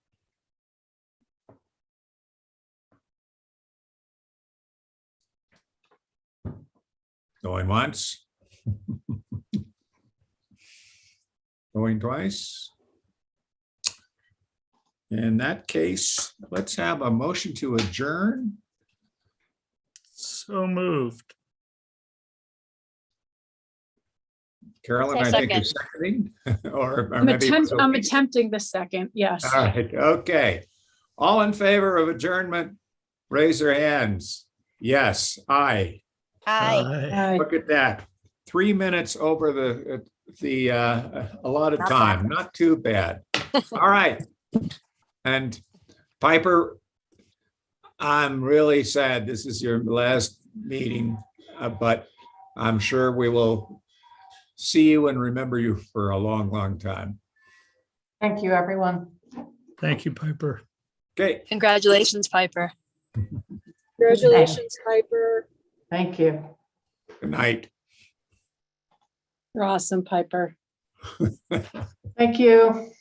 Going once. Going twice. In that case, let's have a motion to adjourn. So moved. Carolyn, I think you're seconding, or I'm maybe. attempting the second, yes. All right, okay. All in favor of adjournment, raise their hands. Yes, aye. Aye. Look at that. 3 minutes over the allotted time. Not too bad. All right. And Piper, I'm really sad this is your last meeting, but I'm sure we will see you and remember you for a long, long time. Thank you, everyone. Thank you, Piper. Okay. Congratulations, Piper. Congratulations, Piper. Thank you. Good night. You're awesome, Piper. Thank you.